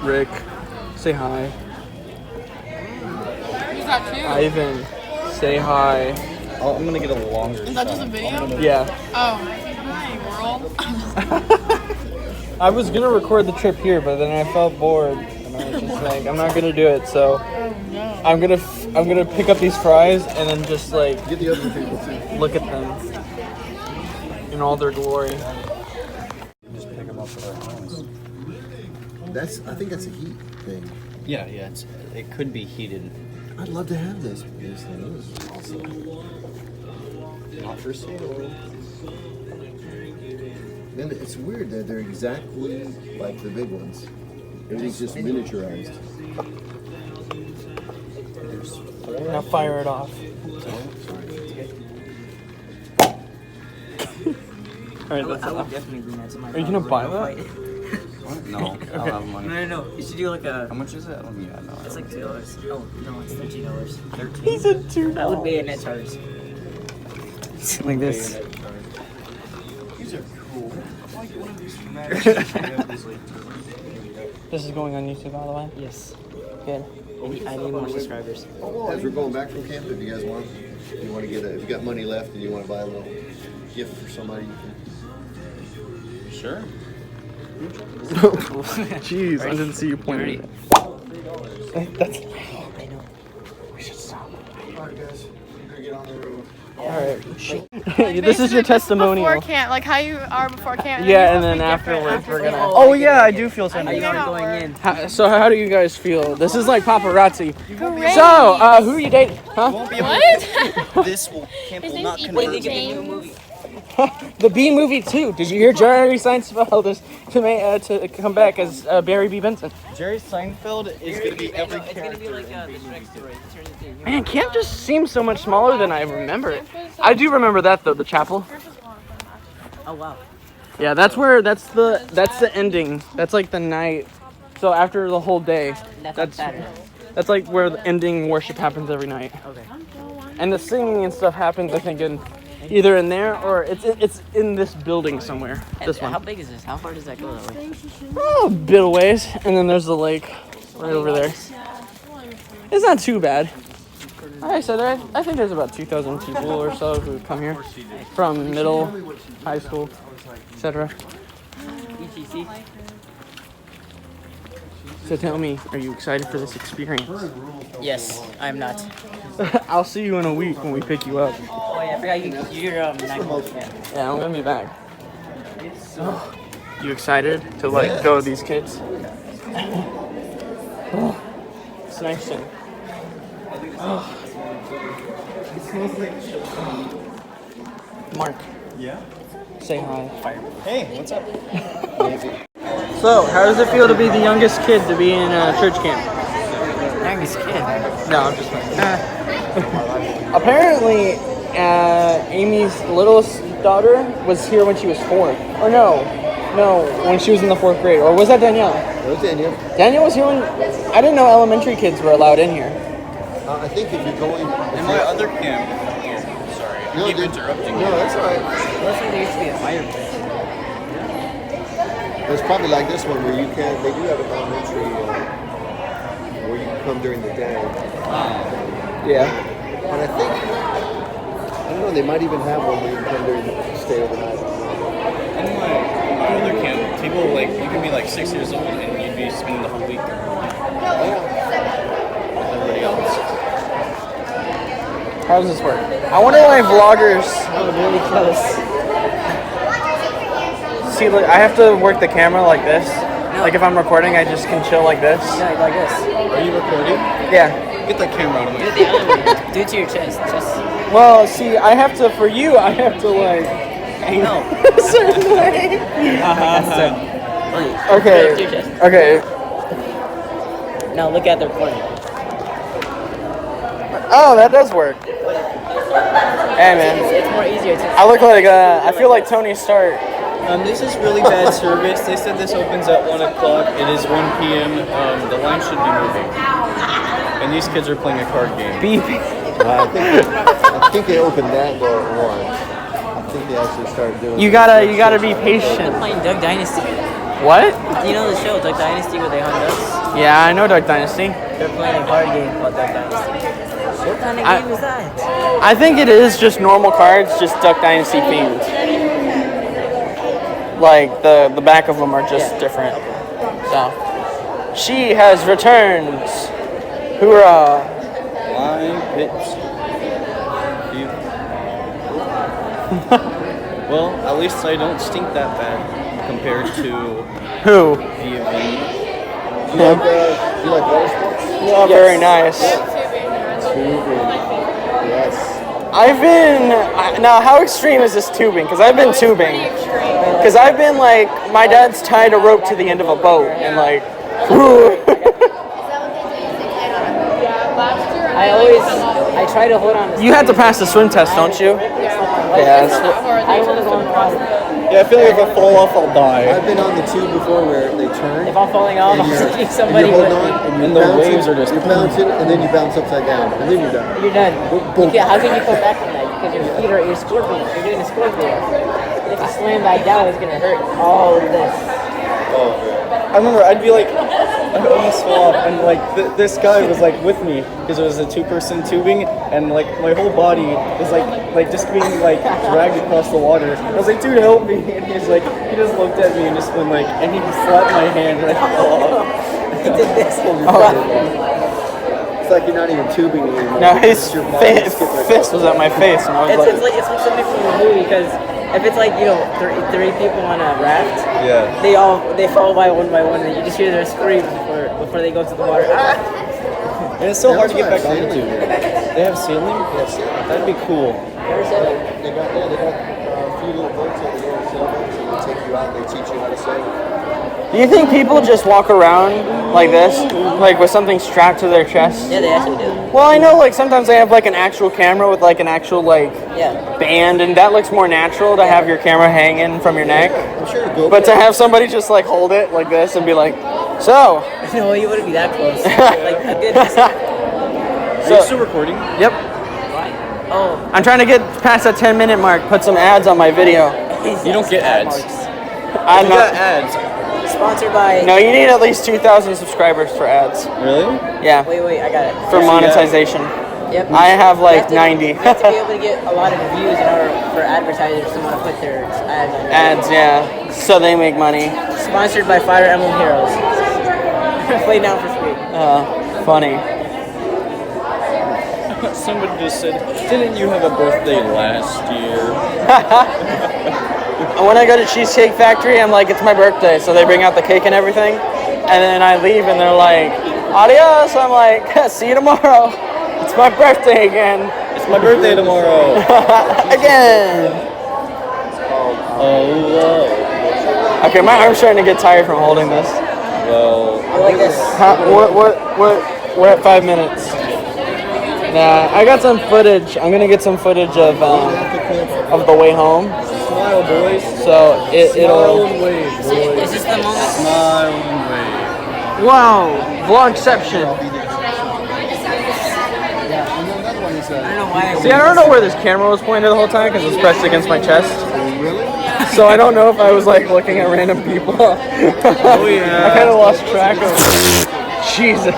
Rick, say hi. Who's that too? Ivan, say hi. Oh, I'm gonna get a longer. Is that just a video? Yeah. Oh, hi world. I was gonna record the trip here, but then I felt bored, and I was just like, I'm not gonna do it. So I'm gonna pick up these fries and then just like Get the other people too. look at them in all their glory. Just pick them up with our hands. I think that's a heat thing. Yeah, it could be heated. I'd love to have this thing. This is awesome. Not for sale. Then it's weird that they're exactly like the big ones. Everything's just miniaturized. There's 4. Now fire it off. Alright, that's I would enough. definitely bring that to my Are you gonna buy that? What? No, I don't have money. No. You should do like How a. much is it? Oh, yeah, no. It's like $2. Oh no, it's $13. He said $2. That would be a net charge. Like this. These are cool. Like one of these This is going on YouTube, by the way. Yes. Good. I need more subscribers. As we're going back from camp, if you guys want, if you got money left and you want to buy a little gift for somebody, you can. Sure. Jeez, I didn't see you pointing. That's. I know. We should stop. Alright guys, we're gonna get on the road. Alright. This is your testimonial. Before camp, like how you are before camp. Yeah, and you're then supposed to be different afterwards we're after gonna. camp. Oh yeah, I do feel I something. know how it Going works. in. So how do you guys feel? This is like paparazzi. Great. So, who are you dating? Huh? What? This camp His will name's not Ethan convert. James. The B movie too. Did you hear Jerry Seinfeld is to come back as Barry B. Benson? Jerry Seinfeld is going to be every It's gonna be character. like the Shrek story. Turn the thing. Man, camp just seems so much smaller than I remember it. I do remember that though, the chapel. Oh wow. Yeah, that's the ending. That's like the night. So after the whole day, That's Saturday. that's like where the ending worship happens every night. Okay. And the singing and stuff happens, I think, either in there or it's in this building somewhere. This How one. big is this? How far does that go that way? Oh, a bit of ways. And then there's the lake right over there. It's not too bad. Like I said, I think there's about 2,000 people or so who come here from middle, high school, etc. ETC. So tell me, are you excited for this experience? Yes, I'm not. I'll see you in a week when we pick you up. Oh yeah, I forgot you're night camp. Yeah, I'm gonna be back. You excited to like go with these kids? Oh, it's nice to. Mark, Yeah? say hi. Hey, what's up? So, how does it feel to be the youngest kid to be in a church camp? Youngest kid. No, I'm just playing. Apparently, Amy's littlest daughter was here when she was 4. Or no, when she was in the 4th grade. Or was that Danielle? Hello, Daniel. Danielle was here when... I didn't know elementary kids were allowed in here. I think if you're going. In my other camp. Oh, sorry. I keep interrupting you. No, that's all right. Looks like there used to be a fire pit. It's probably like this one where you can. They do have an elementary where you can come during the day. Yeah. And I think I don't know. They might even have one where you can come during the stay overnight. In my other camp, people like you can be like 6 years old and you'd be spending the whole week with everybody else. How does this work? I wonder why vloggers... Oh, really close. See, look, I have to work the camera like this. Like if I'm recording, I just can chill like this. Yeah, like this. Are you recording? Yeah. Get that camera out of Do my it the other way. Do it to your chest. Just Well, see, I have to, for you, I have to like... no. a certain way. Do it to your chest. Okay. Now look at the recording. Oh, that does work. Hey, man. It's more easier to. I look like, I feel like Tony Stark. This is really bad service. They said this opens at 1 o'clock. It is 1 p.m. The line should be moving. And these kids are playing a card game. Beep. I think they opened that door at 1. I think they actually started doing. You gotta be patient. Playing Duck Dynasty. What? You know the show Duck Dynasty where they hunt ducks? Yeah, I know Duck Dynasty. They're playing a card game called Duck Dynasty. What kind of game is that? I think it is just normal cards, just Duck Dynasty themed. Like the back of them are just different. So she has returned. Hoorah! Line hits. Well, at least I don't stink that bad compared to Who? the event. Do you like water sports? Oh, very nice. Yes. I've been now. How extreme is this tubing? Because I've been tubing. Because I've been like, my dad's tied a rope to the end of a boat and like. I try to hold on to You have to pass the swim test, don't you? Yeah. I was on Yeah, I feel like if I fall off, I'll die. I've been on the tube before where they turn. If I'm falling off, and I'm you're, taking and somebody you're with holding me. on, and, And the waves are just- you're bouncing, and then you bounce upside down, and then you're done. You're done. Boom. How can you come back from that? Because your feet are, you're scorpion. You're doing a scorpion. If you slam back down, it's going to hurt all of this. I remember I'd be like, I almost fell off, and like this guy was like with me because it was a two-person tubing, and like my whole body was like just being like dragged across the water. I was like, dude, help me! And he's like, he just looked at me and just went like, and he slapped my hand and I fell off. He did this. It's like you're not even tubing anymore. No, his It's your body fist skipping. was at my face, and I was It's like something from the movie because if it's like, you know, three people on a raft, Yeah. they fall by one, and you just hear their screams before they go to the water. Ah! And it's so hard to get back Sailing into. here. They have sailing? Yes. That'd be cool. They got a few little boats over there, sailboats, and they take you out. They teach you how to sail. Do you think people just walk around like this, like with something strapped to their chest? Yeah, they actually do. Well, I know like sometimes they have like an actual camera with like an actual like Yeah. band, and that looks more natural to have your camera hanging from your neck. I'm sure to go. But to have somebody just like hold it like this and be like, so, No, you wouldn't be that close. Like a good distance. Are you still recording? yep. Oh, I'm trying to get past that 10-minute mark, put some ads on my video. You don't get ads. I'm You got not. ads. Sponsored by. No, you need at least 2,000 subscribers for ads. Really? Yeah, Wait, I got it. for monetization. Yep. I have You like to- 90 You have to be able to get a lot of views in order for advertisers to want to put their ads on. ads. Yeah, so they make money. Sponsored by Fire Emblem Heroes. Play now for free. Funny. Somebody just said, didn't you have a birthday last year? And when I go to Cheesecake Factory, I'm like, it's my birthday, so they bring out the cake and everything, and then I leave, and they're like, adios. I'm like, see you tomorrow. It's my birthday again. It's my birthday tomorrow. Again. Oh, Okay, my arm's starting to get tired from holding this. well, I like this. We're at 5 minutes. Nah, I got some footage. I'm gonna get some footage of the way home. smile, boys. So Smile it'll. and wave, boys. Is this the moment? Smile and Wow, vlogception. I don't know why. See, I don't know where this camera was pointed the whole time because it's pressed against my chest. Really? So I don't know if I was like looking at random people. Oh yeah. I kind of lost track of. Jesus.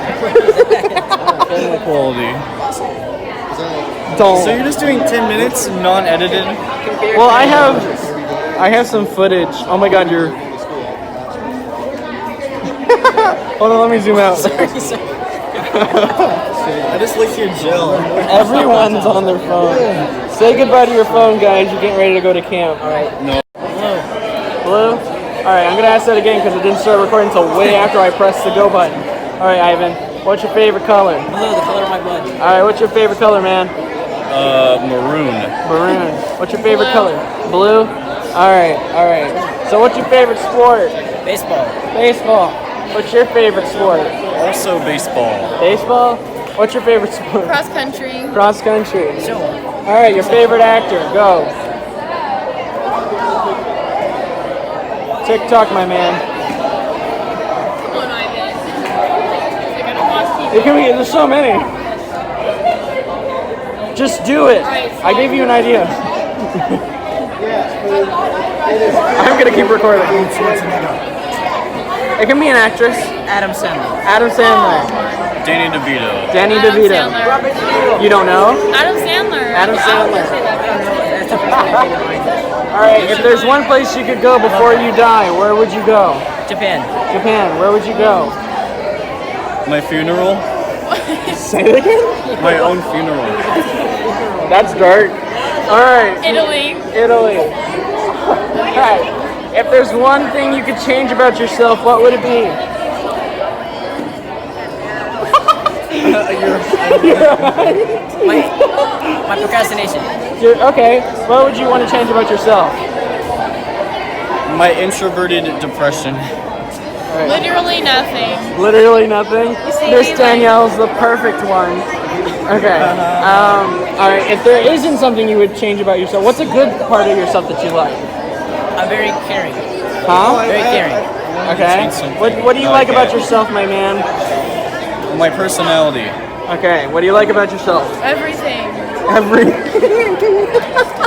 Camera quality. Don't. So you're just doing 10 minutes, non-edited? Well, I have some footage. Oh my God, you're. Hold on, let me zoom out. I just licked your gel. Everyone's on their phone. Say goodbye to your phone, guys. You're getting ready to go to camp. All right. Blue? Alright, I'm gonna ask that again because it didn't start recording until way after I pressed the go button. Alright, Ivan, what's your favorite color? Blue, the color of my blood. Alright, what's your favorite color, man? Maroon. Maroon. What's your favorite color? Blue? Alright. So what's your favorite sport? Baseball. Baseball. What's your favorite sport? Also baseball. Baseball? What's your favorite sport? Cross country. Cross country. Sure. Alright, your favorite actor, go. TikTok, my man. Oh, no, I missed. Like, I don't watch TV. It can be, there's so many. Just do it. I gave you an idea. I'm gonna keep recording. It can be an actress. Adam Sandler. Adam Sandler. Danny DeVito. Danny Adam DeVito. Sandler. You don't know? Adam Sandler. Adam I was Sandler. gonna say that. All right. If there's one place you could go before you die, where would you go? Japan. Japan. Where would you go? My funeral. Say it again. My own funeral. That's dark. All right. Italy. Italy. All right. If there's one thing you could change about yourself, what would it be? My procrastination. Okay. What would you want to change about yourself? My introverted depression. Literally nothing. Literally nothing. see, Miss like- Danielle's the perfect one. Okay. All right. If there isn't something you would change about yourself, what's a good part of yourself that you like? I'm very caring. Huh? Very caring. Okay. What do you like about yourself, my man? My personality. Okay. What do you like about yourself? Everything. Every.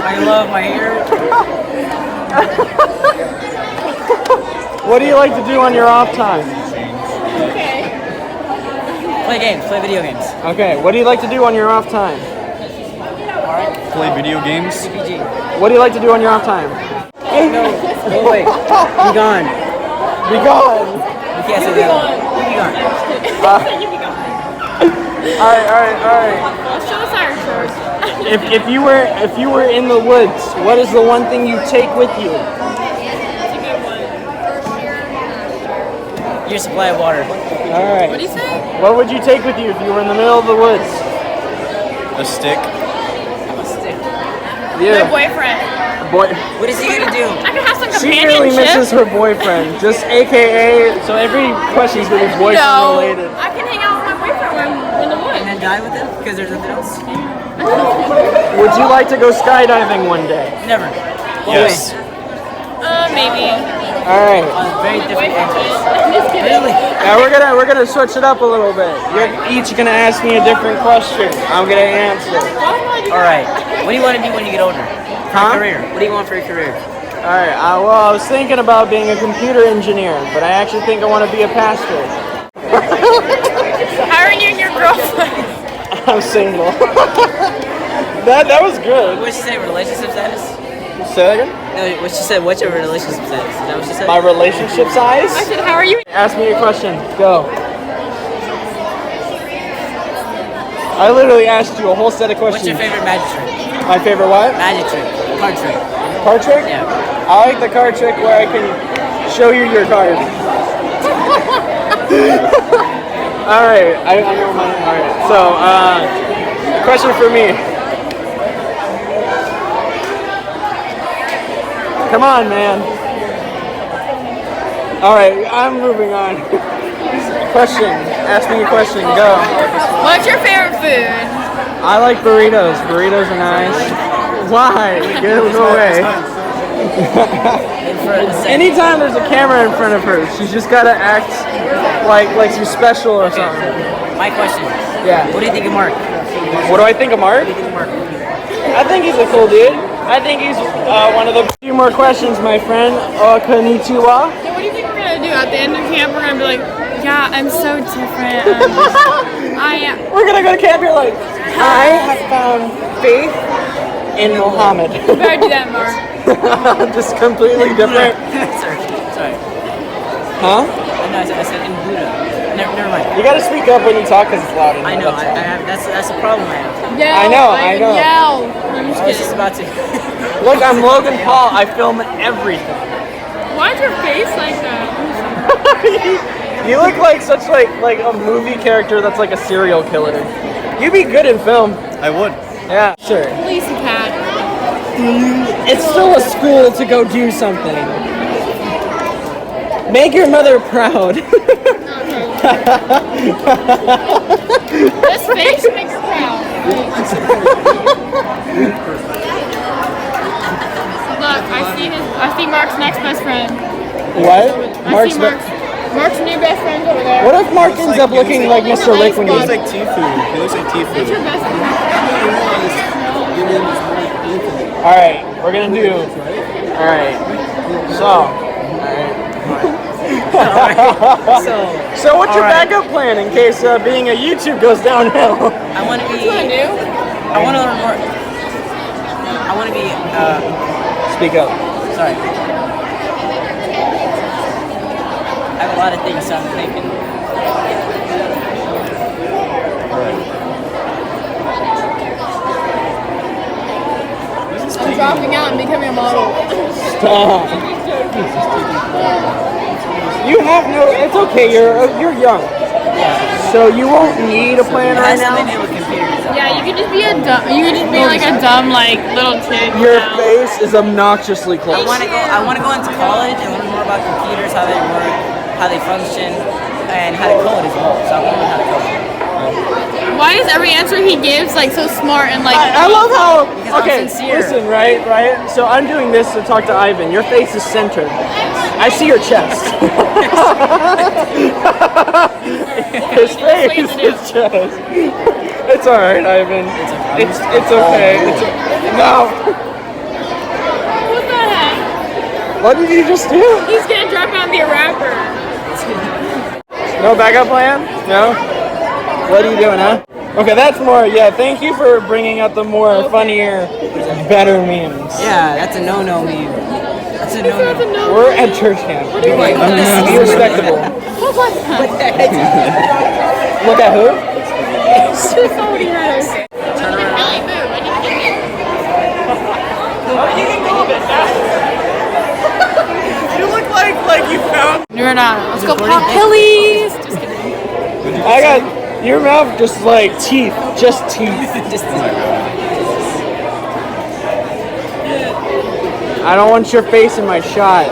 I love my hair. What do you like to do on your off time? Okay. Play games. Play video games. Okay. What do you like to do on your off time? Play video games. PG. What do you like to do on your off time? No. Go away. Be gone. Be gone. You can't say that. Be gone. You be gone. All right. Let's show the siren shorts. If you were in the woods, what is the one thing you take with you? That's a good one. Your supply of water. All right. What do you say? What would you take with you if you were in the middle of the woods? A stick. My Yeah. boyfriend. Boy, What is he gonna do? I could have some she companionship. really misses her boyfriend. Just AKA. So every question's gonna be boyfriend No, related. I can hang out with my boyfriend when we're in the And woods. then die with him because there's nothing else. Would you like to go skydiving one day? Never. Yes. Maybe. All right. On very different Boyfriend. angles. Just kidding. Really? Now we're gonna switch it up a little bit. You're each gonna ask me a different question. I'm gonna answer. All right. What do you want to be when you get older? For Huh? a career. What do you want for your career? All right. Well, I was thinking about being a computer engineer, but I actually think I want to be a pastor. How are you and your girlfriend? I'm single. that was good. What did she say? Relationship status? Say that again. No. What she said? What's your relationship status? Is that what she said? My relationship size? I said, how are you? Ask me a question. Go. I literally asked you a whole set of What's questions. your favorite magic trick? My favorite what? Magic trick. Card trick. Card trick? Yeah. I like the card trick where I can show you your card. Alright, I know mine. Alright, so, question for me. Come on, man. Alright, I'm moving on. Question. Ask me a question. Go. What's your favorite food? I like burritos. Burritos are nice. Why? Get away. In for a second. Anytime there's a camera in front of her, she's just gotta act like she's special or something. My question. Yeah. What do you think of Mark? What do I think of Mark? I think he's a cool dude. I think he's one of the few more questions, my friend. Konnichiwa. So what do you think we're gonna do at the end of camp? We're gonna be like, yeah, I'm so different. I am. We're gonna go to camp. You're like, I have found faith in Muhammad. You better do that, Mark. Just completely different. Sorry. Huh? No, I said in Buddha. Never mind. You gotta speak up when you talk because it's loud. in I here, know. that's I all. have. That's a problem I have. Yell. I know. Yell. I'm just I was just kidding. about to. Look, I'm Logan Paul. I film everything. Why's your face like that? You look like such like a movie character that's like a serial killer. You'd be good in film. I would. Yeah, sure. Lisa Cat. It's still a school to go do something. Make your mother proud. This face should make her proud. Look, I see Mark's next best friend. What? I see Mark's new best friend's over there. What if Mark ends up looking like Mr. Lick when He looks you? like Tifu. He looks like What's your Tifu. best friend? All right, we're gonna do. All right. So. All right. So what's your backup plan in case being a YouTube goes downhill? I want to be. What do you I want to learn more. I want to be. Speak up. Sorry. I have a lot of things I'm thinking. I'm dropping out and becoming a model. Stop. You have no. It's okay. You're young, so you won't need a plan It right has something now. to do with computers. Yeah, you could just be a dumb. You could just be like a dumb little kid. Your now. face is obnoxiously close. I want to go into college and learn more about computers, how they work, how they function, and how to code as well. So I want to learn how to code. Why is every answer he gives so smart and I love how. Because I'm Okay, sincere. listen, right. So I'm doing this to talk to Ivan. Your face is centered. I see your chest. His face, his chest. It's all right, Ivan. It's okay. No. What the heck? What did you just do? He's gonna drop out and be a rapper. No backup plan? No? What are you doing, huh? Okay, that's more, yeah, thank you for bringing out the more funnier, better memes. Yeah, that's a no-no meme. That's a no-no. We're at church camp. What do you like? Be respectable. What was that? Look at who? She's already has. Ellie, move. I need to get in. You look like you found. You're not. Let's go pop pillies. Just kidding. Your mouth just like teeth, just teeth. I don't want your face in my shot.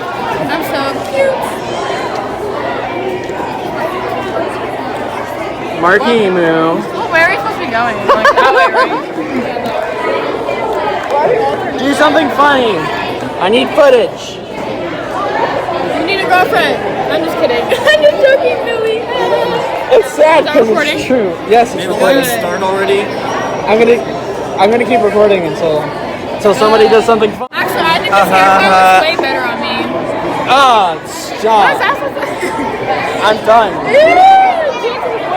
I'm so cute. Marky Moo. Well, where are we supposed to be going? Like that way, right? Do something funny. I need footage. You need a girlfriend. I'm just kidding. I'm just joking, Billy. It's sad that because recording? it's true. Yes, it's recording. Start already. I'm gonna keep recording until somebody does something fun. Actually, I think this hairstyle looks way better on me. Ah, What's stop. that supposed to I'm done.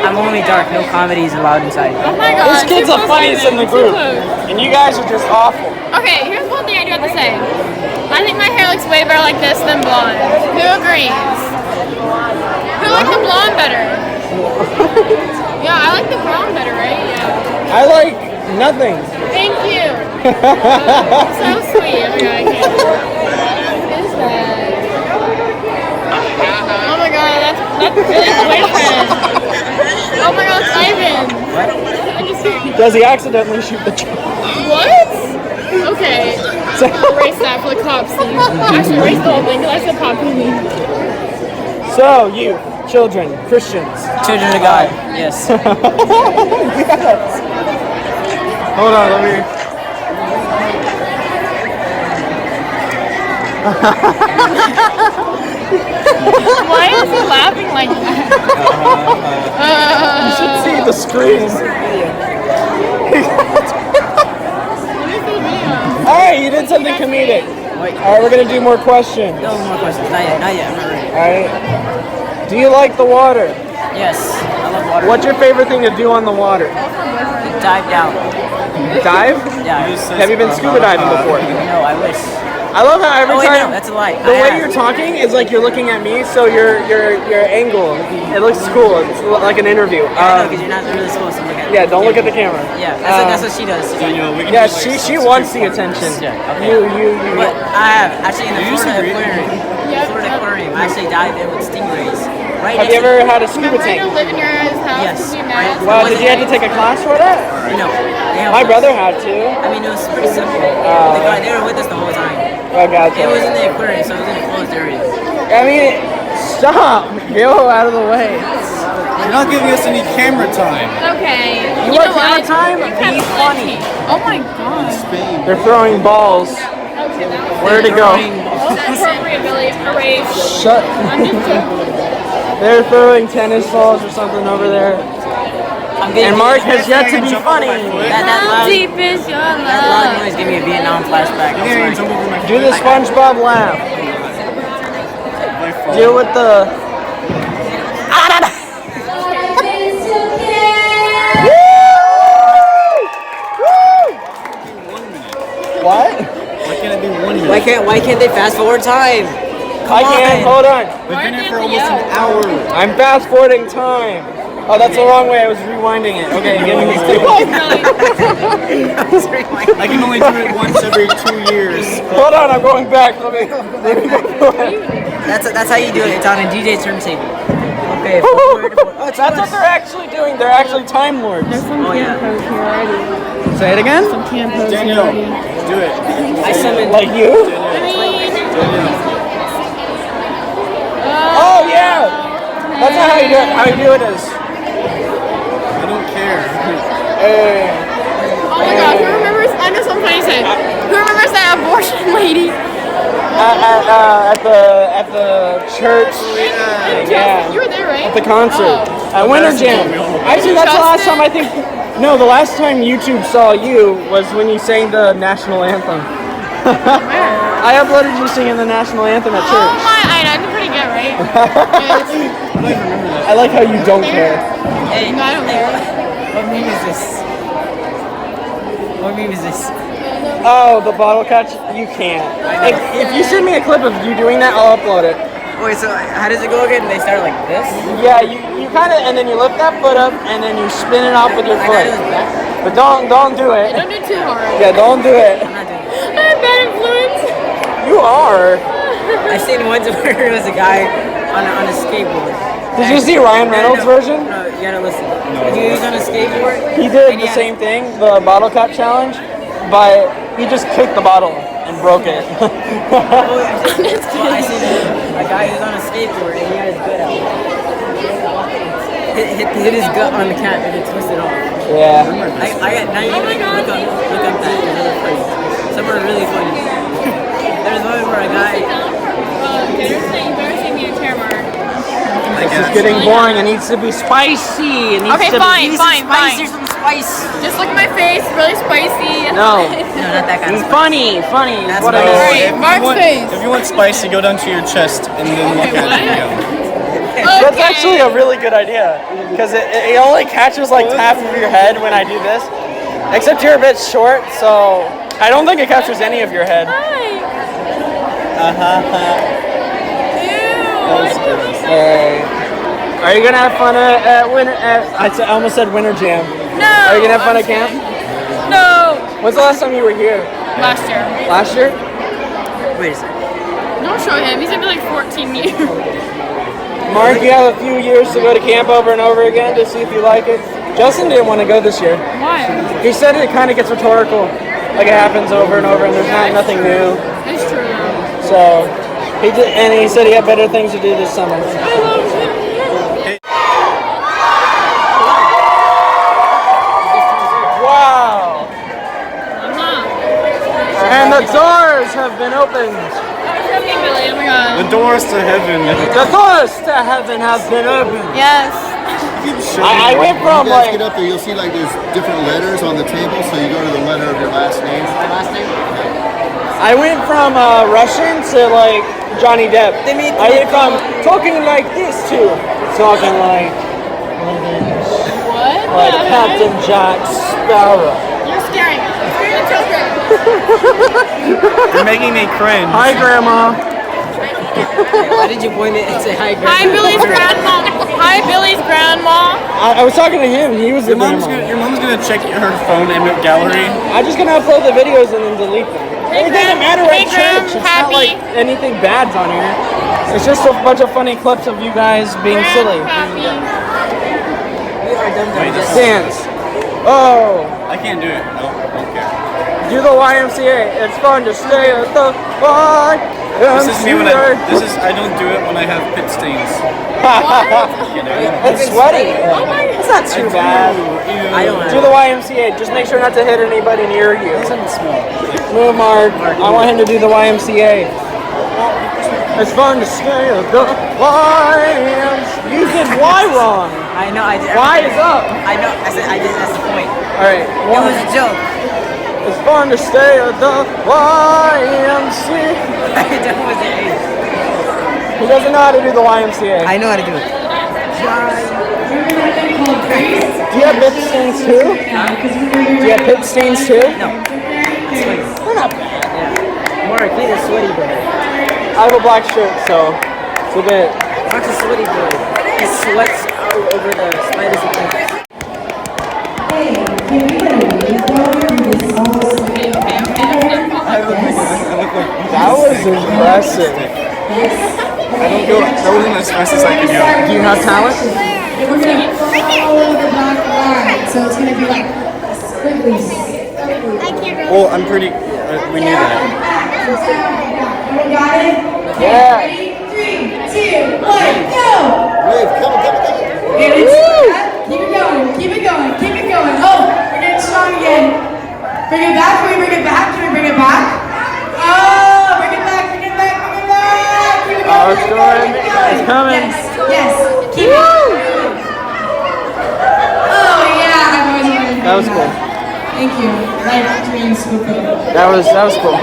I'm only dark. No comedy is allowed inside. Oh my god. This kid's too the close, funniest in Ivan, the too group, close. and you guys are just awful. Okay, here's one thing I do have to say. I think my hair looks way better like this than blonde. Who agrees? Who likes the blonde better? Yeah, I like the brown better, right? Yeah. I like nothing. Thank you. So sweet. Oh my god, I can't. What is that? Oh my god, that's his boyfriend. Oh my god, it's Ivan. I just Does he accidentally shoot the child? What? Okay. Erase that for the cops. Actually, erase the whole thing because I said pop movie. So, you, children, Christians. Children of God. Yes. Yes. Hold on, let me. Why is he laughing like that? You should see the screen. Alright, you did something comedic. Alright, we're gonna do more questions. No more questions. Not yet. Not yet. I'm not ready. Alright. Do you like the water? Yes. I love water. What's your favorite thing to do on the water? Dive down. Dive? Yeah. Have you been scuba diving before? No, I wish. I love how every Oh wait, time no, that's a lie. the way you're talking is like you're looking at me, so your angle, it looks cool. It's like an interview. I know, because you're not really supposed to look at. Yeah, don't look at the camera. Yeah, that's what she does. Yeah, she wants the attention. Yeah, okay. You. But I have actually in the Florida aquarium. I actually dived in with stingrays. Right. Have you next ever had a scuba Remember to tank? live in your house Yes. and be mad? Wow, did you have to take a class for that? No. My brother had to. I mean, it was pretty simple. They were with us the whole time. Oh, gotcha. It was in the aquarium, so it was in a closed area. I mean, stop. Go out of the way. You're not giving us any camera time. Okay. You know want camera what? time? You have Be funny. Oh my god. They're throwing balls. Okay, that was Where to go? appropriate, Billy. Erase. Shut. I'm just joking. They're throwing tennis balls or something over there. And Mark has yet to be funny. How deep is your That loud love? noise gave me a Vietnam flashback. I'm sorry. Do the SpongeBob laugh. Deal with the Why can't they fast forward time? I can't. Hold on. We've been here for Why almost can't an they hour. I'm fast forwarding time. Oh, that's the wrong way. I was rewinding it. Okay, give me these two. I can only do it once every 2 years. Hold on, I'm going back. Let me go. That's how you do it. It's on a DJ turntable. Okay. Forward. Oh, it's That's what they're actually doing. They're actually time lords. Oh yeah. Say it again. Daniel, do it. I summoned. Like you? Oh yeah. That's not how you do it. How you do it is. I don't care. Hey. Oh my god, who remembers? I know something funny to say. Who remembers that abortion lady? At the church. Yeah. You were there, right? At the concert. At Winter Jam. Actually, that's the last time I think. No, the last time YouTube saw you was when you sang the national anthem. I uploaded you singing the national anthem at Oh church. my, I did pretty good, right? I like how you don't care. Hey, No, I don't care. what meme is this? What meme is this? Oh, the bottle catch? You can't. If you send me a clip of you doing that, I'll upload it. Wait, so how does it go again? They start like this? Yeah, you kind of, and then you lift that foot up, and then you spin it off with your I foot. got it back. But don't do it. Don't do too hard. Yeah, don't do it. I'm not doing it. I have bad influence. You are. I seen once where it was a guy on a skateboard. Did you see Ryan Reynolds' version? No, you gotta listen. He was on a skateboard. He did and the had- same thing, the bottle cap challenge, but he just kicked the bottle and broke it. Well, I seen a guy who was on a skateboard and he had his gut out. Hit his gut on the cap and it twisted off. Yeah. I got now you look up that. It's really funny. Some are really funny. There's one where a guy. Better say me a chair mark. This is getting boring. It needs to be spicy. It needs Okay, to fine, be fine, fine. There's some spice. Just look at my face, really spicy. No. No, not that kind of spice. Funny is That's what I no. mean. Alright, Mark's face. If you want spicy, go down to your chest and then look at it. That's actually a really good idea because it only catches like half of your head when I do this, except you're a bit short, so I don't think it captures any of your head. Hey. Are you gonna have fun at winter? I almost said Winter Jam. No. Are you gonna have fun at camp? No. When's the last time you were here? Last year. Last year? Wait a second. Don't show him. He's gonna be like 14 years. Mark, you have a few years to go to camp over and over again to see if you like it. Justin didn't want to go this year. Why? He said it kind of gets rhetorical, like it happens over and over, and there's nothing new. It's true. So he did, and he said he had better things to do this summer. I love him. Wow! And the doors have been opened. Billy, oh my god. The doors to heaven. The doors to heaven have been opened. Yes. I went from You guys like get up there, you'll see like there's different letters on the table, so you go to the letter of your last name. I went from Russian to like Johnny Depp. I went from talking like this to talking like What? Captain Jack Sparrow. You're scaring us. You're the children. You're making me cringe. Hi, Grandma. Why did you point it and say hi, Grandma? Hi, Billy's grandma. Hi, Billy's grandma. I was talking to him. He was the grandma. Your mom's gonna check her phone and gallery. I'm just gonna upload the videos and then delete them. It doesn't matter Hey, at Graham, church. It's happy. not like anything bad's on here. It's just a bunch of funny clips of you guys being silly. We are done. Dance. Oh, I can't do it. No, don't care. do the YMCA. It's fun to stay at the This is me when YMCA. I don't do it when I have pit stains. It's sweaty. Oh my god. It's not too bad. I don't Do the YMCA. Just make sure not to hit anybody near you. Move, Mark. I want him to do the YMCA. It's fun to stay at the YMCA. You did Y wrong. I know. I did. Y is up. I know. I said. I did. That's the point. All right. It was a joke. It's fun to stay at the YMCA. That was it. He doesn't know how to do the YMCA. I know how to do it. Do you have pit stains too? Do you have pit stains too? No. They're not bad. Mark, he's a sweaty bird. I have a black shirt, so it's a bit. Mark's a sweaty bird. He sweats all over the spiders and things. That was impressive. That wasn't as fast as I could do. Do you have talent? We're gonna follow the black line, so it's gonna be like squiggly. Well, I'm pretty. We knew that. Everyone got it? Yeah. Ready? 3, 2, 1, go! Wave, come on. Okay, let's keep it going, keep it going, keep it going. Oh, we're getting strong again. Bring it back, can we bring it back? Can we bring it back? Oh, bring it back, bring it back, bring it back. Keep it Oh, going, it's keep it going. keep it going. It's coming. Yes, keep it. Oh yeah, I've always wanted to That was do cool. Thank you. Life dreams fulfilled. That was cool.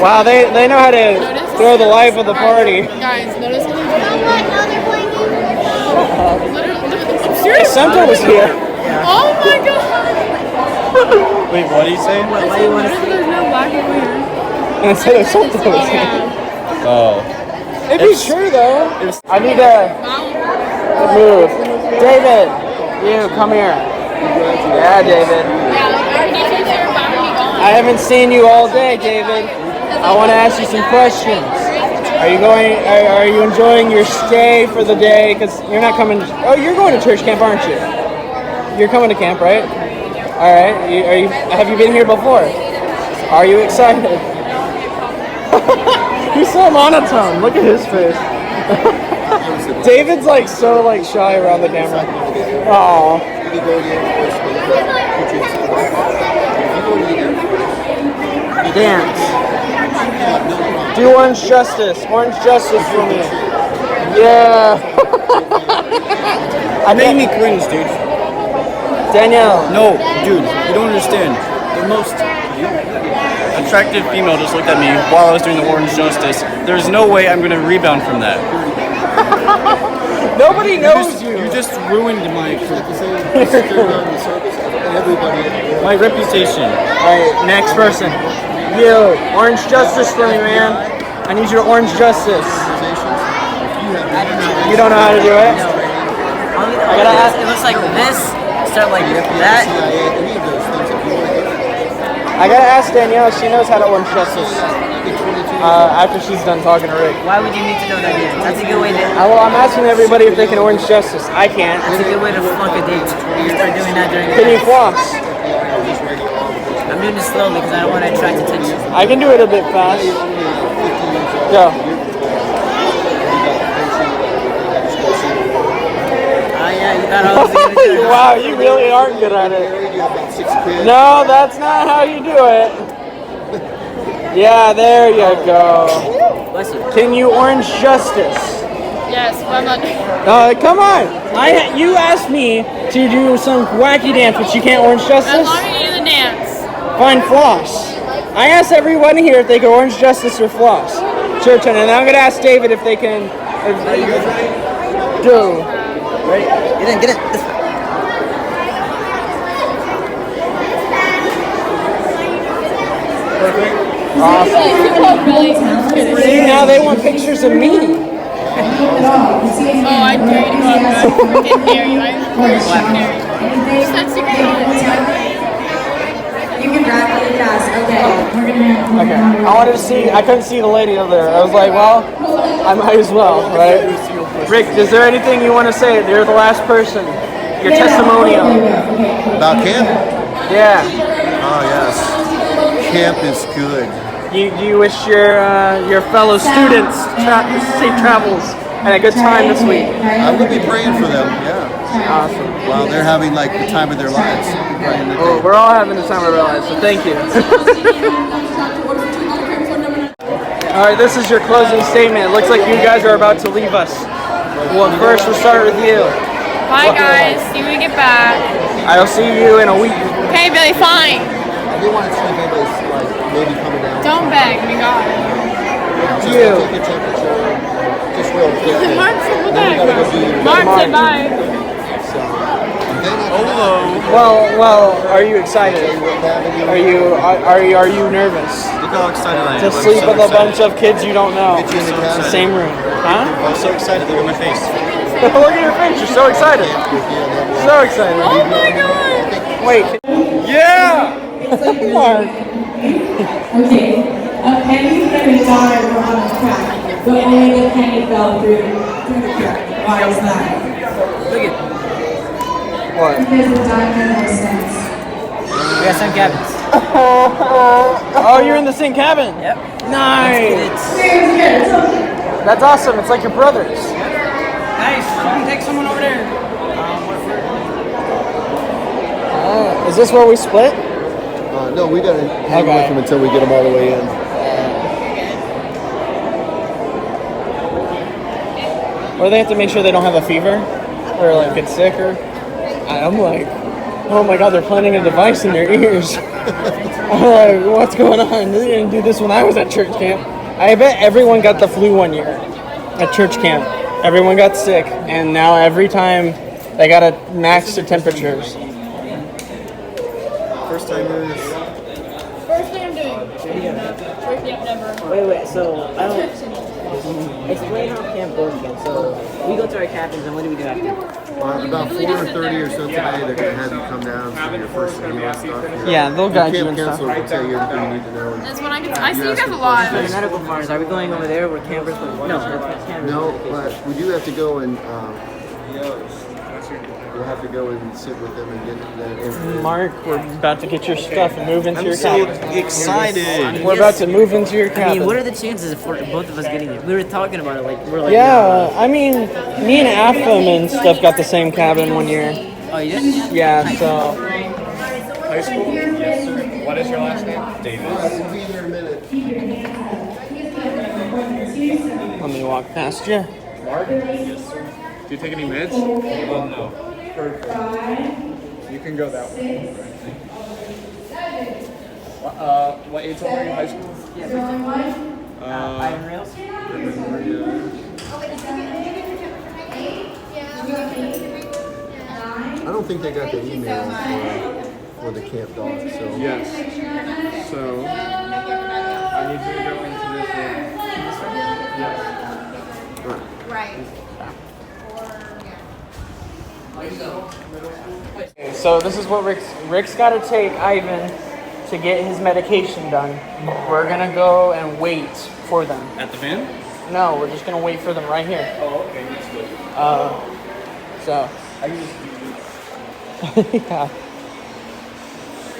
Wow, they know how to throw the life of the party. Guys, notice how I'm serious. Santa was here. Oh my god! Wait, what do you say? Why do you want to Notice there's no black people here. And I said Santa was here. Yeah. Oh. It'd be true though. I need to move. David, you come here. Yeah, David. Yeah, like our teachers are about to be gone. I haven't seen you all day, David. I want to ask you some questions. Are you enjoying your stay for the day? Because you're not coming. Oh, you're going to church camp, aren't you? You're coming to camp, right? All right. Have you been here before? Are you excited? He's so monotone. Look at his face. David's like so like shy around the camera. Oh. Dance. Do orange justice. Orange justice for me. Yeah. It made me cringe, dude. Danielle. No, dude, you don't understand. The most attractive female just looked at me while I was doing the orange justice. There's no way I'm gonna rebound from that. Nobody knows You you. just ruined my Everybody. my reputation. Alright, next person. You. Orange justice for me, man. I need you to orange justice. You don't know how to do it? I gotta ask. It looks like this. Start like that. I gotta ask Danielle. She knows how to orange justice. After she's done talking to Rick. Why would you need to know that yet? That's a good way to. Well, I'm asking everybody if they can orange justice. I can't. That's a good way to flunk a date. You start doing that during the Can you day. floss? I'm doing this slowly because I don't want to attract attention. I can do it a bit fast. Go. Yeah, you thought I was gonna do it. Wow, you really aren't good at it. No, that's not how you do it. Yeah, there you go. Bless you. Can you orange justice? Yes, but I'm not. Come on. You asked me to do some wacky dance, but you can't orange As justice? long as you do the dance. Fine, floss. I asked everyone here if they could orange justice or floss. It's your turn, and I'm gonna ask David if they can. Do. Ready? You didn't get it. This See, now they want pictures of me. Oh, I dare you to go up. I didn't dare you. I dare you. Just that secret one. You can drive really fast. Okay, we're gonna. Okay. I wanted to see. I couldn't see the lady over there. I was like, well, I might as well, right? Rick, is there anything you want to say? You're the last person. Your testimonial. About camp? Yeah. Oh, yes. Camp is good. You wish your fellow students safe travels and a good time this week. I will be praying for them, yeah. Awesome. While they're having like the time of their lives. Well, we're all having the time of our lives, so thank you. All right, this is your closing statement. It looks like you guys are about to leave us. Well, first we'll start with you. Bye, guys. See you when we get back. I'll see you in a week. Okay, Billy, fine. I do want to see if anybody's like maybe coming down. Don't beg. We got it. Just You. take a temperature, just real quick. Mark said, Then we gotta go do- Mark said bye. So, Well, are you excited? Are you nervous? Look how excited I am. To sleep with a bunch of kids you don't know. Get you in the cabin. Same room. Huh? I'm so excited. Look at my face. Look at your face. You're so excited. So excited. Oh my god! Wait. Yeah! Mark. Okay, a penny and a dime were on the crack, but only the penny fell through the crack. Why is that? Look at, What? Because the dime made more sense. we got some cabins. Oh, you're in the same cabin? Yep. Nice. It's That's awesome. It's like your brothers. Nice. You can take someone over there. Is this where we split? No, we gotta hang Okay. with them until we get them all the way in. Or they have to make sure they don't have a fever? Or like get sick or... I'm like, oh my god, they're planting a device in their ears. I'm like, what's going on? They didn't do this when I was at church camp. I bet everyone got the flu one year at church camp. Everyone got sick, and now every time they gotta max their temperatures. First timers. First thing I'm doing. Yep, never. Wait, so I don't... Explain how camp goes again. So we go to our cabins, and what do we do after? About 4:30 or so today, they're gonna have you come down for your first meal and stuff. Yeah, they'll guide you Camp and counselor stuff. will tell you everything you need to know. That's what I see you guys a lot. The medical farms, are we going over there where campers would... No, that's campers. No, but we do have to go and we'll have to go and sit with them and get that information. Mark, we're about to get your stuff and move into I'm your so cabin. excited. We're about to move into your cabin. I mean, what are the chances for both of us getting there? We were talking about it, like, we're like... Yeah, I mean, me and Atham and stuff got the same cabin one year. Oh, you did? Yeah, so... High school? Yes, sir. What is your last name? Davis. We'll be there in a minute. Let me walk past you. Mark? Yes, sir. Do you take any meds? No. You can go that way. What age are you in high school? Iron Rails? I don't think they got the email for the camp dog, so. Yes. So, I need you to go into this room. Yes. Right. So this is what Rick's got to take Ivan to get his medication done. We're gonna go and wait for them. At the van? No, we're just gonna wait for them right here. Oh, okay. That's good. So I can just yeah.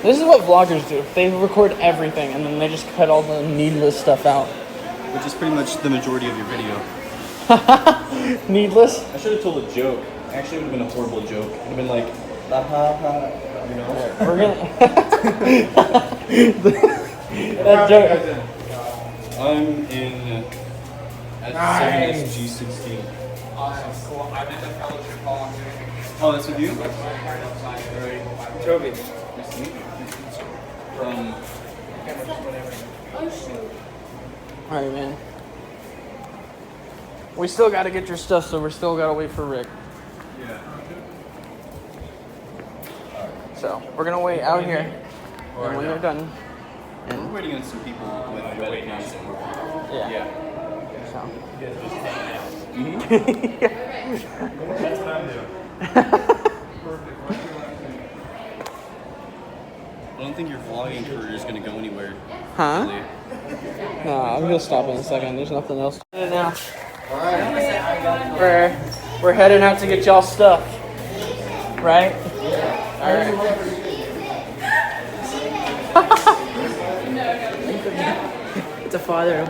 This is what vloggers do. They record everything and then they just cut all the needless stuff out. which is pretty much the majority of your video. Needless? I should have told a joke. Actually, it would have been a horrible joke. It would have been like, ha ha ha, you know? We're gonna. That joke. I'm in at 7SG16. Awesome. Cool. I'm in the fellowship hall. I'm doing Oh, that's with you? Toby. Nice to meet you. From Alright, man. We still gotta get your stuff, so we're still gotta wait for Rick. yeah. So, we're gonna wait out here. And when you're done. We're waiting on some people with webcams and we're Yeah. So. That's what I'm doing. I don't think your vlogging career is gonna go anywhere. Huh? Really. No, I'm gonna stop in a second. There's nothing else to do now. We're heading out to get y'all stuff. Right? Alright. It's a father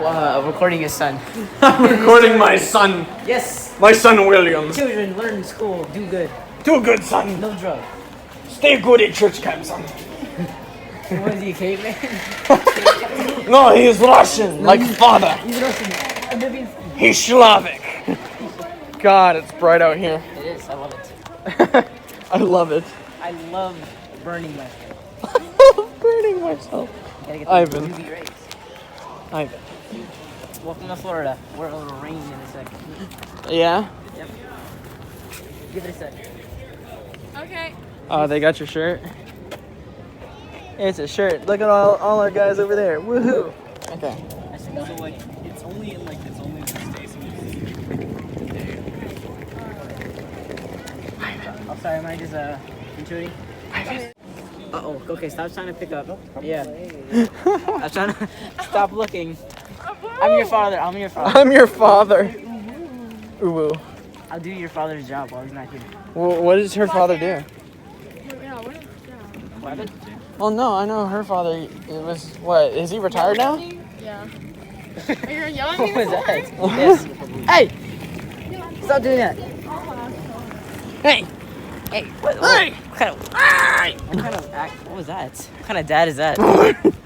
recording his son. I'm recording my son. Yes! My son William. Children, learn in school, do good, Do good, son. no drug. Stay good at church camp, son. What is he, a caveman? No, he is Russian, like father. He's Russian. Oblivion. He's Slavic. God, it's bright out here. It is, I love it. I love it. I love burning myself. I'm burning myself. Gotta get Ivan. the UV rays. Ivan. Welcome to Florida. We're a little rain in a second. Yeah? Yep. Give it a sec. Okay. Oh, they got your shirt? It's a shirt. Look at all our guys over there. Woohoo! Okay. So like, it's only in the States. I'm sorry, am I just intruding? Uh-oh, okay, stop trying to pick up. Yeah. I'm trying to stop looking. I'm your father. I'm your father. Ooh. Woo. I'll do your father's job while he's not here. Well, what does her father do? Yeah, what? What? Well, no, I know her father. It was what? Is he retired now? Yeah. Are you yelling What at me was before? that? Yes. Hey! Stop doing that. Hey! Hey! What kind of act? What was that? What kind of dad is that?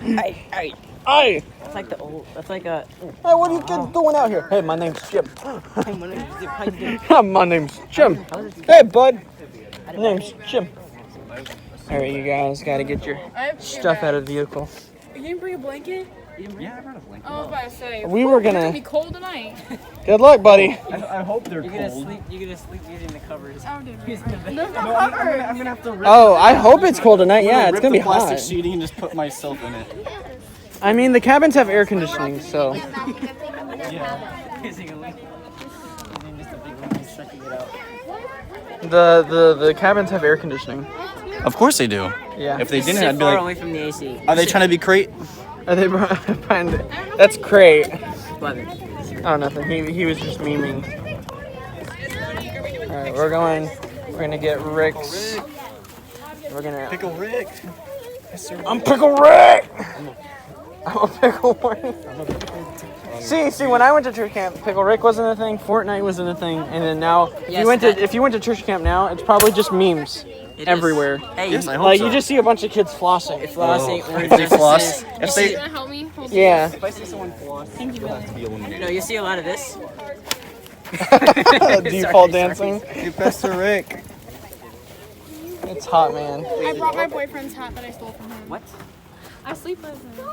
Hey! Hey! Hey! That's like the old. That's like a. Hey, what are you kids doing out here? Hey, my name's Jim. Hey, my name is Jim. How you doing? My name's Jim. Hey, bud. My name's Jim. All right, you guys gotta get your stuff out of the vehicle. You didn't bring a blanket? Yeah, I brought a blanket. I was about to say. We were It's gonna gonna. be cold tonight. Good luck, buddy. I hope they're You're gonna cold. sleep. You're gonna sleep using the covers. Oh, dude. Using the bed. There's no No, I'm cover. gonna have to rip Oh, I hope it's cold tonight. Yeah, it's rip gonna the be plastic hot. sheeting and just put myself in it. I mean, the cabins have air conditioning, so. Yeah. Using a link. Using just a big link and stretching it out. The cabins have air conditioning. Of course they do. Yeah. If they didn't, Sit I'd be far like, away from the AC. are they trying to be crate? Are they behind it? That's great. Love it. Oh, nothing. He was just memeing. All right, we're gonna get Rick's. We're gonna. Pickle Rick. I'm Pickle Rick. I'm a Pickle Rick. See, when I went to church camp, Pickle Rick wasn't a thing, Fortnite wasn't a thing, and then now, Yes, if you went to church camp now, it's probably just memes It is. everywhere. Hey, Yes, I hope Like so. you just see a bunch of kids flossing. flossing. Oh, or if they floss, justices. if You they, gonna help me? Hold Yeah. if I see someone floss, you'll have to be eliminated. No, you see a lot of this. Default dancing. Hey, Pastor Rick. It's hot, man. I brought my boyfriend's hat that I stole from him. What? I sleep with him.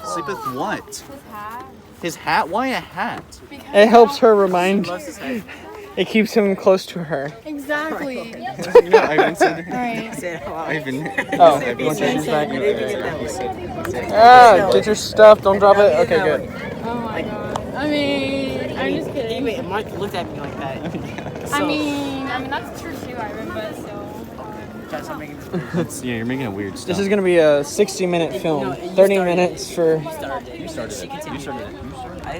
Sleep with what? His hat. His hat? Why a hat? Because It helps her remind. Loves his head. It keeps him close to her. Exactly. You know, Ivan said. Alright. Say it out loud. Ivan. Oh, Ivan you want said- to back? He said- Ah, get your stuff. Don't drop it. Okay, good. Oh my god. I mean, I'm just kidding. Anyway, Mark looked at me like that. I mean that's true too, Ivan, but still. Try to stop making this. Yeah, you're making a weird stuff. This is gonna be a 60-minute film. 30 minutes for. You started it. You started She it. continued. You started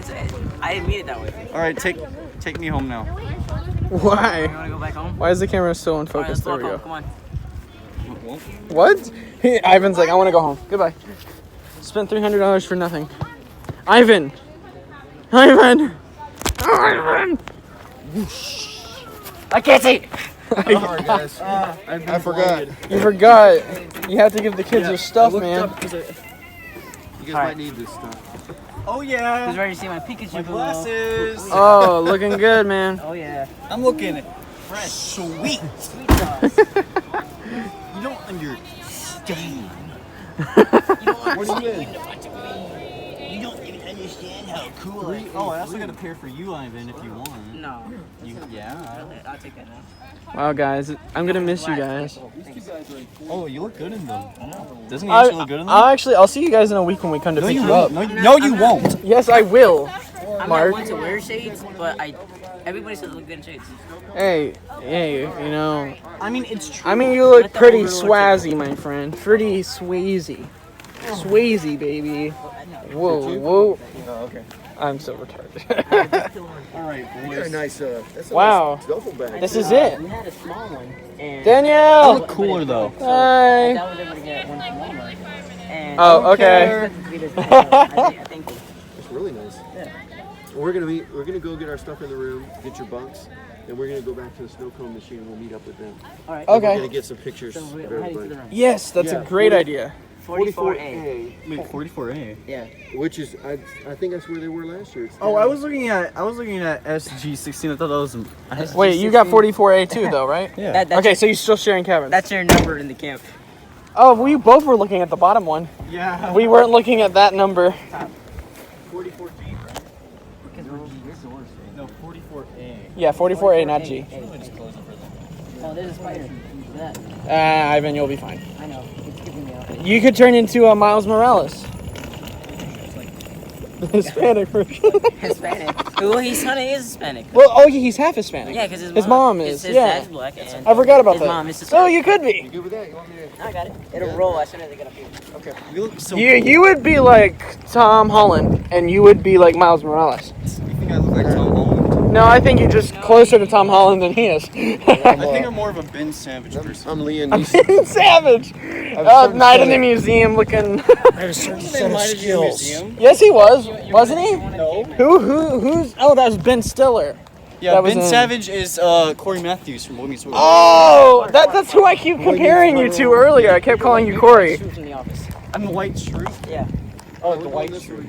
it. I didn't mean it that way. All right, take me home now. Why? You want to go back home? Why is the camera still in All right, focus? let's There walk we home. go. Come on. What? Ivan's like, I want to go home. Goodbye. Spent $300 for nothing. Ivan. Ivan. I can't see. I forgot. You forgot. You have to give the kids their stuff, man. You guys might need this stuff. Oh yeah. Who's ready to see my Pikachu? My below? glasses. Oh, looking good, man. Oh yeah. I'm looking fresh. Sweet. Sweet sauce. You don't understand. What do you mean? You don't even understand how cool I am. Oh, I also got a pair for you, Ivan, if you want. No. Yeah. I'll take that now. Wow, guys, I'm gonna miss you guys. Oh, you look good in them. Doesn't he actually look good in them? I'll see you guys in a week when we come to No, pick you you up. won't. No, you won't. Yes, I will. I'm Mark. not one to wear shades, but everybody says I look good in shades. Hey, you know. I mean, it's true. I mean, you look Let the pretty overlords swazzy, my friend. Pretty swazy. Swazy, baby. Whoa, whoa. Oh, okay. I'm so retarded. All right, You're a boys. nice, that's a Wow. nice duffel bag. This is it. We had a small one, and You Danielle! look cooler though. Hi. that was able to get one from Walmart. And Oh, okay. I think It's really nice. Yeah. We're gonna go get our stuff in the room, get your bunks, and we're gonna go back to the snow cone machine and we'll meet up with them. all right. We're gonna Okay. get some pictures So of we're heading to everybody. the room. Yes, that's Yeah, a great 40 idea. 44A. Wait, 44A. Yeah. Which is I think that's where they were last year. It's Oh, I was looking at SG16. I thought that was. Wait, you got 44A too, though, right? Yeah. That's Okay, so you're still sharing cabins. That's your number in the camp. Oh, we both were looking at the bottom one. Yeah. We weren't looking at that number. 44 G, right? No, 44A. Yeah, 44A, not G. Oh, there's a spider. for that. Ivan, you'll be fine. I know. It's giving me out. You could turn into a Miles Morales. The Hispanic version. Hispanic. Well, his son is Hispanic. Well, oh, yeah, he's half Hispanic. Yeah, because his mom is. His Yeah. dad's black and I forgot about his that. mom is So Hispanic. you could be. Good with that? You want me to? I got it. It'll roll as soon as they get up here. Okay. You look so. You would be like Tom Holland, and you would be like Miles Morales. You think I look like Tom Holland? No, I think you're just closer to Tom Holland than he is. I think I'm more of a Ben Savage person. I'm Liam Neeson. Ben Savage. Night in the museum looking. I have a certain set of skills. Yes, he was. Wasn't he? No. Who's? Oh, that was Ben Stiller. Yeah, That was Ben in- Savage is Corey Matthews from Boy Meets World. Oh, that's who I keep comparing you to earlier. I kept calling you Corey. Shoes in the office. I'm the white shrew. Yeah. Oh, the white shrew.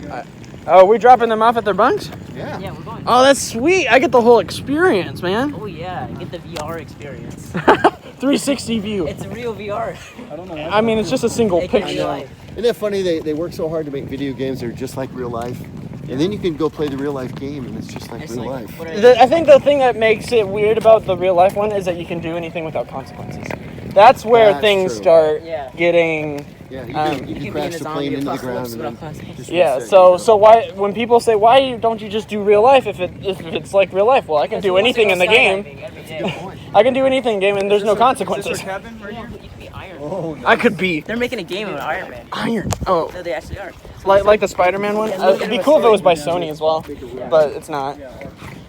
Oh, we dropping them off at their bunks? Yeah. Yeah, we're going. Oh, that's sweet. I get the whole experience, man. Oh yeah, get the VR experience. 360 view. It's a real VR. I don't know why. I mean, it's just a single It can be picture. live. Isn't that funny? They work so hard to make video games that are just like real life. And then you can go play the real life game and it's just like It's real like, life. what are I think the thing that makes it weird about the real life one is that you can do anything without consequences. That's where That's things true. start Yeah. getting. Yeah, you Um, can You can be crash in a the zombie plane into the apocalypse ground. without And then consequences. Yeah. So why when people say why don't you just do real life if it's like real life? Well, I can do anything in the game. I can do anything in the game and there's no Is this consequences. our cabin right here? You could be Iron Man. Oh, no. I could be They're making a game of Iron Man. Iron. Oh, No, they actually are. like the Spider-Man one. It'd be cool if it was by Sony as well, but it's not.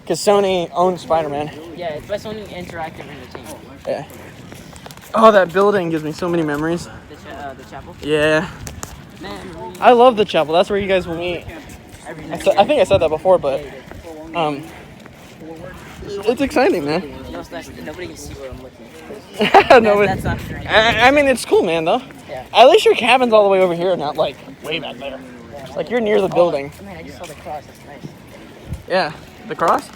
Because Sony owns Spider-Man. Yeah, it's by Sony Interactive Entertainment. Yeah. Oh, that building gives me so many memories. The chapel. Yeah. Man, I love the chapel. That's where you guys will meet. every I night. think I said that before, but it's exciting, man. No, it's not, nobody can see where I'm looking. No, That's not true. I mean, it's cool, man. Though. Yeah. At least your cabin's all the way over here, not like way back there. Like you're near the building. Man, I just saw the cross. That's nice. Yeah. The cross.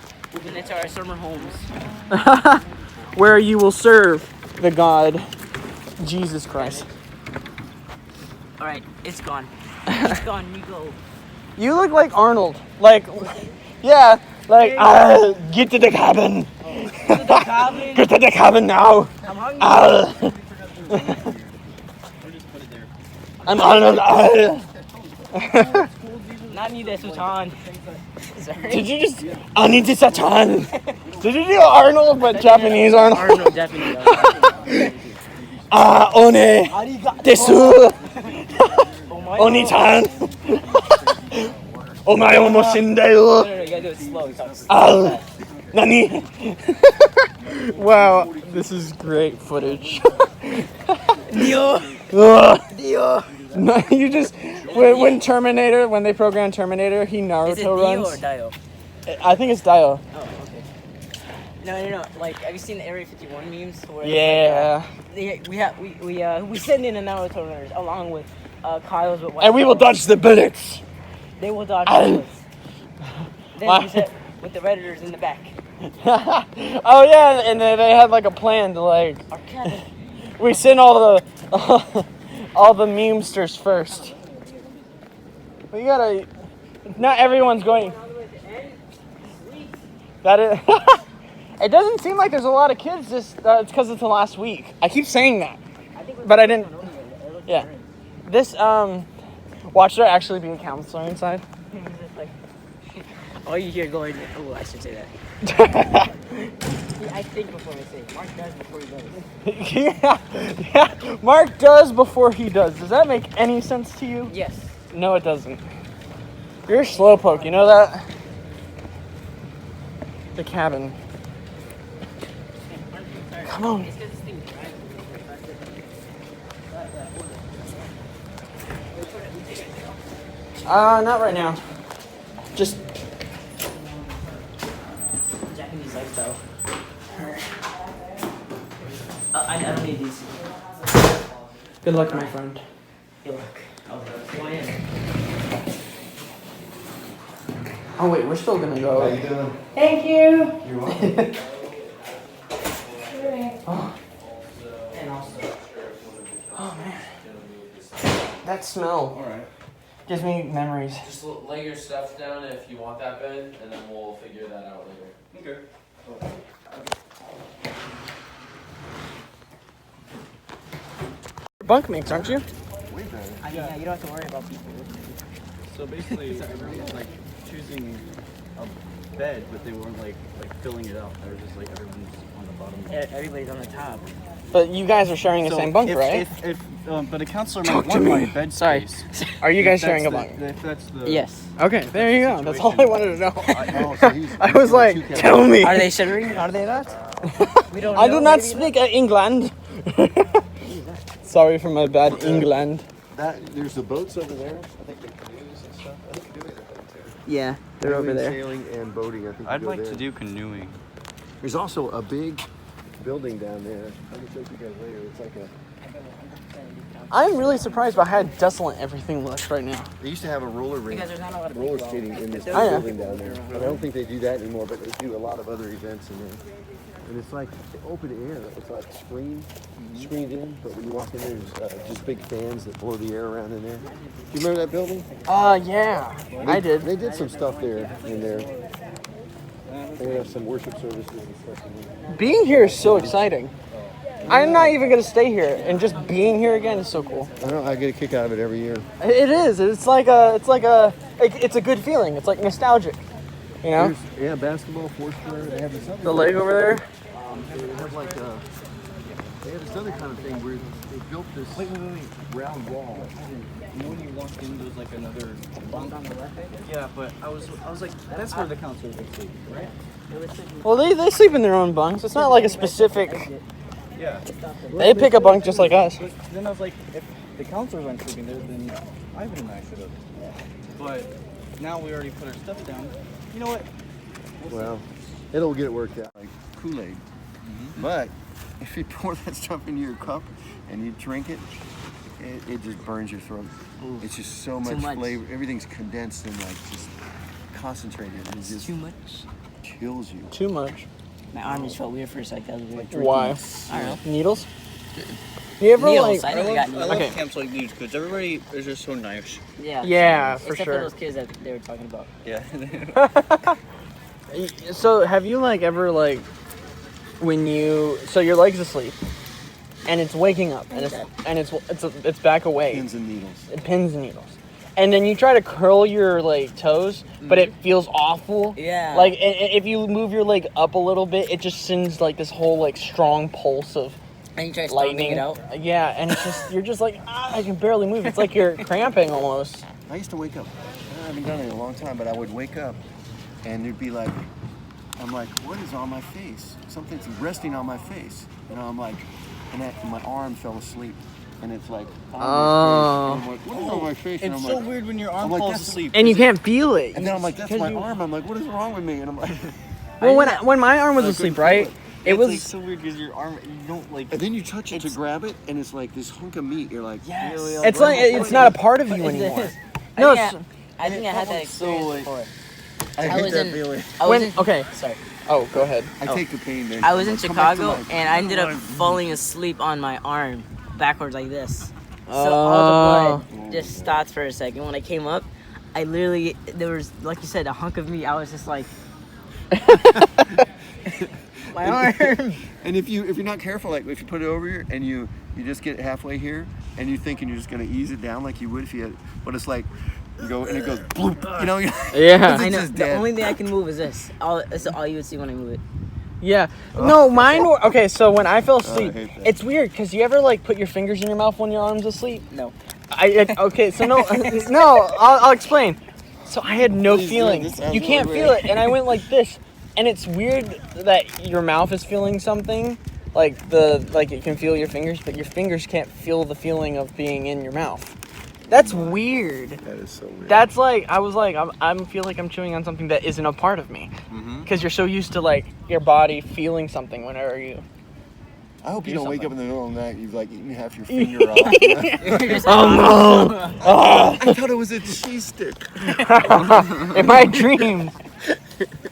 And it's our summer homes. Where you will serve the God, Jesus Christ. All right, it's gone. It's gone. You go. You look like Arnold. Like, yeah. Like, get to the cabin. cabin. Get to the cabin now. I'm hungry. I'm Arnold. Not need this, Sultan. Sorry. Did you just? I need to Satan. Did you do Arnold but Japanese Arnold? Arnold definitely. One desu. Oni-chan. Omae o mo shindeu. No, you gotta do it slow. You talk Nani? Wow, this is great footage. Dio. Ugh. Dio. No, you just when Terminator, when they programmed Terminator, he Is it Naruto Dio runs. or Dio? I think it's Dio. Oh, okay. No. Like, have you seen the Area 51 memes? Where Yeah. it's like, we send in the Naruto runners along with Kyle's with white. And we will dodge the bullets. They will dodge Ow. bullets. Then Why? we said with the Redditors in the back. Oh yeah, and they had like a plan to like Our cabin. we send all the all the memesters first. We gotta. Not everyone's going. That is. It doesn't seem like there's a lot of kids. It's because it's the last week. I keep saying that, but I didn't. Yeah. This Watch there actually be a counselor inside. All you hear going, oh, I should say that. I think before I say it. Mark does before he does. Yeah. Mark does before he does. Does that make any sense to you? Yes. No, it doesn't. You're a slowpoke, you know that? The cabin. Come on. Not right now. Just Japanese lifestyle. I don't need these. good luck, my friend. Good luck. Go in. Oh wait, we're still gonna How go. you doing? Thank you. You're welcome. And also. Oh man, that smell Alright. gives me memories. Just lay your stuff down if you want that bed, and then we'll figure that out later. Okay. Bunk mates, aren't you? I mean, yeah, you don't have to worry about people. So basically, everyone was like choosing a bed, but they weren't like filling it out. They were just like everyone's on the bottom. Everybody's on the top. But you guys are sharing the same bunk, right? But a counselor might want my bed Sorry. space. Are you guys If sharing a that's bunk? the- If that's the Yes. Okay, there you go. That's all I wanted to know. Oh, so he's- I was like, tell me. Are they sharing? Are they not? We don't I know, do not maybe speak England. Sorry for my bad England. There's the boats over there. I think the canoes and stuff. I think you do it. Yeah, they're over there. Sailing and boating. I think I'd you go like there. to do canoeing. There's also a big building down there. I can show you guys later. It's like a. I'm really surprised by how desolate everything looks right now. They used to have a roller rink, Because there's not a lot of roller people. skating in this I know. building down there. But I don't think they do that anymore. But they do a lot of other events in there. And it's like open air. It's like screened in. But when you walk in there, there's just big fans that blow the air around in there. Do you remember that building? Yeah, I did. They did some stuff there in there. They have some worship services and stuff in there. Being here is so exciting. I'm not even gonna stay here, and just being here again is so cool. I know. I get a kick out of it every year. It is. It's a good feeling. It's like nostalgic, you know. Yeah, basketball, Foursquare. They have this other. The lake over there. They have like they have this other kind of thing where they built this round wall. You know when you walk in, there's like another bunk on the left. Yeah, but I was like, that's where the counselors would sleep, right? Well, they sleep in their own bunks. It's not like a specific. Yeah. They pick a bunk just like us. But then I was like, if the counselors aren't sleeping there, then Ivan and I should have. But now we already put our stuff down. You know what? Well, it'll get it worked out. Like Kool-Aid. But if you pour that stuff into your cup and you drink it, it just burns your throat. It's just so much much. flavor. Everything's condensed and like just concentrated. And it just Too much. kills you. Too much. My arm just felt weird for a second. I was like, Why? I don't know. Needles? You ever Needles. like? I think I got needles. Okay. camps like these because everybody is just so nice. Yeah. Yeah, for Except sure. for those kids that they were talking about. Yeah. So have you like ever like when your leg's asleep and it's waking up and it's back awake, Pins and needles. pins and needles, and then you try to curl your like toes, but it feels awful. Yeah. Like if you move your leg up a little bit, it just sends like this whole like strong pulse of And you try stomping lightning. it out. Yeah, and it's just you're just like I can barely move. It's like you're cramping almost. I used to wake up. I haven't done it in a long time, but I would wake up and there'd be like, I'm like, what is on my face? Something's resting on my face. You know, I'm like, and my arm fell asleep. And it's like, on my face. And I'm like, what is on my face? And It's I'm so like, weird when your arm like, falls that's- asleep. And you can't feel it. and then I'm like, that's Because my you- arm. I'm like, what is wrong with me? And I'm like, Well, when my arm was asleep, right? It It's like was so weird because your arm, you don't like. and then you touch it to grab it, and it's like this hunk of meat. You're like, Yes. really? it's like it's not a part of you anymore. No, I think I had that So, experience like- before. I I hate was that in- feeling. I was when in, okay. sorry. Oh, go ahead. I take the pain, man. I was in Come back to Chicago my- and I ended up falling asleep on my arm backwards like this. So all the blood just stopped for a second. When I came up, I literally, there was, like you said, a hunk of meat. I was just like, my arm. And if you're not careful, like if you put it over here and you just get halfway here and you're thinking you're just gonna ease it down like you would if you had, but it's like you go and it goes bloop, you know? Yeah. I know. just The dead. only thing I can move is this. That's all you would see when I move it. Yeah. No, mine were okay. So when I fell asleep, hate that. it's weird because you ever like put your fingers in your mouth when your arm's asleep? No. Okay. So no, no. I'll explain. So I had no Please do. feeling. This sounds You can't really feel weird. it, and I went like this, and it's weird that your mouth is feeling something, like it can feel your fingers, but your fingers can't feel the feeling of being in your mouth. That's weird. That is so weird. That's like I was like I feel like I'm chewing on something that isn't a part of me, because you're so used to like your body feeling something whenever you. I hope you do don't wake up something. in the middle of the night. You've like eaten half your finger off. Oh no! I thought it was a cheese stick. In my dreams.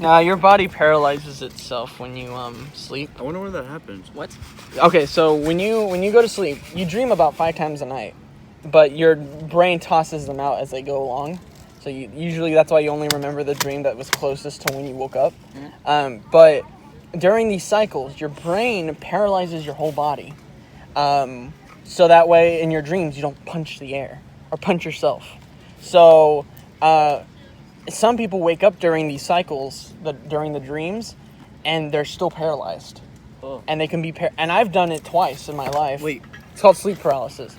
Nah, your body paralyzes itself when you sleep. I wonder where that happens. What? Okay, so when you go to sleep, you dream about 5 times a night, but your brain tosses them out as they go along. So usually that's why you only remember the dream that was closest to when you woke up. But during these cycles, your brain paralyzes your whole body. So so that way in your dreams you don't punch the air or punch yourself. So some people wake up during these cycles, during the dreams, and they're still paralyzed. Oh. And they can be and I've done it twice in my life. Wait. It's called sleep paralysis.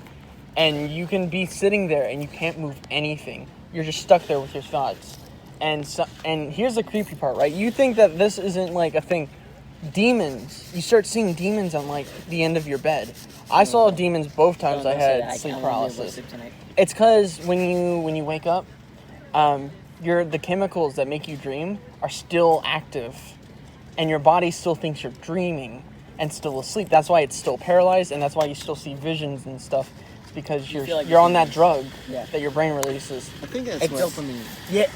And you can be sitting there and you can't move anything. You're just stuck there with your thoughts. And here's the creepy part, right? You think that this isn't like a thing. Demons. You start seeing demons on like the end of your bed. I saw demons both times I had sleep paralysis. It's because when you wake up, the chemicals that make you dream are still active, and your body still thinks you're dreaming and still asleep. That's why it's still paralyzed, and that's why you still see visions and stuff. It's because you're on that drug that your brain releases. I think that's It's what. dopamine. Yeah.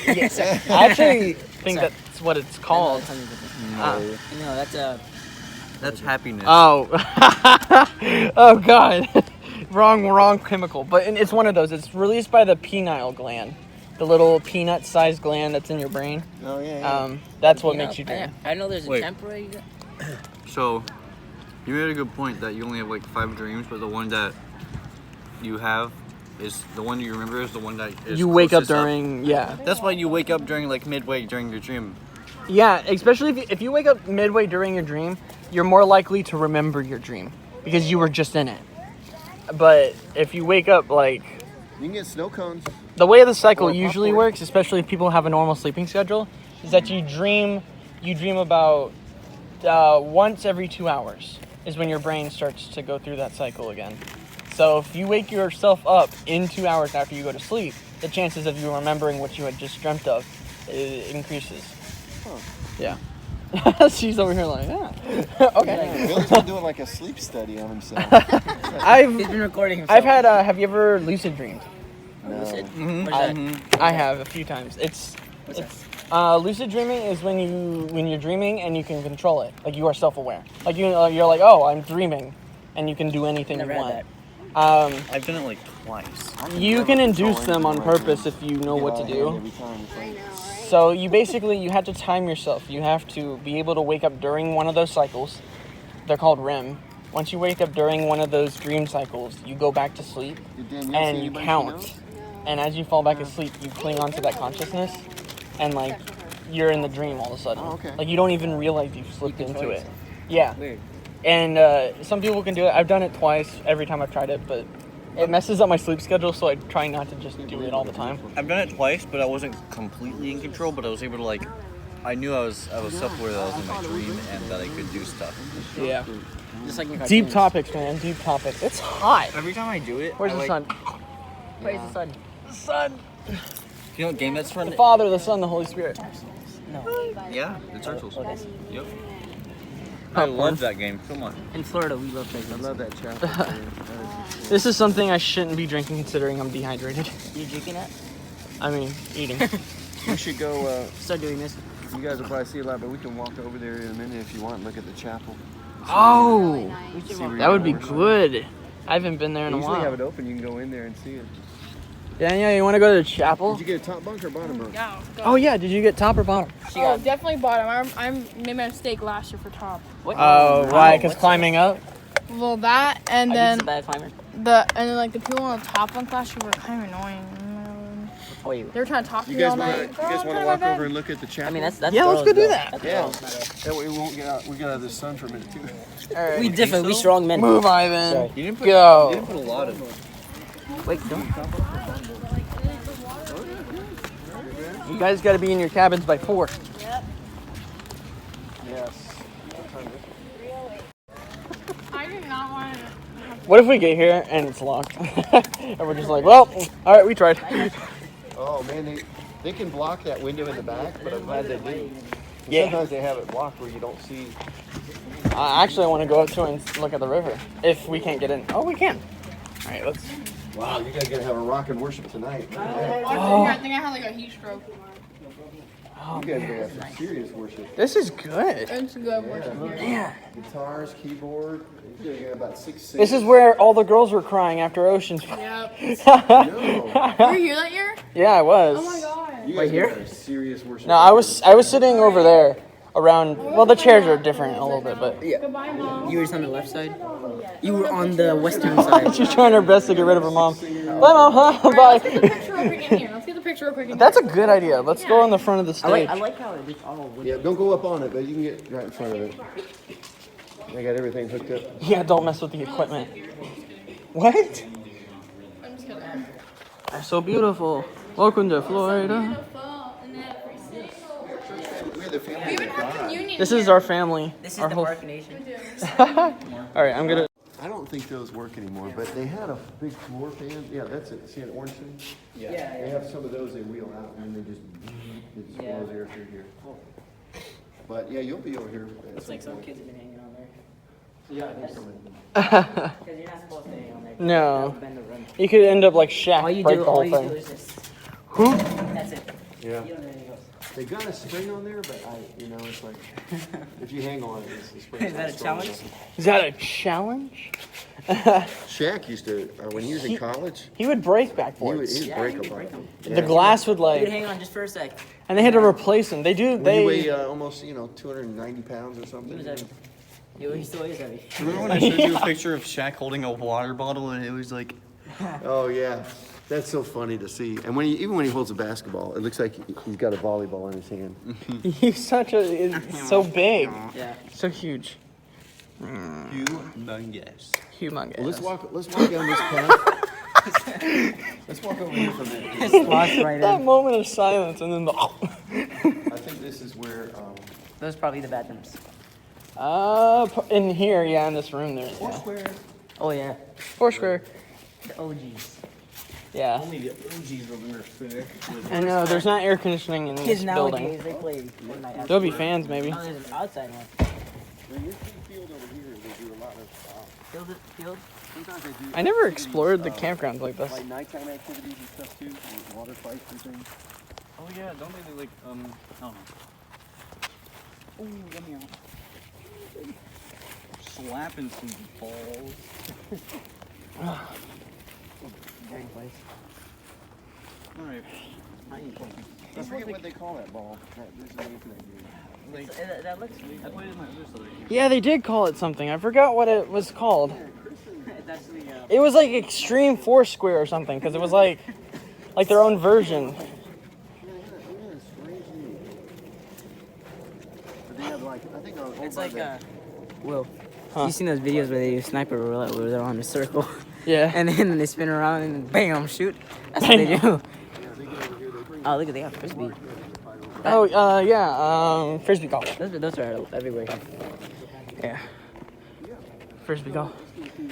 Yes. I actually think that's what it's called. No, That's happiness. Oh. Oh God. wrong chemical. But it's one of those. It's released by the pineal gland, the little peanut-sized gland that's in your brain. Oh yeah. That's what makes you dream. I know there's a Wait. temporary. So, you made a good point that you only have like 5 dreams, but the one that you have is the one you remember is the one that is You wake up closest during That's why you wake up during like midway during your dream. Yeah, especially if you wake up midway during your dream, you're more likely to remember your dream because you were just in it. But if you wake up like You can get snow cones. the way the cycle Or usually popcorn. works, especially if people have a normal sleeping schedule, is that you dream about once every 2 hours is when your brain starts to go through that cycle again. So if you wake yourself up in 2 hours after you go to sleep, the chances of you remembering what you had just dreamt of increases. Yeah. She's over here like, yeah. Okay. Billy's been doing like a sleep study on himself. I've He's been recording himself. I've had. Have you ever lucid dreamed? Lucid? Mm-hmm. What is that? I have a few times. It's lucid dreaming is when you're dreaming and you can control it. Like you are self-aware. Like you're like, oh, I'm dreaming, and you can do anything Never you had want. that. I've done it like twice. You can induce them on purpose if you know what to do. Every time. It's like, So you have to time yourself. You have to be able to wake up during one of those cycles. They're called REM. Once you wake up during one of those dream cycles, you go back to sleep did Danielle see and you anybody she count. knows? And as you fall back asleep, you cling onto that consciousness, and like you're in the dream all of a sudden. Oh, okay. Like you don't even realize you've slipped You can into control it. yourself. Yeah. Weird. And some people can do it. I've done it twice. Every time I've tried it, but it messes up my sleep schedule, so I try not to just do it all the time. I've done it twice, but I wasn't completely in control. But I was able to like, I knew I was self-aware that I was in my dream and that I could do stuff. Yeah. Just like in your Deep cartoons. topics, man. Deep topics. It's hot. Every time I do it, Where's I, the like, sun? Where's the sun? The sun. You know what game that's from? The Father, the Son, the Holy Spirit. Yeah, the Turtles. Okay. Yep. I love that game so much. In Florida, we love that. I love that chapel. This is something I shouldn't be drinking considering I'm dehydrated. You drinking that? I mean, eating. We should go. Start doing this. You guys will probably see a lot, but we can walk over there in a minute if you want. Look at the chapel. Oh, See where that you would be worship. good. I haven't been there in They a usually have while. it open. You can go in there and see it. Danielle, you want to go to the chapel? Did you get a top bunk or bottom bunk? Yeah. Oh yeah, did you get top or bottom? Oh, definitely bottom. I made my mistake last year for top. What? Oh, why? Because What's climbing up? Well, that and Are you then just a bad climber? like the people on the top one last year were kind of annoying. Oh, wait. They were trying to talk to You me all guys want night. to? You guys want to walk over and look at the chapel? I mean, that's Yeah, let's girls, go do though. that. That's Yeah. girls matter. That way we won't get out. We get out of the sun for a minute too. All right. We different. We strong men. Move, Ivan. Sorry. You didn't put. Go. You didn't put a lot of. Wait, don't. You guys got to be in your cabins by 4. Yes. I do not want to. What if we get here and it's locked? And we're just like, well, all right, we tried. Oh man, they can block that window in the back, but I'm glad they do. Yeah. Sometimes they have it blocked where you don't see. Actually, I want to go up to it and look at the river. If we can't get in. Oh, we can. All right, let's. Wow, you guys gotta have a rock and worship tonight. I think I had like a heat stroke. Oh, You guys gotta have some serious worship. this is good. It's a good worship here. Man. Guitars, keyboard. You gotta get about 6 singers. This is where all the girls were crying after Oceans. Yep. No. Were you here that year? Yeah, I was. Oh my god. You Right guys here? gotta have serious worship. No, I was sitting over there. around. Well, the chairs are different a little bit, but Goodbye, Mom. You were just on the left side. You were on the western side. she's trying her best to get rid of her mom. Bye, mom. Huh? Let's get the Bye. picture real quick in here. Let's get the picture real quick in here. That's a good idea. Let's go on the front of the stage. I like how it's all wood. Yeah, don't go up on it, but you can get right in front of it. I got everything hooked up. Yeah, don't mess with the equipment. What? I'm just kidding. They're so beautiful. Welcome to Florida. We even have communion. This is our family. This is our the whole. Bark Nation. All right, I'm gonna. I don't think those work anymore, but they had a big floor fan. Yeah, that's it. See an orange thing? Yeah. They have some of those they wheel out and then they just it blows air through here. But yeah, you'll be over here. Looks like some kids have been hanging on there. Yeah, I think so. Because you're not supposed to hang on there. No. Bend the run. You could end up like Shaq. All you break do, the whole all you do thing. is just. Who? That's it. Yeah. You don't know anything else. They got a spring on there, but it's like if you hang on, it's the spring. Is that a challenge? Is that a challenge? Shaq used to when he was in college. He would break He backboards. would break them. The glass would Dude, like, hang on just for a sec. and they had to replace them. They do. When you weigh They. almost 290 pounds or He was something. heavy. He still is heavy. Remember when I showed you a picture of Shaq holding a water bottle and it was like, Oh yeah, that's so funny to see. And even when he holds a basketball, it looks like he's got a volleyball in his hand. He's such a. It's so big. Yeah. So huge. humongous. Humongous. Well, let's walk down this path. Let's walk over here for a minute. Lost right That in. moment of silence, and then the. I think this is where. Those are probably the bathrooms. In here, yeah, in this room, there's yeah. Oh yeah. Foursquare. The OGs. Yeah. Only the OGs remember Fennec. I know. There's not air conditioning in Kids this nowadays, building. they play Fortnite. There'll be fans, maybe. Oh, there's an outside one. Your field over here, they do a lot of. Field? Sometimes they do. I never explored the campgrounds like this. Like nighttime activities and stuff too, like water fights and things. Oh yeah, don't they do like, oh. Ooh, come here. Slapping some balls. Dirty place. Alright. I forget what they call that ball. There's a name for that game. That looks. I played in my other side. Yeah, they did call it something. I forgot what it was called. It's actually. It was like Extreme Foursquare or something, because it was like their own version. But they have like, I think It's like Will. Huh. You seen those videos where they do sniper roulette where they're on a circle Yeah. and then they spin around and then bam, shoot? That's what they do. Oh, look at they have frisbee. Oh, yeah. Frisbee golf. Those are everywhere. Yeah. Frisbee golf.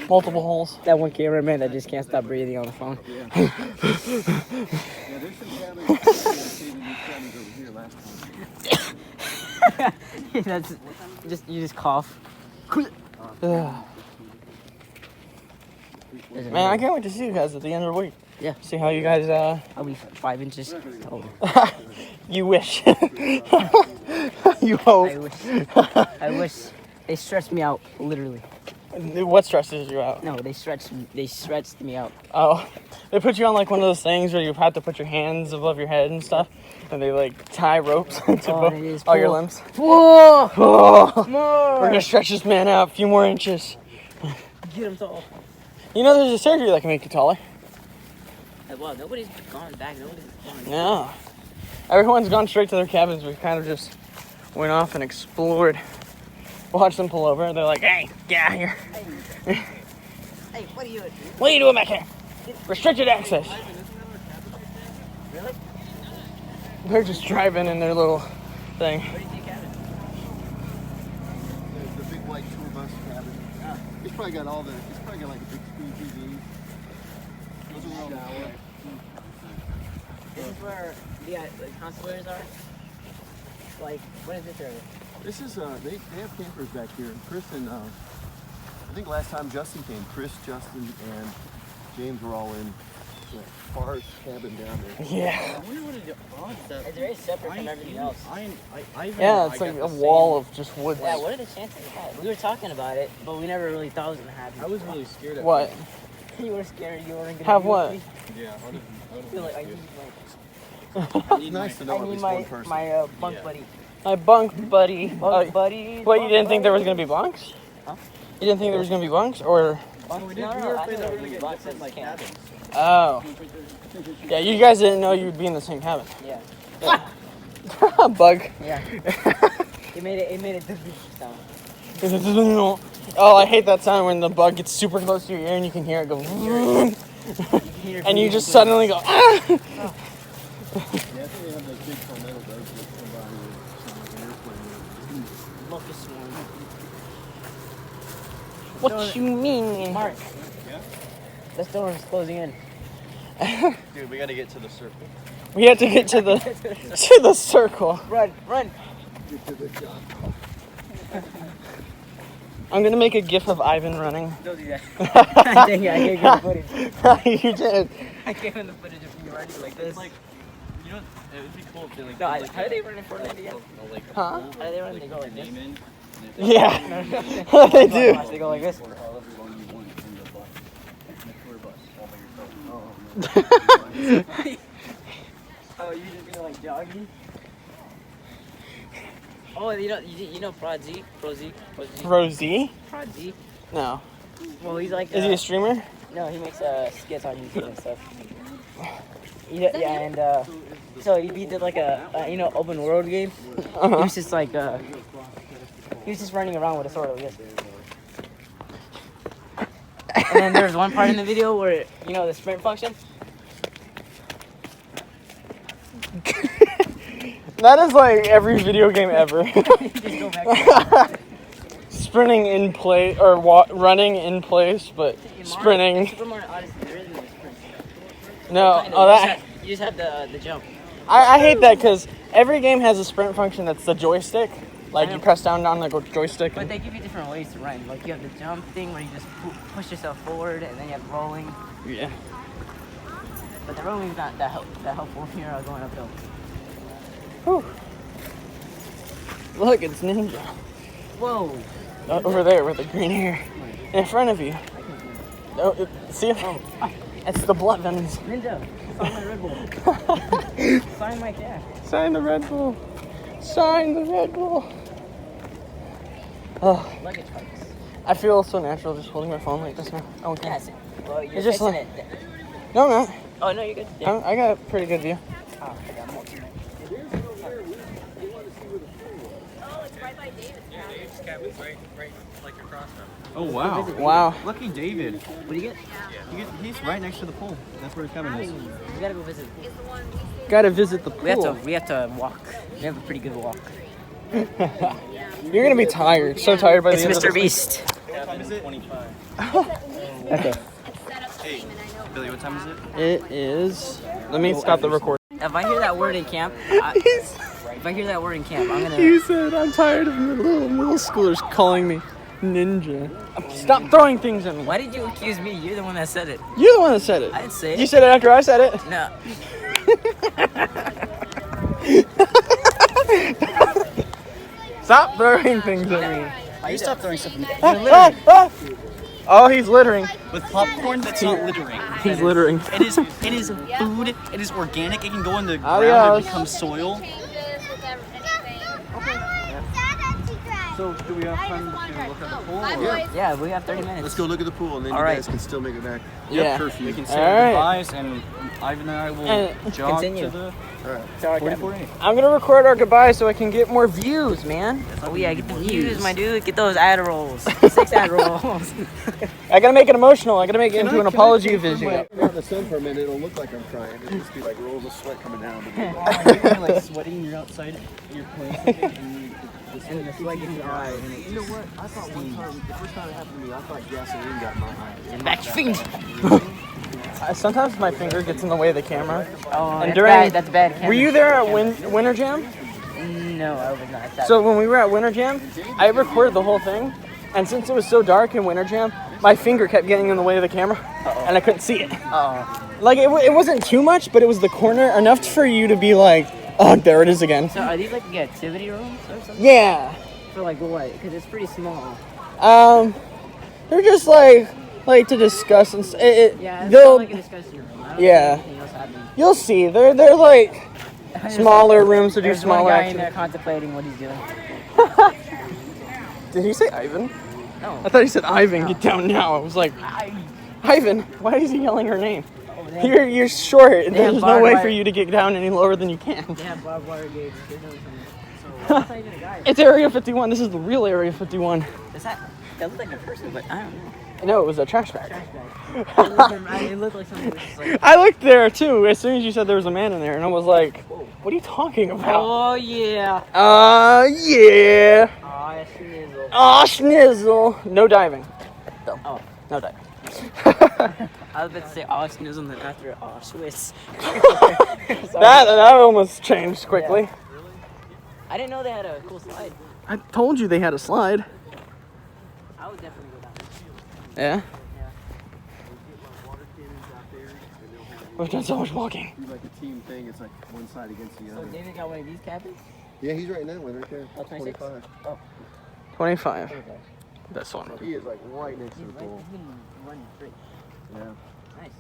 Multiple holes. That one cameraman that just can't stop breathing on the phone. Yeah, there's some cabins. I saved these cabins over here last time. That's you just cough. Ugh. Man, I can't wait to see you guys at the end of the week. Yeah. See how you guys, I'll be 5 inches taller. you wish. You hope. I wish. I wish. They stretched me out, literally. What stresses you out? No, they stretched me out. Oh, they put you on like one of those things where you have to put your hands above your head and stuff, and they like tie ropes to Oh, it is all your cool. limbs. Whoa! Oh, More! we're gonna stretch this man out a few more inches. Get him tall. You know, there's a surgery that can make you taller. Well, nobody's gone back. Nobody's gone. No, everyone's gone straight to their cabins. We kind of just went off and explored. Watched them pull over, and they're like, "Hey, get out of here! Hey, what are you doing? What are you doing back here? Restricted access." Really? They're just driving in their little thing. What do you think happened? The big white tour bus cabin. He's probably got like a big screen TV. Those are all This is where the consulators are? Like, what is this area? This is they have campers back here. Chris and I think last time Justin came, Chris, Justin, and James were all in the far cabin down there. Yeah. I wonder what the odds that. It's very separate from everything else. Yeah, it's like a wall of just wood. Yeah, what are the chances of that? We were talking about it, but we never really thought it was gonna happen. I was really scared at What? You were scared you weren't gonna Have be what? with me? Yeah, I I feel like I need It's nice to know I at need least my one person. bunk buddy. My bunk buddy. buddy. Wait, you didn't think there was gonna be bunks? Huh? You didn't think there was gonna be bunks, or? No, I think there were gonna bunks in my cabin. Oh. Yeah, you guys didn't know you'd be in the same cabin. Yeah. Bug. Yeah. It made it sound. Oh, I hate that sound when the bug gets super close to your ear and you can hear it go. And you just suddenly go. Ah! What you mean? Mark. This door is closing in. Dude, we gotta get to the circle. We have to get to the circle. Run, run. I'm gonna make a gif of Ivan running. Don't do that. Dang it, I gave you the footage. You did. I gave him the footage of you running like this. Like, you know, it would be cool if they like. No, how do they run in Fortnite again? Huh? How do they run? They go like this. Yeah. They do. Watch, they go like this. Oh, you just gonna like jogging? Oh, you know Prod Z? Rosie? Prod Z? No. Well, he's like. Is he a streamer? No, he makes skits on YouTube and stuff. Yeah, and so he did like a open world game. He was just like he was just running around with a sword like this. And then there's one part in the video where the sprint function. That is like every video game ever. Just go back. Sprinting in place or running in place, but sprinting. Super Mario Odyssey, there isn't a sprint. No, Kinda, oh that. you just have the jump. I hate that because every game has a sprint function that's the joystick. Like you press down on the joystick. But they give you different ways to run. Like you have the jump thing where you just push yourself forward, and then you have rolling. Yeah. But the rolling's not that helpful if you're going uphill. Whew. Look, it's Ninja. Whoa. Over there with the green hair. In front of you. Oh, see? It's the blood veins. Ninja, sign my Red Bull. Sign my cash. Sign the Red Bull. Sign the Red Bull. Oh, Luggage bikes. I feel so natural just holding my phone like this now. Oh, okay. Yes. Well, you're It's just fixing like- it. No, I'm not. Oh, no, you're good. Yeah. I got a pretty good view. Oh, I got more tonight. Oh wow! Wow. Lucky David. What do you get? He's right next to the pool. That's where his cabin is. We gotta go visit. Gotta visit the pool. We have to walk. We have a pretty good walk. You're gonna be tired. So tired by the It's end of Mr. this. Beast. Cabin is 25. Okay. Hey, Billy, what time is it? It is. Let me stop the recording. If I hear that word in camp, I'm gonna. You said I'm tired of middle schoolers calling me ninja. Stop throwing things at me. Why did you accuse me? You're the one that said it. You're the one that said it. I didn't say it. You said it after I said it. No. Stop throwing things at me. You stop throwing stuff at me. Oh, he's littering. With popcorn, that's not littering. He's littering. It is food. It is organic. It can go in the ground Adios. and become soil. So, do we have time to look at the pool? Yeah, we have 30 minutes. Let's go look at the pool, and then All you right. guys can still make it back. Yeah. Curfew. We can say All our right. goodbyes, and Ivan and I will And jog continue. to the Sorry, 44A. I'm gonna record our goodbyes so I can get more views, man. Oh yeah, get the views, my dude. Get those ad rolls. 6 ad rolls. I gotta make it emotional. I gotta make it into an apology video. Out in the sun for a minute, it'll look like I'm crying. It'll just be like rolls of sweat coming down. You're like sweating. You're outside. You're playing something. And the sweat gets in your eyes. You know what? I thought one time, the first time it happened to me, I thought gasoline got in my eyes. And back your fingers. Sometimes my finger gets in the way of the camera. Oh, And that's during- bad. That's bad. Were you there at Winter Jam? No, I was not. That's So when we were at Winter Jam, I recorded the whole thing, and since it was so dark in Winter Jam, my finger kept getting in the way of the camera, and I couldn't see it. Like it wasn't too much, but it was the corner enough for you to be like, oh, there it is again. So are these like the activity rooms or something? Yeah. For like what? Because it's pretty small. They're just like to discuss and Yeah, it's they'll not like a discussion room. I don't Yeah. see anything else happening. you'll see they're like Smaller rooms to do There's one smaller guy in there activities. contemplating what he's doing. Did he say Ivan? No. I thought he said Ivan, get down now. I was like, Ivan, why is he yelling her name? You're short. have There's no barbed way wire. for you to get down any lower than you can. They have barbed wire gates. There's no reason. So that's not even a guy. It's Area 51. This is the real Area 51. Is that looks like a person, but I don't know. No, it was a trash bag. It looked like something that was just like, I looked there too as soon as you said there was a man in there, and I was like, what are you talking about? oh yeah. Yeah. Oh, snizzle. Aw, schnizzle. No diving. Though. Oh. No diving. I was about to say oh snizzle and then after oh Swiss. That almost changed quickly. I didn't know they had a cool slide. I told you they had a slide. I would definitely go down. Yeah? We've done so much walking. Do like a team thing. It's like one side against the So other. David got one of these cabins? Yeah, he's right in that one right there. Oh, 26? 25. 25. This one. He is like right next to the pool. Running straight. Yeah. Nice.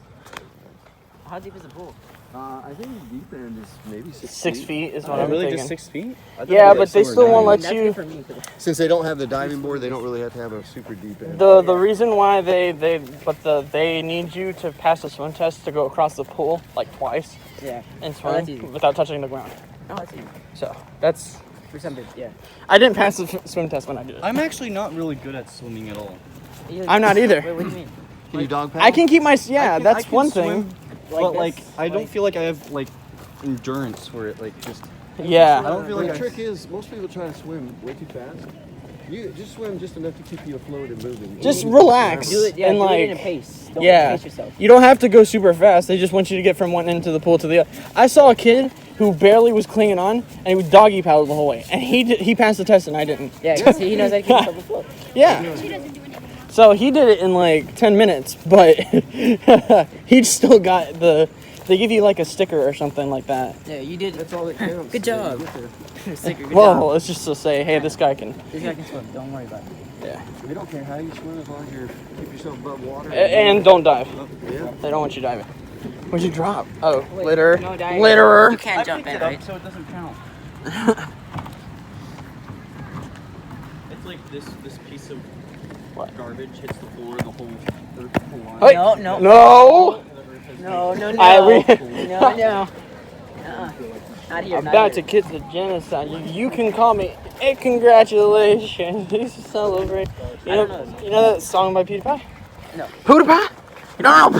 How deep is the pool? I think the deep end is maybe 6 feet is what I'm really thinking. just 6 feet? Yeah, but they still won't let That's you. good for me. Since they don't have the diving board, they don't really have to have a super deep end. The reason why they need you to pass the swim test to go across the pool like twice Yeah. and Oh, that's swim easy. without touching the ground. Oh, that's easy. So that's. For some people, yeah. I didn't pass the swim test when I did it. I'm actually not really good at swimming at all. I'm not either. Wait, what do you mean? Can you dog paddle? I can keep my I that's can one swim, thing. but this? like I don't feel like I have like endurance for it. Like just I Yeah. don't feel like the I- trick is most people try to swim way too fast. You just swim just enough to keep you afloat and moving. Just relax Do it, yeah, and do it in a like pace. Don't yeah. pace yourself. You don't have to go super fast. They just want you to get from one end of the pool to the other. I saw a kid who barely was clinging on, and he was doggy paddled the whole way, and he passed the test and I didn't. Yeah, because he knows how to keep himself afloat. Yeah. So he did it in like 10 minutes, but he still got the. They give you like a sticker or something like that. Yeah, you did. That's all that counts. Good job. Sticker, good Well, job. it's just to say, hey, this guy can. This guy can swim. Don't worry about it. Yeah. They don't care how you swim as long as you keep yourself above water. And don't dive. Yeah. They don't want you diving. What'd you drop? Oh, litter. No diving. Litterer. You can't jump in, right? so it doesn't count. It's like this piece of garbage hits the floor, the whole line. Hey. No, no. No. No, no, no. I no, no. Not here, I'm not about here. to kiss the genocide. You can call me. Hey, congratulations. You celebrate. You I know, don't know. you know that song by PewDiePie? No. PewDiePie? You don't know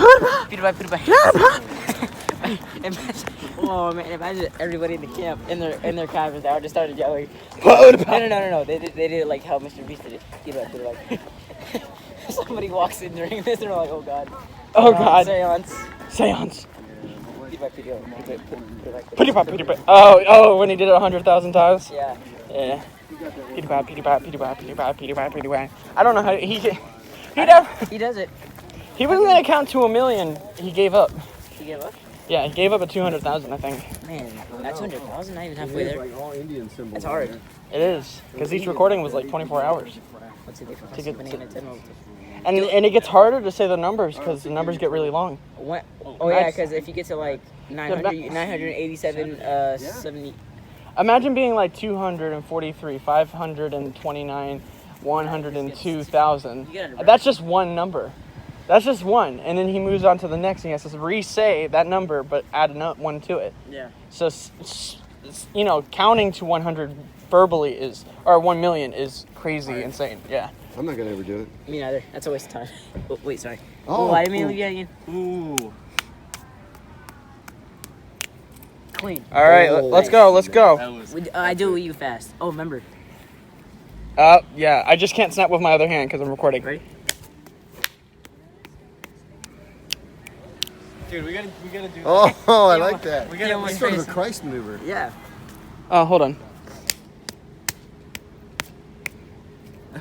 PewDiePie? Imagine, oh man, imagine everybody in the camp in their cabins. They all just started yelling. PewDiePie. No. They did it like how Mr. Beast did it. They're like, somebody walks in during this, they're like, oh god. Oh god. Seance. Seance. PewDiePie. PewDiePie. Oh, when he did it 100,000 times? Yeah. Yeah. PewDiePie. I don't know how he never. He does it. He wasn't gonna count to 1 million. He gave up. He gave up. Yeah, he gave up at 200,000, I think. Man, that's 200,000. Not even halfway It's there. like all Indian symbols. It's hard. on It is, because each recording was like 24 hours. What's the difference? To get between a 10 or And it gets harder to say the numbers because the numbers get really long. What? Oh yeah, because if you get to like 987, 70. Imagine being like 243, 529, 102,000. That's just one number. That's just one. And then he moves on to the next and he has to re-say that number but add one to it. Yeah. So, counting to 100 verbally is, or 1 million is crazy insane. Yeah. I'm not gonna ever do it. Me neither. That's a waste of time. Oh, wait, sorry. Oh, I didn't mean cool. to leave you again. Ooh. Clean. All right, let's go. Let's go. That was I do it with you fast. Oh, remember. Yeah, I just can't snap with my other hand because I'm recording. Ready? dude, we gotta do that. Oh, I like that. We Yeah, gotta my It's sort of a face. Christ maneuver. Yeah. Hold on.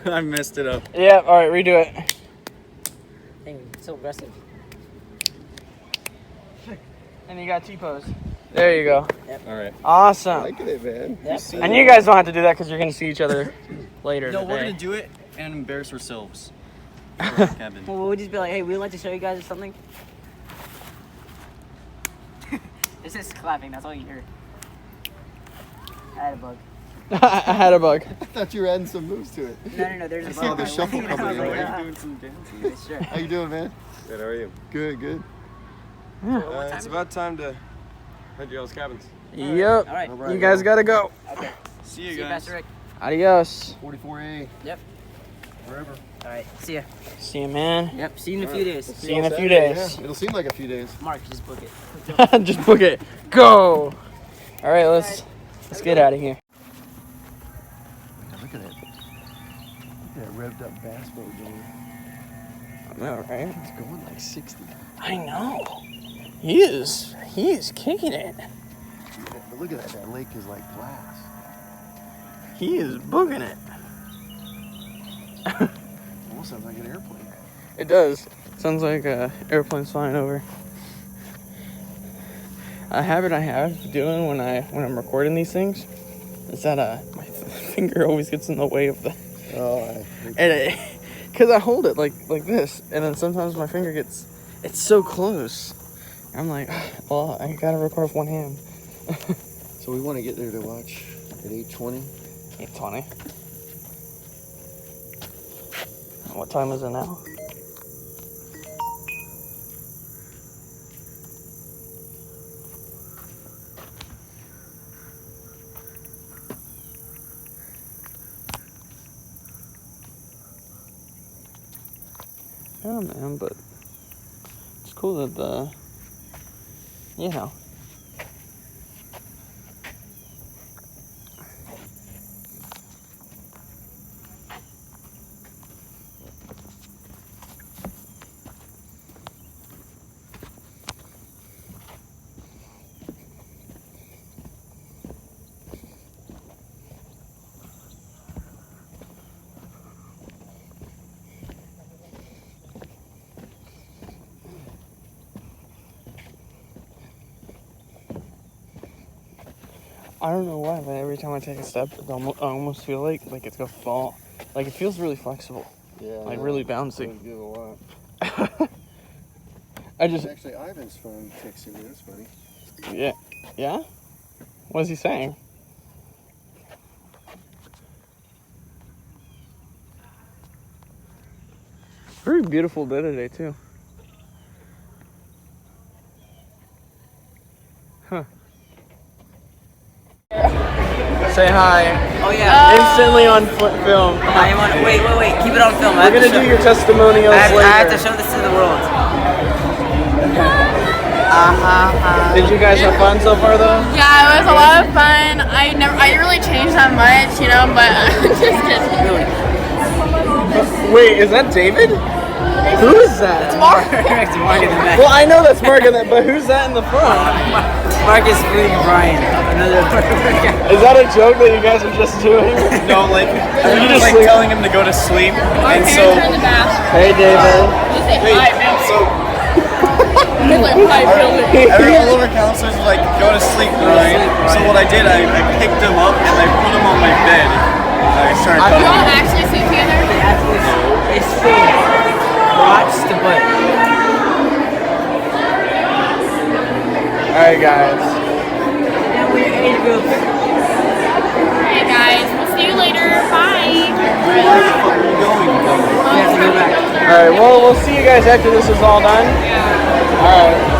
I messed it up. Yeah, all right, redo it. Dang, so aggressive. And you got T-pose. There you go. Alright. Awesome. Liking it, man. Yep. And you guys don't have to do that because you're going to see each other later No, today. we're gonna do it and embarrass ourselves. Kevin. Well, we'll just be like, hey, we'd like to show you guys something. This is clapping. That's all you hear. I had a bug. I had a bug. I thought you were adding some moves to it. No, there's a I bug. saw the shuffle I was coming in, like, right? ah. Doing some dancing. Yeah, sure. How you doing, man? Good, how are you? Good, good. It's about time to head to y'all's cabins. Yep. All right. All right, You guys yo. gotta go. Okay. See you See you, guys. Pastor Rick. Adios. 44A. Yep. Forever. All right. See ya. See you, man. Yep. See you in a few days. See you in a few Saturday, days. Yeah, it'll seem like a few days. Mark, just book it. Just book it. Go. All right, let's get out of here. Look at that. Look at that revved up bass boat going. I know, right? It's going like 60. I know. He is kicking it. But look at that. That lake is like glass. He is booking it. Almost sounds like an airplane. It does. Sounds like airplanes flying over. A habit I have doing when I'm recording these things is that my finger always gets in the way of the, Oh, and because I hold it like this, and then sometimes my finger it's so close. I'm like, well, I gotta record with one hand. so we want to get there to watch at 8:20. 8:20. What time is it now? Yeah, man, but it's cool that you know. I don't know why, but every time I take a step, I almost feel like it's gonna fall. Like it feels really flexible, Yeah. like really bouncy. Doesn't give a lot. I just Actually, Ivan's phone texted me. That's funny. yeah. What is he saying? Very beautiful day today too. Huh. Say hi. Oh yeah. Instantly on film. I am on. Wait. Keep it on film. We're gonna do your testimonials I later. have to show this to the world. Did you guys have fun so far though? Yeah, it was a lot of fun. I didn't really change that much, you know, but just kidding. Really. Wait, is that David? Who is that? Mark. It's Mark in the back. Well, I know that's Mark, but who's that in the front? Mark is freaking Brian. Another. Is that a joke that you guys are just doing? No, like You I'm just like sleep. telling him to go to sleep, Our and parents so are in the bathroom. Hey, David. Just say hi, man. so He's like, hi, Billy. all of our counselors were like, go to sleep, Ryan. So what I did, I picked him up and I put him on my bed. I started You cuddling. all actually sleep together? It's full. Watch the butt. All right, guys. Now we're age groups. Hey guys, we'll see you later. Bye. Where the fuck are you going? We have to go back. All right. Well, we'll see you guys after this is all done. All right.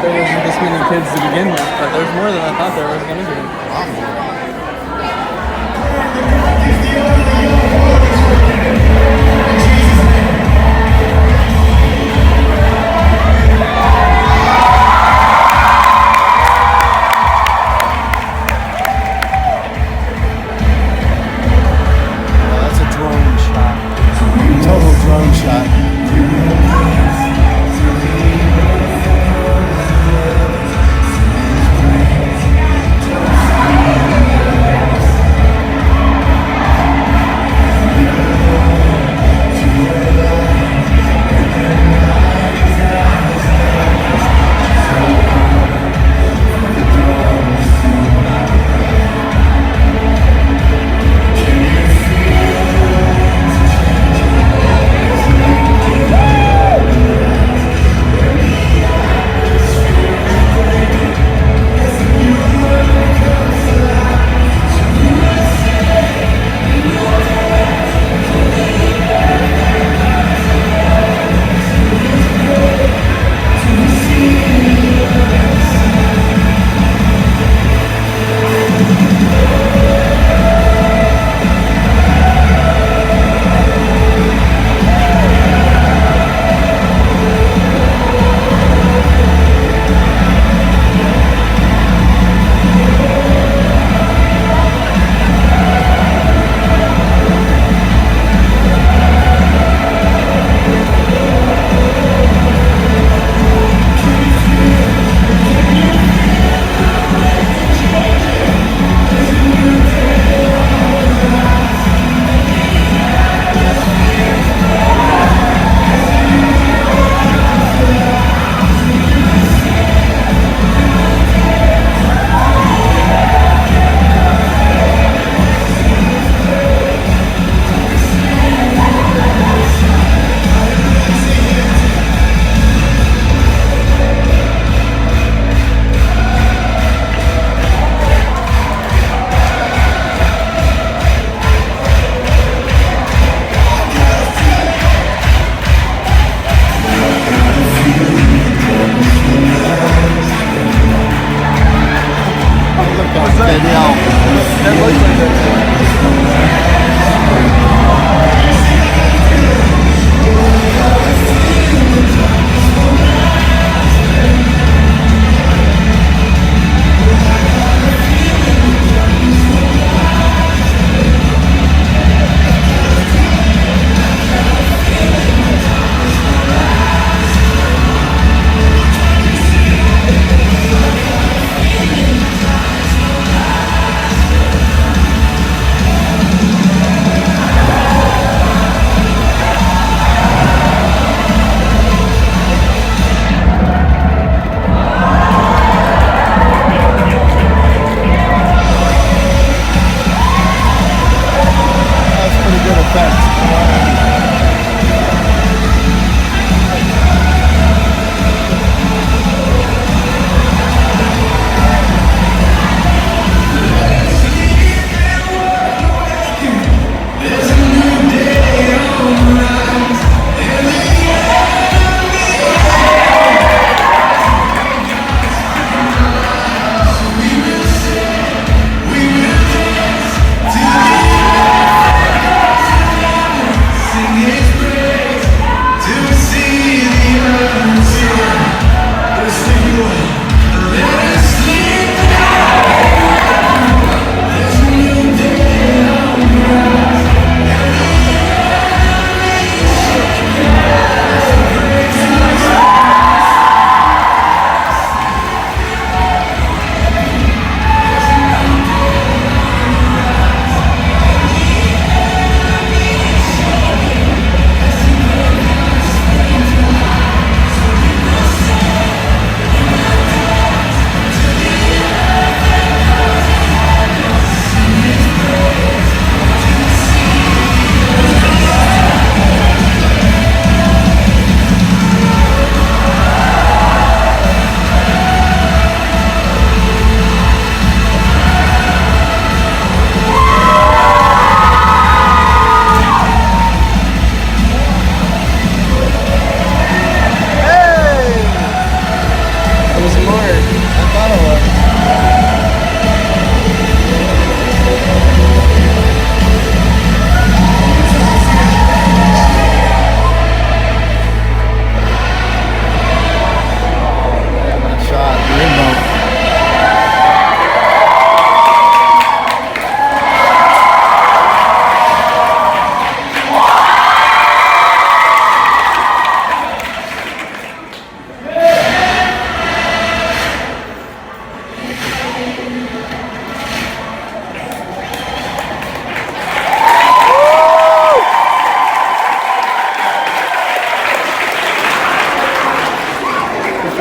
there was this many kids to begin with, but there's more than I thought there was going to be. That's a drone shot. Total drone shot.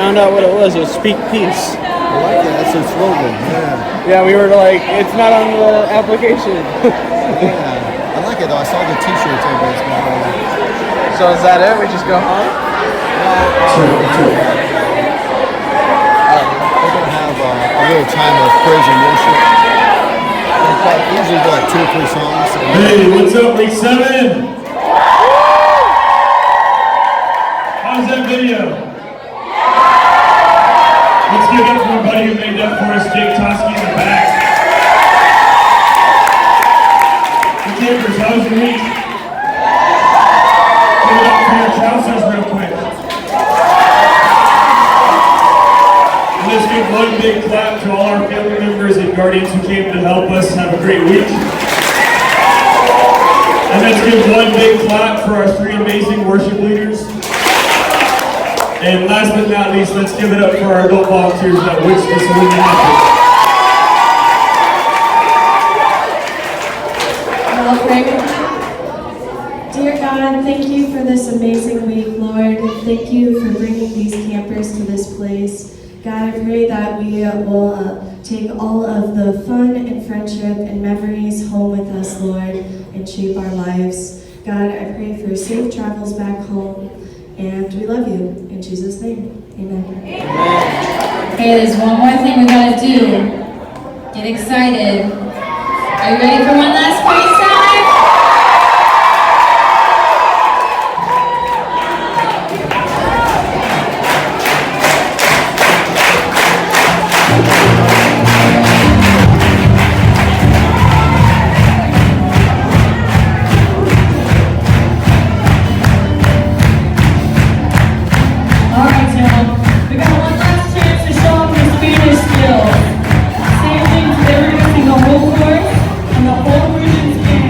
found out what it was. It was Speak Peace. I like that. That's their slogan. Yeah. Yeah, we were like, it's not on the application. Yeah. I like it though. I saw the T-shirts everybody's got on. So is that it? We just go home? We're gonna have a little time of praise and worship. Usually what, 2 or 3 songs. Hey, what's up, week 7? How's that video? Let's give it up for a buddy who made that for us, Jake Toski in the back. The Campers, how was your week? Give it up for your counselors real quick. And let's give one big clap to all our family members and guardians who came to help us have a great week. And let's give one big clap for our 3 amazing worship leaders. And last but not least, let's give it up for our adult volunteers that wish this wouldn't happen. Well, pray. Dear God, thank you for this amazing week, Lord. Thank you for bringing these campers to this place. God, I pray that we will take all of the fun and friendship and memories home with us, Lord, and shape our lives. God, I pray for safe travels back home, and we love you. In Jesus' name, amen. Hey, there's one more thing we gotta do. Get excited. Are you ready for one last praise time? Alright, y'all. We got one last chance to show them your Spanish skills. Same thing, everybody can go whole course and the whole version Spanish.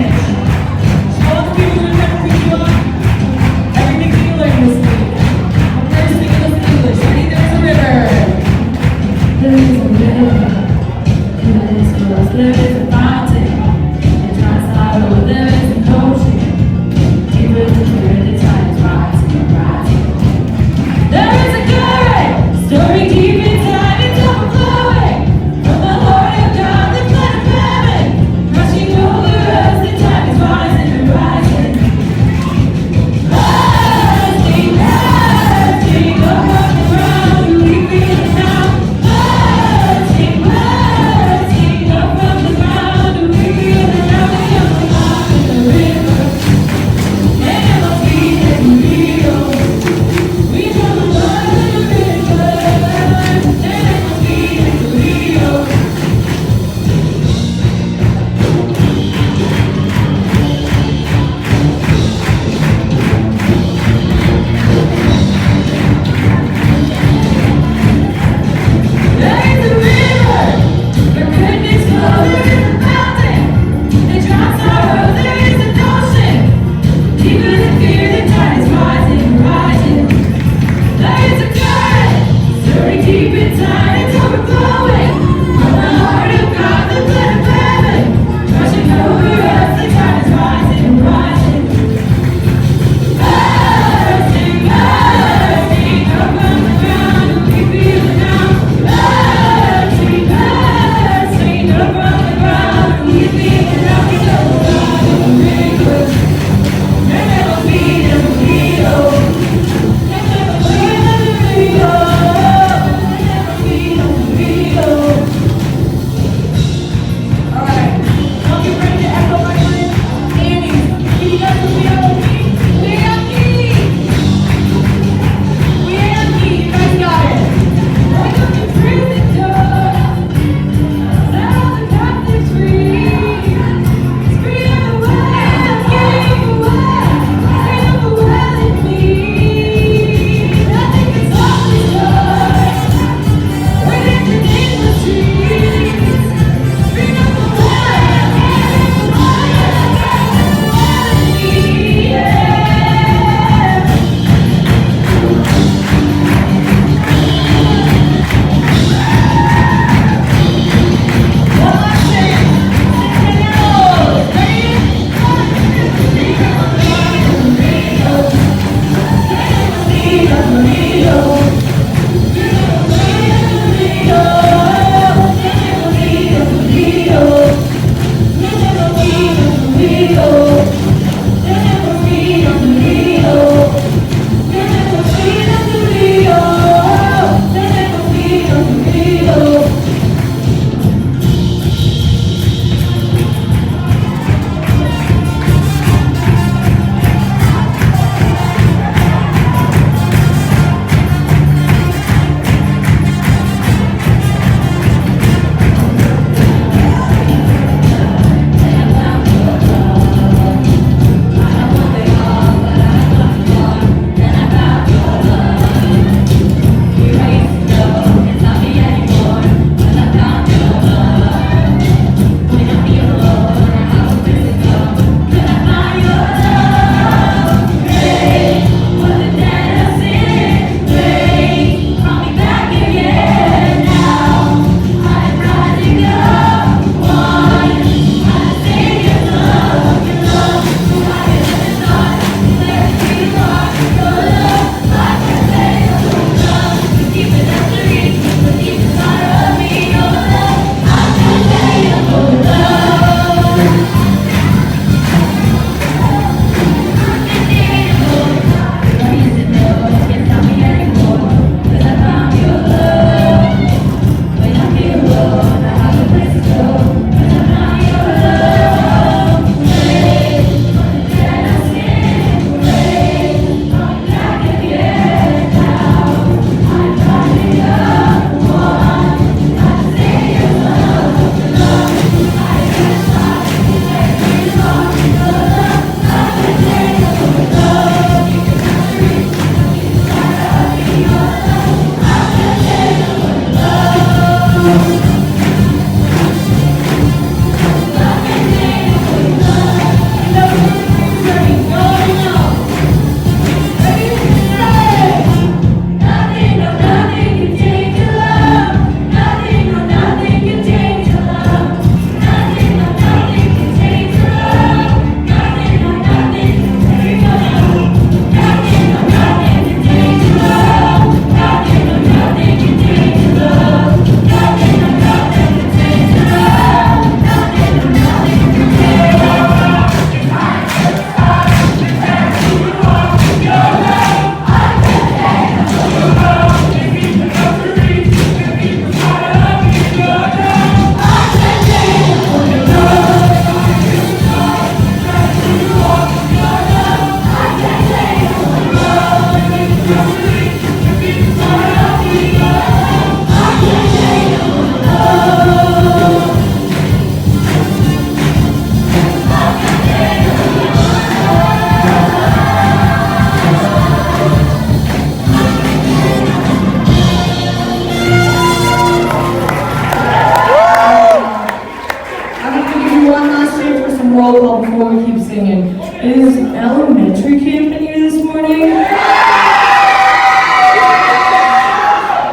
there's elementary camp in here this morning?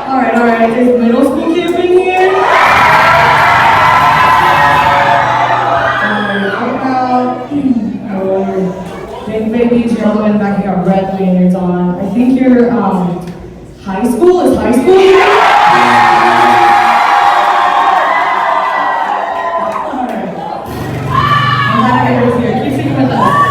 Alright, there's middle school camp in here? Big baby gentlemen back here got red lanyards on. I think you're high school? Is high school here? I'm glad everyone's here. Keep singing with us.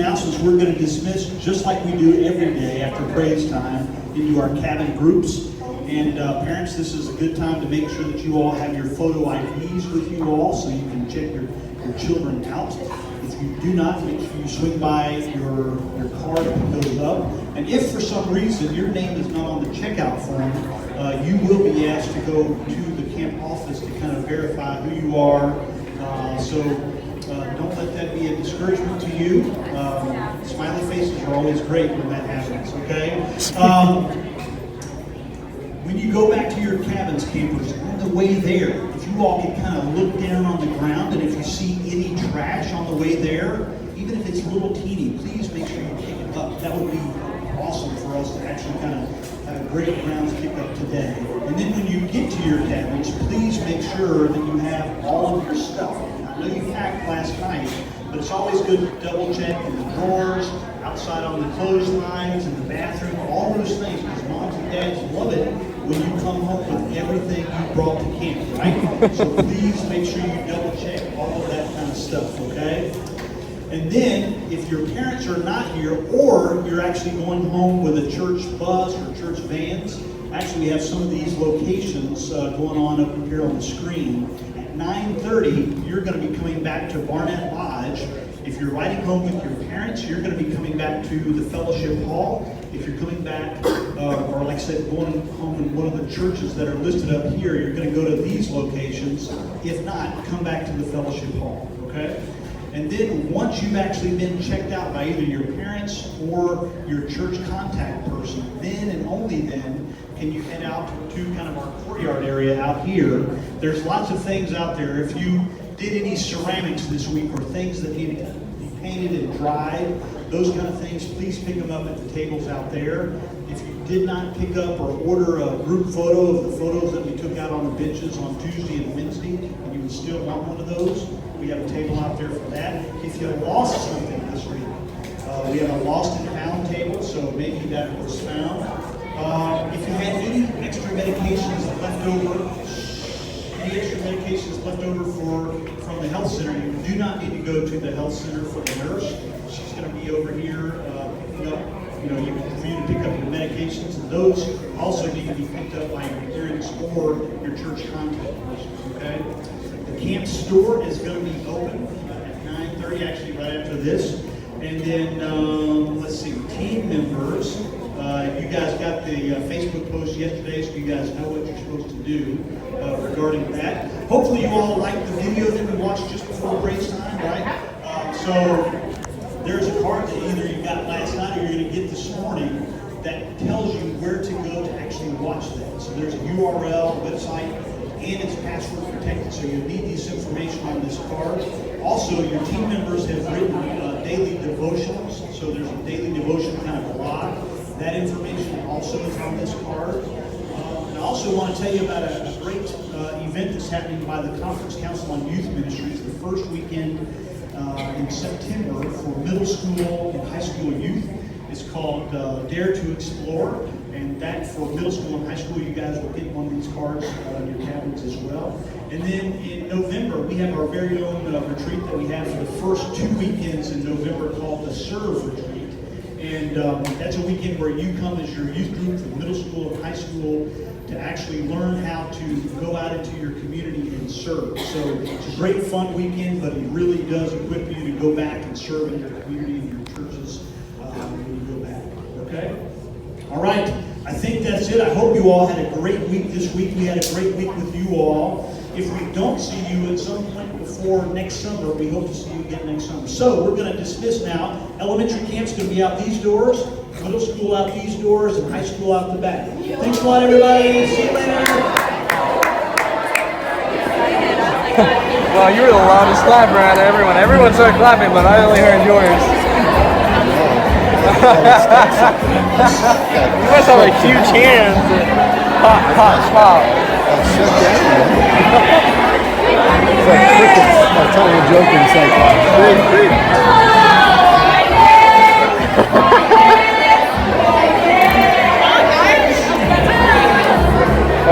announcements, we're going to dismiss, just like we do every day after praise time, into our cabin groups. And parents, this is a good time to make sure that you all have your photo IDs with you all so you can check your children out. If you do not, make sure you swing by your card and pick those up. And if for some reason your name is not on the checkout form, you will be asked to go to the camp office to kind of verify who you are. So don't let that be a discouragement to you. Smiley faces are always great when that happens, okay? When you go back to your cabins, campers, on the way there, if you all can kind of look down on the ground, and if you see any trash on the way there, even if it's little teeny, please make sure you pick it up. That would be awesome for us to actually kind of have a great grounds pickup today. And then when you get to your cabins, please make sure that you have all of your stuff. I know you packed last night, but it's always good to double check in the drawers, outside on the clotheslines, in the bathroom, all those things, because moms and dads love it when you come home with everything you brought to camp, right? So please make sure you double check all of that kind of stuff, okay? And then, if your parents are not here, or you're actually going home with a church bus or church vans, actually we have some of these locations going on up here on the screen. At 9:30, you're going to be coming back to Barnett Lodge. If you're riding home with your parents, you're going to be coming back to the Fellowship Hall. If you're coming back, or like I said, going home in one of the churches that are listed up here, you're going to go to these locations. If not, come back to the Fellowship Hall, okay? And then once you've actually been checked out by either your parents or your church contact person, then and only then can you head out to kind of our courtyard area out here. There's lots of things out there. If you did any ceramics this week or things that need to be painted and dried, those kind of things, please pick them up at the tables out there. If you did not pick up or order a group photo of the photos that we took out on the benches on Tuesday and Wednesday, and you would still want one of those, we have a table out there for that. If you lost something this week, we have a lost and found table, so maybe that was found. If you had any extra medications left over, from the health center, you do not need to go to the health center for the nurse. She's going to be over here picking up, for you to pick up your medications, and those also need to be picked up by your parents or your church contact person, okay? The camp store is going to be open at 9:30, actually right after this. And then, let's see, team members, you guys got the Facebook post yesterday, so you guys know what you're supposed to do regarding that. Hopefully you all liked the video that we watched just before praise time, right? So there's a card that either you got last night or you're going to get this morning that tells you where to go to actually watch that. So there's a URL, website, and it's password protected, so you'll need this information on this card. Also, your team members have written daily devotionals, so there's a daily devotion kind of blog. That information also is on this card. And I also want to tell you about a great event that's happening by the Conference Council on Youth Ministries the first weekend in September for middle school and high school youth. It's called Dare to Explore, and that for middle school and high school, you guys will get one of these cards in your cabins as well. And then in November, we have our very own retreat that we have for the first 2 weekends in November called the Serve Retreat. And that's a weekend where you come as your youth group from middle school and high school to actually learn how to go out into your community and serve. So it's a great fun weekend, but it really does equip you to go back and serve in your community and your churches when you go back, okay? All right, I think that's it. I hope you all had a great week this week. We had a great week with you all. If we don't see you at some point before next summer, we hope to see you again next summer. So we're going to dismiss now. Elementary camp's going to be out these doors, middle school out these doors, and high school out the back. Thanks a lot, everybody. See you later. Wow, you were the loudest clapper out of everyone. Everyone started clapping, but I only heard yours. You must have like huge hands. Pop, pop, pop. It's like crickets. I was telling a joke and it's like,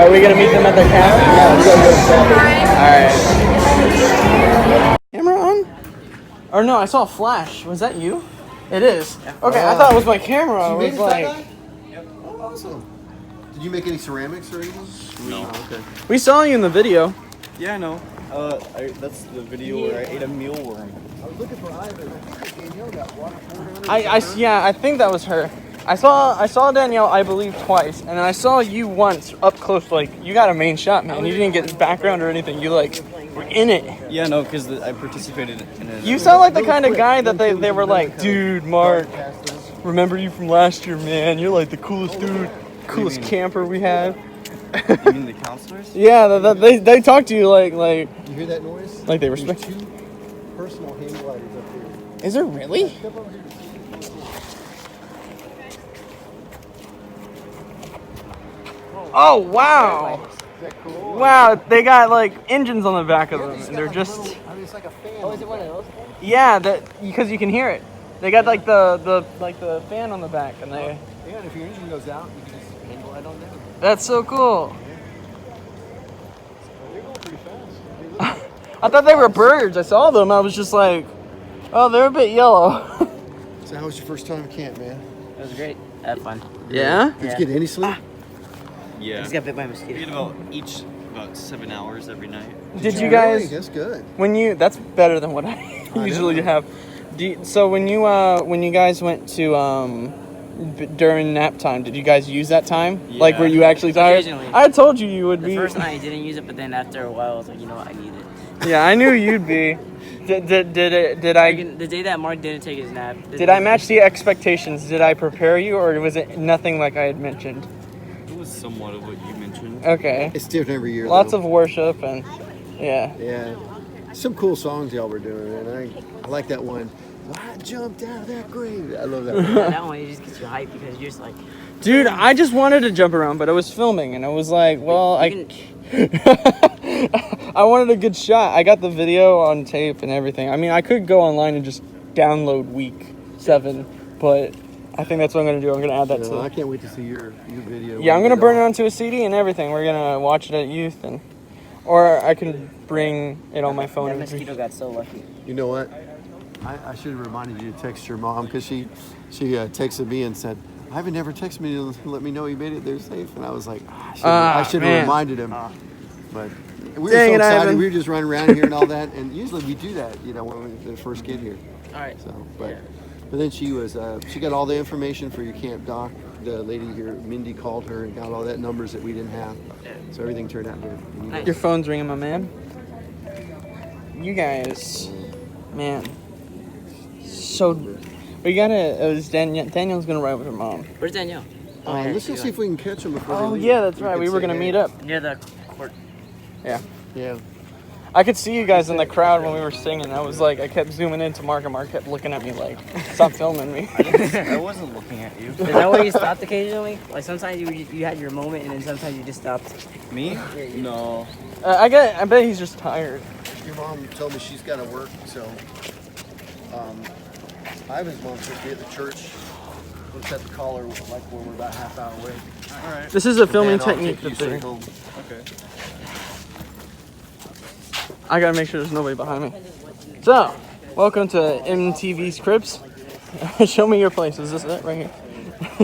Are we gonna meet them at the cabin? Yeah, we gotta go to Alright. Camera on? Or no, I saw a flash. Was that you? It is. Okay, I thought it was my camera. I was like, Oh, awesome. Did you make any ceramics or anything? No. Oh, okay. we saw you in the video. Yeah, I know. That's the video where I ate a mealworm. I was looking for Ivan. I think Danielle got what? I think that was her. I saw Danielle, I believe, twice, and then I saw you once up close. Like, you got a main shot, man. You didn't get background or anything. You like were in it. Yeah, no, because I participated in it. You sound like the kind of guy that they were like, dude, Mark, remember you from last year, man. You're like the coolest dude, coolest camper we had. You mean the counselors? Yeah, they talk to you like You hear that noise? like they There's respect. 2 personal hang gliders up here. Is there really? Step over here. Oh wow! Wow, they got like engines on the back of them, and they're just I mean, it's like a fan. Oh, is it one of those? yeah, that because you can hear it. They got like the fan on the back, and they. Yeah, and if your engine goes out, you can just hang glide on down. That's so cool. They're going pretty fast. I thought they were birds. I saw them. I was just like, oh, they're a bit yellow. So how was your first time at camp, man? It was great. I had fun. Yeah? Did you get any sleep? Yeah. I just got bit by a We mosquito. get about 7 hours every night. Did you Really? guys? That's good. That's better than what I usually have. So when you guys went to during nap time, did you guys use that time? Like, were you actually tired? Occasionally. I told you would The be. first night I didn't use it, but then after a while I was like, you know what, I need it. Yeah, I knew you'd be. Did I? The day that Mark didn't take his nap. Did I match the expectations? Did I prepare you, or was it nothing like I had mentioned? It was somewhat of what you mentioned. Okay. It's different every year. Lots though. of worship and yeah. Yeah. Some cool songs y'all were doing, and I like that one. I jumped out of that grave. I love that one. That one, it just gets you hyped because you're just like, Dude, I just wanted to jump around, but I was filming, and I was like, well, I wanted a good shot. I got the video on tape and everything. I mean, I could go online and just download week 7, but I think that's what I'm gonna do. I'm gonna add that to. I can't wait to see your video. Yeah, I'm gonna burn it onto a CD and everything. We're gonna watch it at youth, or I can bring it on my phone. that and mosquito got so lucky. You know what? I should have reminded you to text your mom because she texted me and said, Ivan never texted me to let me know he made it there safe. And I was like, I should have reminded him. But we were so excited. Ivan. We were just running around here and all that. And usually we do that, when we first get here. All right. So, but then she got all the information for your camp doc. The lady here, Mindy, called her and got all that numbers that we didn't have. So everything turned out good. Nice. Your phone's ringing, my man. You guys, man. So, we gotta. Danielle's gonna ride with her mom. Where's Danielle? Let's go see if we can catch them before they leave. Yeah, that's right. We were gonna meet up. Near the court. Yeah. Yeah. I could see you guys in the crowd when we were singing. I was like, I kept zooming into Mark, and Mark kept looking at me like, stop filming me. I wasn't looking at you. Is that why you stopped occasionally? Like sometimes you had your moment, and then sometimes you just stopped. Me? No. I bet he's just tired. Your mom told me she's got to work, so Ivan's mom's supposed to be at the church. We'll set the caller like when we're about half hour away. All right. This is a filming And I'll technique take you that they. home. Okay. I gotta make sure there's nobody behind me. So, welcome to MTV's Cribs. Show me your place. Is this it right here?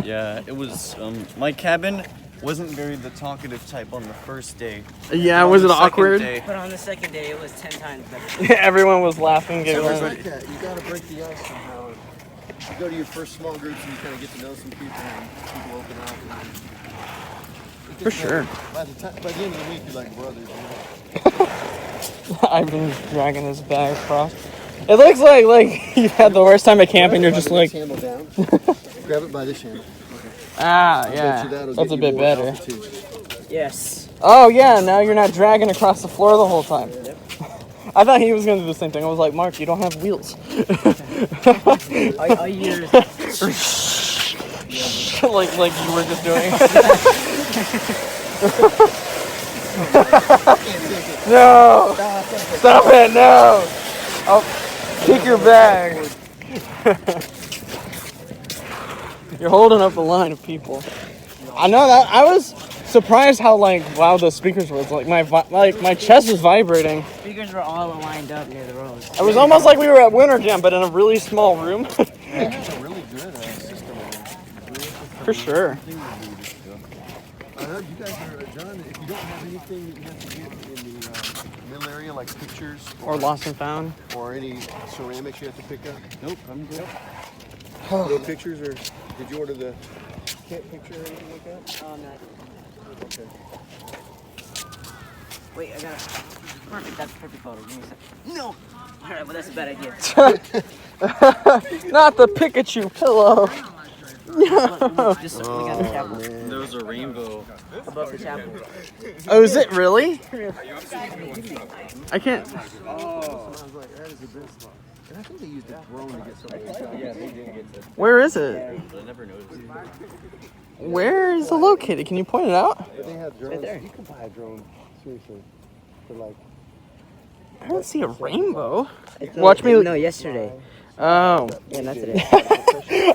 Yeah, it was. My cabin wasn't very the talkative type on the first day. Yeah, On was the it second awkward? day- But on the second day, it was 10 times better. Everyone was laughing. So Giggling. it's like that. You got to break the ice somehow. You go to your first small groups and you kind of get to know some people and people open up. And For sure. By the end of the week, you're like brothers. Ivan's dragging his bag across. It looks like you had the worst time at camp and you're just like. Handle down. Grab it by this handle. Okay. Ah, I bet yeah. you that'll That's get a you bit more better. altitude. Yes. Oh, yeah, now you're not dragging across the floor the whole time. I thought he was going to do the same thing. I was like, Mark, you don't have wheels. All years. like you were just doing. No! Stop it, no! I'll kick your bag. You're holding up a line of people. I know that. I was surprised how loud the speakers were. It's like my chest was vibrating. Speakers were all lined up near the roads. It was almost like we were at Winter Jam, but in a really small room. It's a really good system. For sure. I know you guys are done. If you don't have anything that you have to get in the middle area, like pictures Or lost and found. or any ceramics you have to pick up. Nope, I'm good. No pictures, or did you order the cat picture or anything like that? Oh, no. Okay. Wait, I got it. Perfect, that's a perfect photo. Give me a second. No! Alright, well, that's a bad idea. Not the Pikachu pillow. Just we got the chapel. There was a rainbow Above the chapel. Oh, is it really? I can't. Oh, I was like, that is the best spot. And I think they used a drone to get some of these shots. Yeah, they did get that. Where is it? I never noticed. Where is it located? Can you point it out? They have drones. right there. You can buy a drone, seriously, for like. I don't see a rainbow. Watch me. No, yesterday. Oh. Yeah, not today.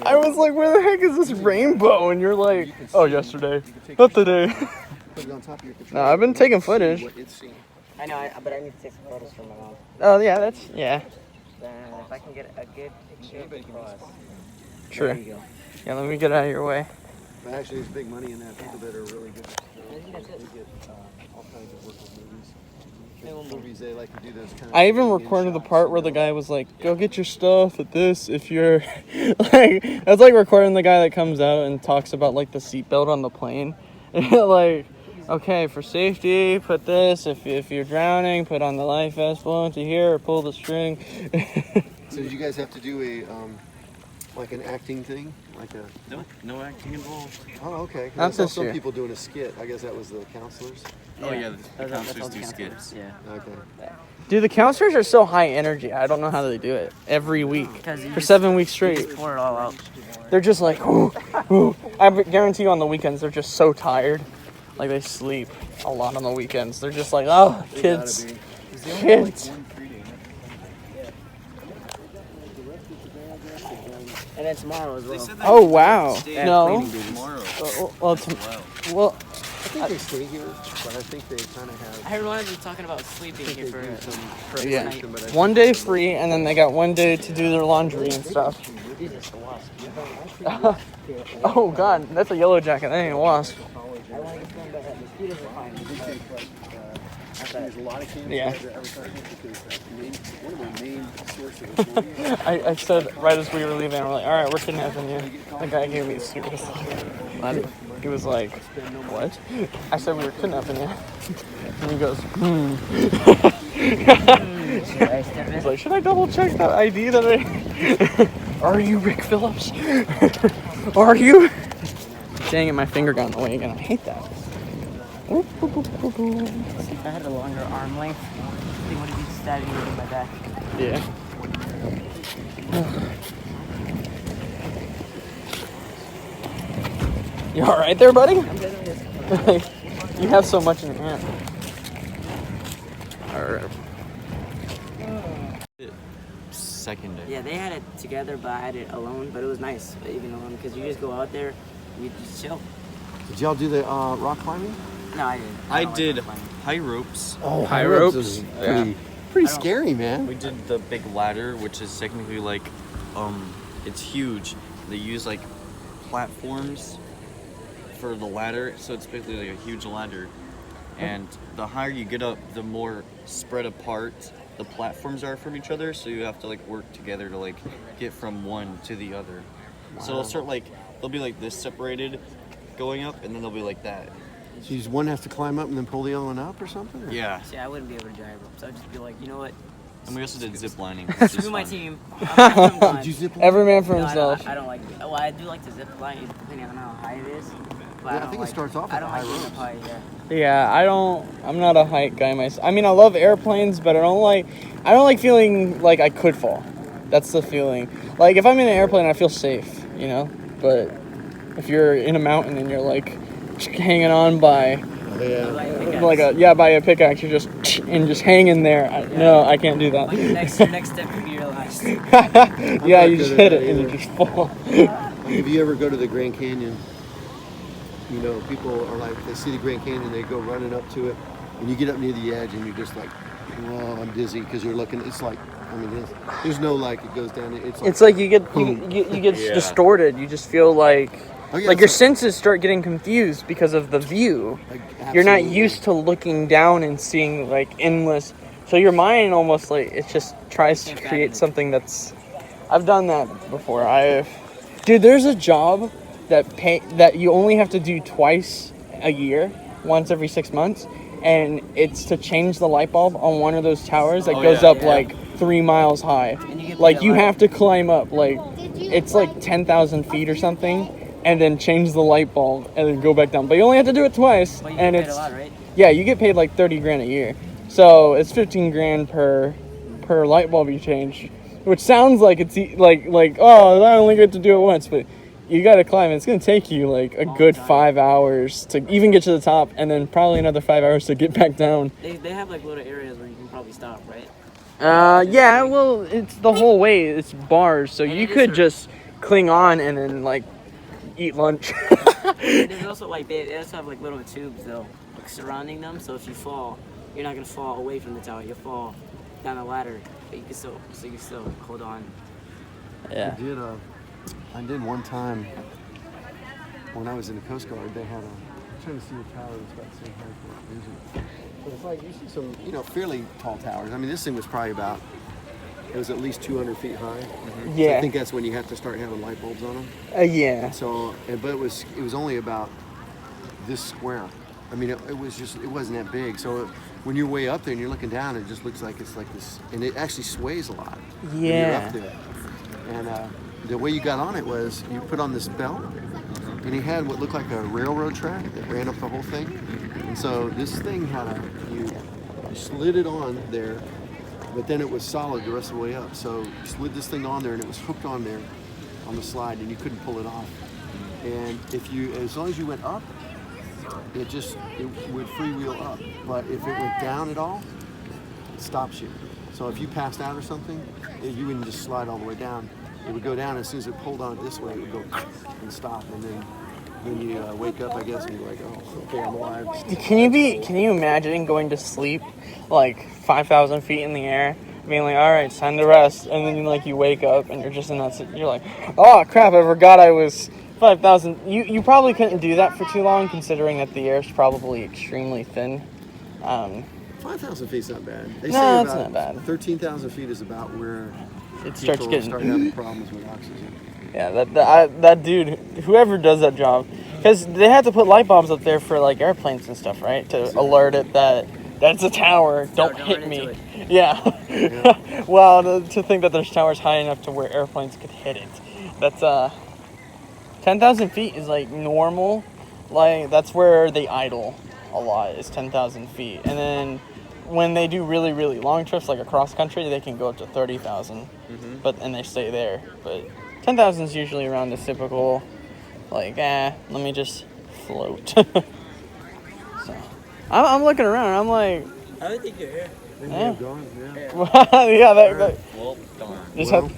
I was like, where the heck is this rainbow? And you're like, oh, yesterday. Not today. Put it on top of your controller. No, I've been taking footage. What it's seeing. I know, but I need to take some photos for my mom. Oh, yeah, that's, yeah. If I can get a good cross. Sure. There you go. Yeah, let me get out of your way. But actually, there's big money in that. People that are really good. I think that's it. They get all kinds of work with movies. They like to do those kind of. I even recorded the part where the guy was like, go get your stuff at this if you're like, that's like recording the guy that comes out and talks about like the seatbelt on the plane. Like, okay, for safety, put this. If you're drowning, put on the life vest, blow into here, or pull the string. So did you guys have to do a like an acting thing, like a? No acting involved. Oh, okay. 'Cause Not I saw this some year. people doing a skit. I guess that was the counselors. Oh yeah, the That's counselors all do counselors, skits. Yeah. Okay. Dude, the counselors are so high energy. I don't know how they do it every week for 7 weeks straight. Just pour it all out. They're just like, ooh, ooh. I guarantee you on the weekends they're just so tired. Like they sleep a lot on the weekends. They're just like, oh, kids, kids. And then tomorrow as well. Oh wow, no. Tomorrow. Well, well, I think they stay here, but I think they kind of have. I heard one of them talking about sleeping here for yeah. night. One day free, and then they got one day to do their laundry and stuff. Jesus, the wasp. Oh god, that's a yellow jacket. That ain't a wasp. I want to get them, but the mosquitoes are fine. There's a lot of campers Yeah. that are advertising because one of my main sources of employees. I said right as we were leaving, we're like, all right, we're kidnapping you. The guy gave me a serious look. He was like, what? I said we were kidnapping you. And he goes, He's like, should I double check that ID that I... Are you Rick Phillips? Are you? Dang it, my finger got in the way again. I hate that. If I had a longer arm length, they would have been stabbing me in my back. Yeah. You alright there, buddy? I'm good with this. You have so much in your hand. Alright. Second day. Yeah, they had it together, but I had it alone. But it was nice, even alone, because you just go out there, you just chill. Did y'all do the rock climbing? No, I didn't. I don't did like climbing. high ropes. Oh, high ropes is is pretty scary, man. We did the big ladder, which is technically like, it's huge. They use like platforms for the ladder, so it's basically like a huge ladder. And the higher you get up, the more spread apart the platforms are from each other, so you have to like work together to like get from one to the other. So it'll start like, they'll be like this separated going up, and then they'll be like that. So you just one has to climb up and then pull the other one up or something? Or? Yeah. See, I wouldn't be able to drive ropes. I'd just be like, you know what? And we also did zip lining. Screw my team. I'm done. Did you zip line? Every man for No, himself. I don't like it. Well, I do like to zip line, depending on how high it is. But Yeah, I think it starts off I at don't high like being ropes. up high, yeah. Yeah, I'm not a height guy myself. I mean, I love airplanes, but I don't like feeling like I could fall. That's the feeling. Like if I'm in an airplane, I feel safe, you know? But if you're in a mountain and you're like hanging on by by a pickaxe, you're just hanging there. No, I can't do that. Like your next step could be your last. Yeah, you just hit it and you just fall. Like if you ever go to the Grand Canyon, you know, people are like, they see the Grand Canyon, they go running up to it, and you get up near the edge and you're just like, oh, I'm dizzy, because you're looking, it's like I mean, there's no like it goes down. It's like you get boom. you get distorted. You just feel like Oh, yeah, like your it's senses start getting confused because of the view. You're not absolutely. used to looking down and seeing like endless. So your mind almost like it just tries to create something that's. I've done that before. Dude, there's a job that you only have to do twice a year, once every 6 months, and it's to change the light bulb on one of those towers that goes up like 3 miles high. Like you have to climb up like it's like 10,000 feet or something. And then change the light bulb and then go back down. But you only have to do it twice. But you And get paid it's a lot, right? yeah, you get paid like 30 grand a year. So it's 15 grand per light bulb you change, which sounds like it's like oh, I only get to do it once, but you got to climb. It's gonna take you like a good 5 hours to even get to the top, and then probably another 5 hours to get back down. They have like little areas where you can probably stop, right? Yeah, well, it's the whole way. It's bars, so you could just cling on and then like eat lunch. There's also like they also have like little tubes though, like surrounding them. So if you fall, you're not gonna fall away from the tower. You'll fall down the ladder, but you can still hold on. Yeah. I did one time when I was in the Coast Guard. They had I'm trying to see a tower that's about the same height as Vision. But it's like you see some fairly tall towers. I mean, this thing was probably it was at least 200 feet high. Mm-hmm. Yeah. So I think that's when you have to start having light bulbs on them. Yeah. So, but it was only about this square. I mean, it wasn't that big. So when you're way up there and you're looking down, it just looks like it's like this, and it actually sways a lot. When you're up there. And the way you got on it was you put on this belt, and it had what looked like a railroad track that ran up the whole thing. And so this thing had you slid it on there. But then it was solid the rest of the way up. So you slid this thing on there and it was hooked on there on the slide and you couldn't pull it off. And as long as you went up, it would freewheel up. But if it went down at all, it stops you. So if you passed out or something, you wouldn't just slide all the way down. It would go down, as soon as it pulled on it this way, it would go and stop. And then you wake up, I guess, and you're like, oh, okay, I'm alive. Can you imagine going to sleep like 5,000 feet in the air, being like, all right, it's time to rest, and then like you wake up and you're just in that, you're like, oh crap, I forgot I was 5,000. You probably couldn't do that for too long, considering that the air is probably extremely thin. 5,000 feet's not bad. They say No, it's about not bad. 13,000 feet is about where It starts getting start having problems with oxygen. Yeah, that dude, whoever does that job, because they have to put light bulbs up there for like airplanes and stuff, right? To alert it that that's a tower. Don't hit me. Yeah. Well, to think that there's towers high enough to where airplanes could hit it. That's 10,000 feet is like normal. Like that's where they idle a lot. Is 10,000 feet, and then when they do really really long trips like across country, they can go up to 30,000. And they stay there, but 10,000 is usually around the typical, like, let me just float. So, I'm looking around. I'm like, I don't think you're here. yeah, Yeah. that Well, darn. just Well,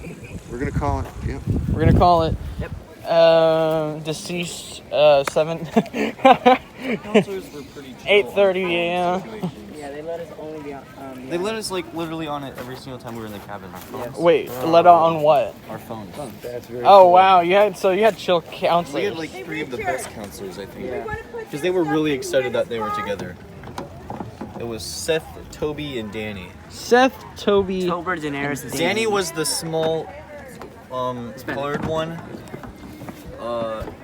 we're gonna call it. Yep. we're gonna call it. Yep. Deceased 7. Counselors were pretty chill. 8:30 a.m. Yeah, they let us only be on. They let us like literally on it every single time we were in the cabin. Wait, let on what? Our phones. That's very Oh cool. wow, you had chill We counselors. had like 3 of the best counselors, I think. Because they were really excited that they were together. It was Seth, Toby, and Danny. Seth, Toby. Tober, Daenerys, and Danny was the small, colored one.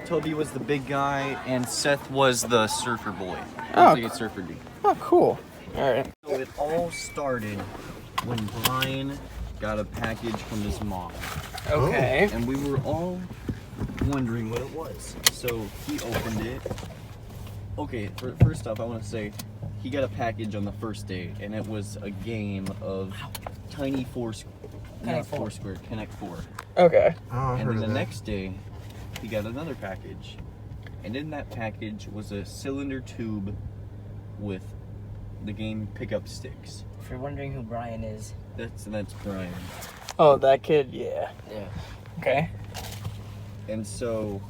Toby was the big guy, and Seth was the surfer boy. Oh. Like a surfer dude. Oh, cool. All right. So it all started when Brian got a package from his mom. Okay. And we were all wondering what it was. So he opened it. Okay, first off, I want to say he got a package on the first day, and it was a game of Tiny Foursquare. Not Foursquare, Connect 4. Okay. And then the next day, he got another package. And in that package was a cylinder tube with the game Pickup Sticks. If you're wondering who Brian is, That's Brian. Oh, that kid. Yeah. yeah. Okay. And so,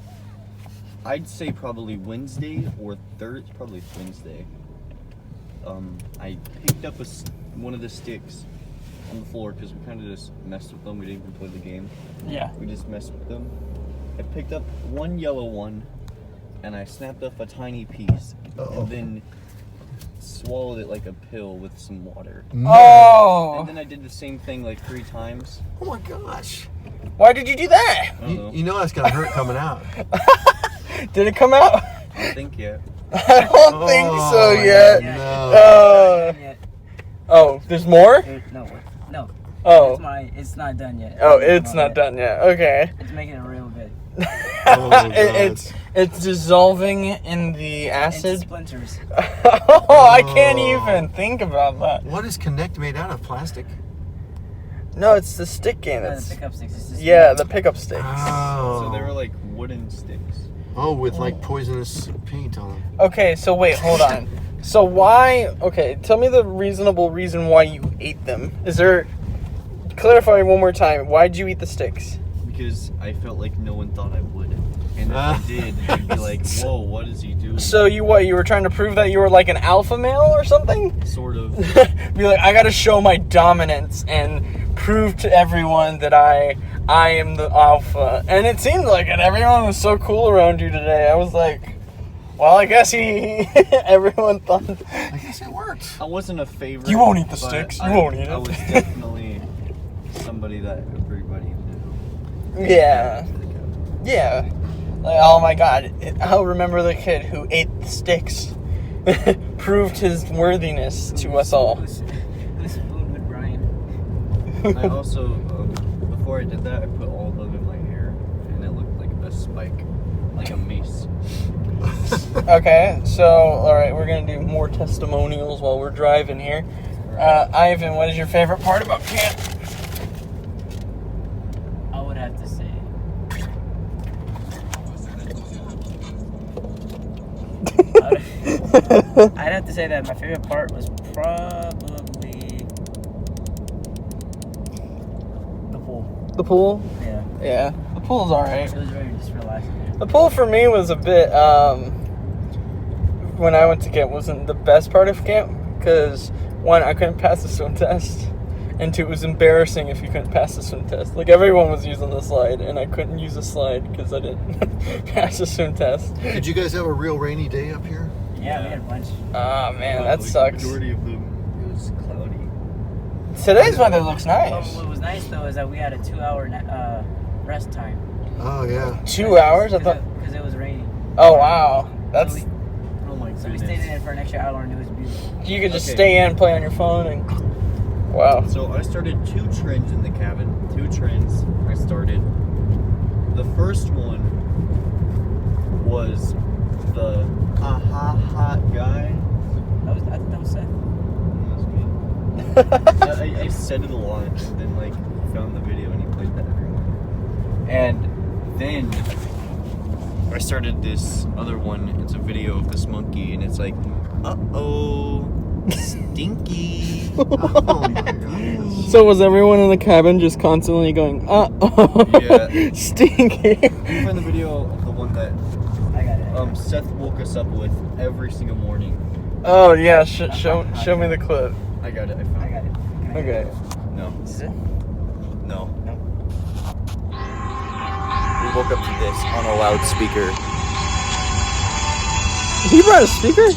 I'd say probably Wednesday or probably Wednesday. I picked up one of the sticks, on the floor because we kind of just messed with them. We didn't even play the game. Yeah. We just messed with them. I picked up one yellow one, and I snapped off a tiny piece, and then swallowed it like a pill with some water. Oh! And then I did the same thing like 3 times. Oh my gosh. Why did you do that? You know that's gonna hurt coming out. Did it come out? I don't think yet. I don't think so yet. No. Oh, there's more? No. Oh. It's not done yet. Oh, it's not done yet. Okay. It's making it real good. It's dissolving in the acid. Into splinters. Oh, I can't even think about that. What is Connect made out of? Plastic? No, it's the stick game. The pickup sticks. It's just The pickup sticks. Oh. So they were like wooden sticks. Oh, with like poisonous paint on them. Okay, so wait, hold on. So why? Okay, tell me the reasonable reason why you ate them. Is there? Clarify one more time. Why'd you eat the sticks? Because I felt like no one thought I would. And if I did, they'd be like, whoa, what is he doing? So you were trying to prove that you were like an alpha male or something? Sort of. Be like, I gotta show my dominance and prove to everyone that I am the alpha. And it seemed like it. Everyone was so cool around you today. I was like, well, I guess everyone thought. I guess it worked. I wasn't a favorite. You won't eat the but sticks. You won't eat it. I was definitely somebody that everybody knew. Yeah. Yeah. Like, oh my god. I'll remember the kid who ate the sticks. Proved his worthiness to us all. Who spooned with Brian? I also, before I did that, I put all of them in my hair, and it looked like a spike, like a mace. Okay, so, alright, we're gonna do more testimonials while we're driving here. Ivan, what is your favorite part about camp? I would have to say. I'd have to say that my favorite part was probably the pool. The pool? Yeah. Yeah, the pool's alright. It was very just relaxing. The pool for me was a bit, when I went to camp, wasn't the best part of camp, because, one, I couldn't pass the swim test, and two, it was embarrassing if you couldn't pass the swim test. Like, everyone was using the slide, and I couldn't use the slide because I didn't pass the swim test. Did you guys have a real rainy day up here? Yeah, we had a bunch. Ah, man, that sucks. The majority of them, it was cloudy. Today's weather looks nice. What was nice, though, is that we had a 2-hour rest time. Oh, yeah. 2 hours? I thought. Because it was raining. Oh, wow. That's. Oh my So we goodness. stayed in it for an extra hour and it was beautiful. You could just stay in, play on your phone, and. Wow. So I started 2 trends in the cabin. 2 trends I started. The first one was the hot guy. I thought that was Seth. That was me. I said it a lot, and then like found the video and he played that every morning. And then I started this other one. It's a video of this monkey, and it's like, stinky. Oh my gosh. So was everyone in the cabin just constantly going, Yeah. stinky? You find the video of the one that I got it. Seth woke us up with every single morning. Oh yeah, show me the clip. I got it. I found I got it. Can I Okay. No. This is it? No. We woke up to this on a loudspeaker. He brought a speaker?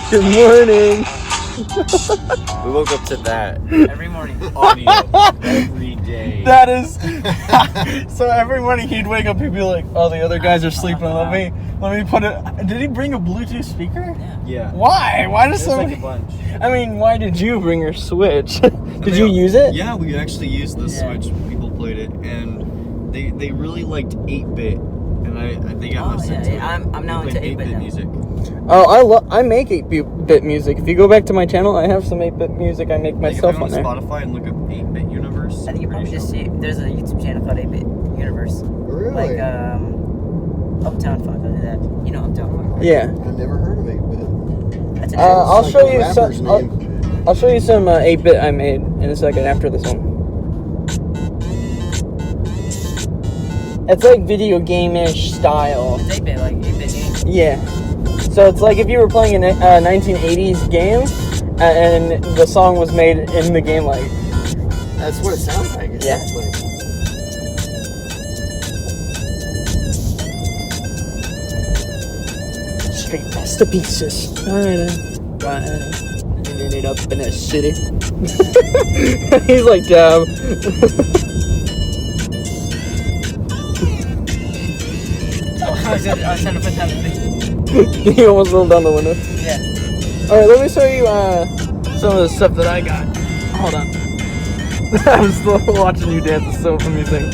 Good morning. We woke up to that Every morning. audio every day. That is. So every morning he'd wake up, he'd be like, "Oh, the other guys are sleeping. Let me put it." Did he bring a Bluetooth speaker? Yeah. Why? Why does There's somebody? like a bunch. I mean, why did you bring your Switch? Did you use it? Yeah, we actually used the Switch. People played it, and they really liked 8-bit, and they got us into it. I'm now They into played 8-bit now. music. Oh, I make 8-bit music. If you go back to my channel, I have some 8-bit music I make myself Like, on if there. you go on Spotify and look up 8-bit universe. I think you probably just see there's a YouTube channel called 8-Bit Universe. Really? Like Uptown Funk. I'll do that. You know Uptown Funk. Yeah. I never heard of 8-bit. That's an I'll It's show like a you rapper's some. name. I'll show you some 8-bit I made in a second after this one. It's like video game-ish style. It's 8-Bit, like 8-Bit game. Yeah. So it's like if you were playing a 1980s game, and the song was made in the game, like. That's what it sounds like. Yeah. Straight masterpieces. Running it up in the city. He's like, damn. I was trying to put that in the He almost rolled down the window. Yeah. Alright, let me show you some of the stuff that I got. Hold on. I'm still watching you dance. It's so amusing.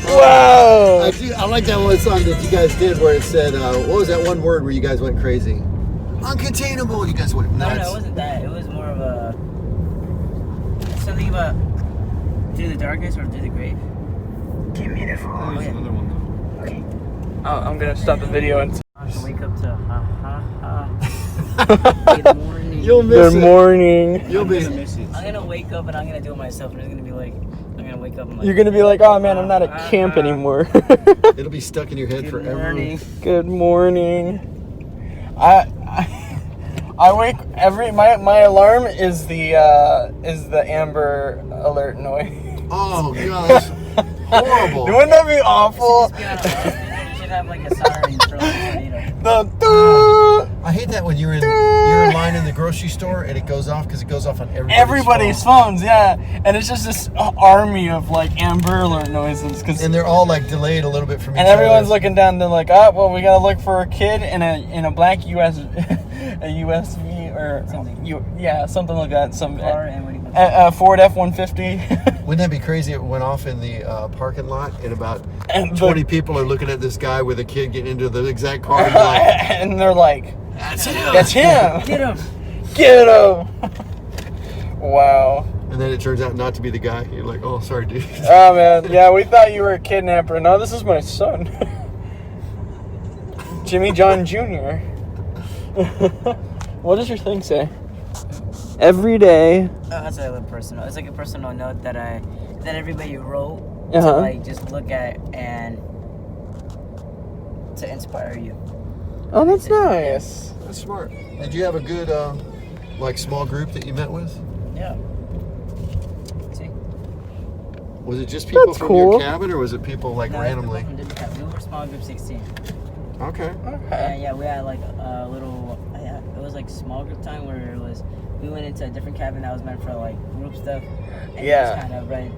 Wow! I like that one song that you guys did where it said, what was that one word where you guys went crazy? Uncontainable. You guys went nuts. No, it wasn't that. It was more of a something about through the darkness or through the grave. Give me the phone. Oh, yeah. Another one though. Okay. Oh, I'm gonna stop the video and. I have to wake up to Good morning. You'll miss Good it. morning. You'll miss it. I'm gonna wake up and I'm gonna do it myself, and it's gonna be like I'm gonna wake up and like. You're gonna be like, oh man, I'm not at camp anymore. It'll be stuck in your head Good forever. morning. Good morning. I wake my alarm is the Amber Alert noise. Oh gosh, horrible. Wouldn't that be awful? You should have like a siren for like a tornado. I hate that when you're in line in the grocery store and it goes off because it goes off on Everybody's phones, yeah, and it's just this army of like Amber Alert noises, and they're all like delayed a little bit from each and everyone's other. looking down. They're like, oh, well, we gotta look for a kid in a black a USB or something. Something like that. Some Ford F-150. Wouldn't that be crazy? It went off in the parking lot, and about And 20 people are looking at this guy with a kid getting into the exact car. And, like, and they're like, that's him. That's him. Get him. Get him. Wow. And then it turns out not to be the guy. You're like, oh, sorry, dude. Oh man, yeah, we thought you were a kidnapper. No, this is my son, Jimmy John Jr. What does your thing say? Every day. Oh, that's like a personal. It's like a personal note that everybody wrote Uh-huh. to like just look at and to inspire you. Oh, that's nice. That's smart. Did you have a good, like, small group that you met with? Yeah. See? Was it just people That's from cool. your cabin, or was it people, like, No, randomly? We were small group 16. Okay. Yeah, we had like a little. Yeah, it was like small group time where it was. We went into a different cabin that was meant for like group stuff. And Yeah. just kind of read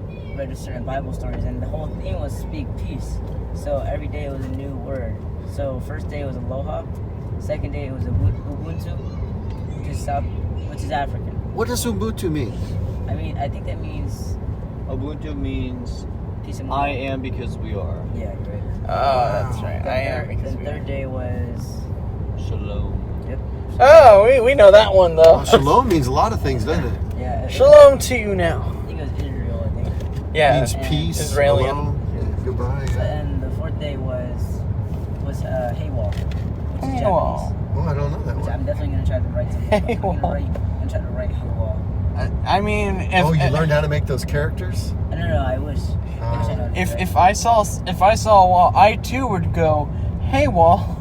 certain Bible stories, and the whole thing was speak peace. So every day it was a new word. So first day it was aloha. Second day it was Ubuntu, which is African. What does Ubuntu mean? I mean, I think that means Ubuntu means peace and I am because we are. Yeah, you're right. Oh, that's right. I am because The third day was Shalom. Yep. Oh, we know that one though. Well, shalom means a lot of things, doesn't it? Yeah. Shalom to you now. I think it was Israel. I think. Yeah. It means peace, Israeli. hello, yeah, goodbye. Yeah. And the fourth day was Haywall, which is Haywall. Japanese. Oh, I don't know that Which one. I'm definitely gonna try to write something. I'm gonna try to write Haywall. I mean, if Oh, you learned how to make those characters? No, I wish. I wish I know how to do that. if I saw a wall, I too would go, hey wall.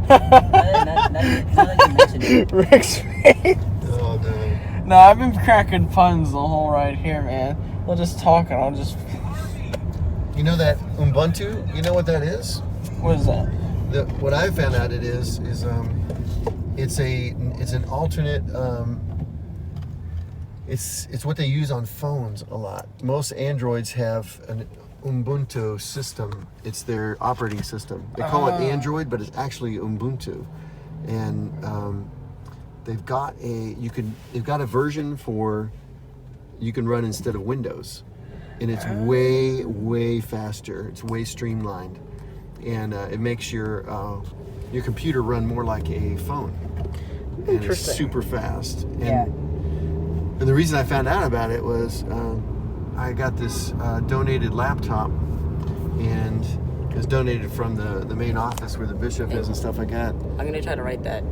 Now that you mentioned it. Rick's face. Oh, no. No, I've been cracking puns the whole ride here, man. We'll just talk and I'll just. You know that Ubuntu? You know what that is? What is that? What I found out it is it's an alternate. It's what they use on phones a lot. Most Androids have an Ubuntu system. It's their operating system. They call it Android, but it's actually Ubuntu, and they've got a version for you can run instead of Windows, and it's way faster. It's way streamlined, and it makes your computer run more like a phone. And it's Interesting. super fast. And, Yeah. and the reason I found out about it was I got this donated laptop and it was donated from the main office where the bishop is and stuff like that. I'm gonna try to write that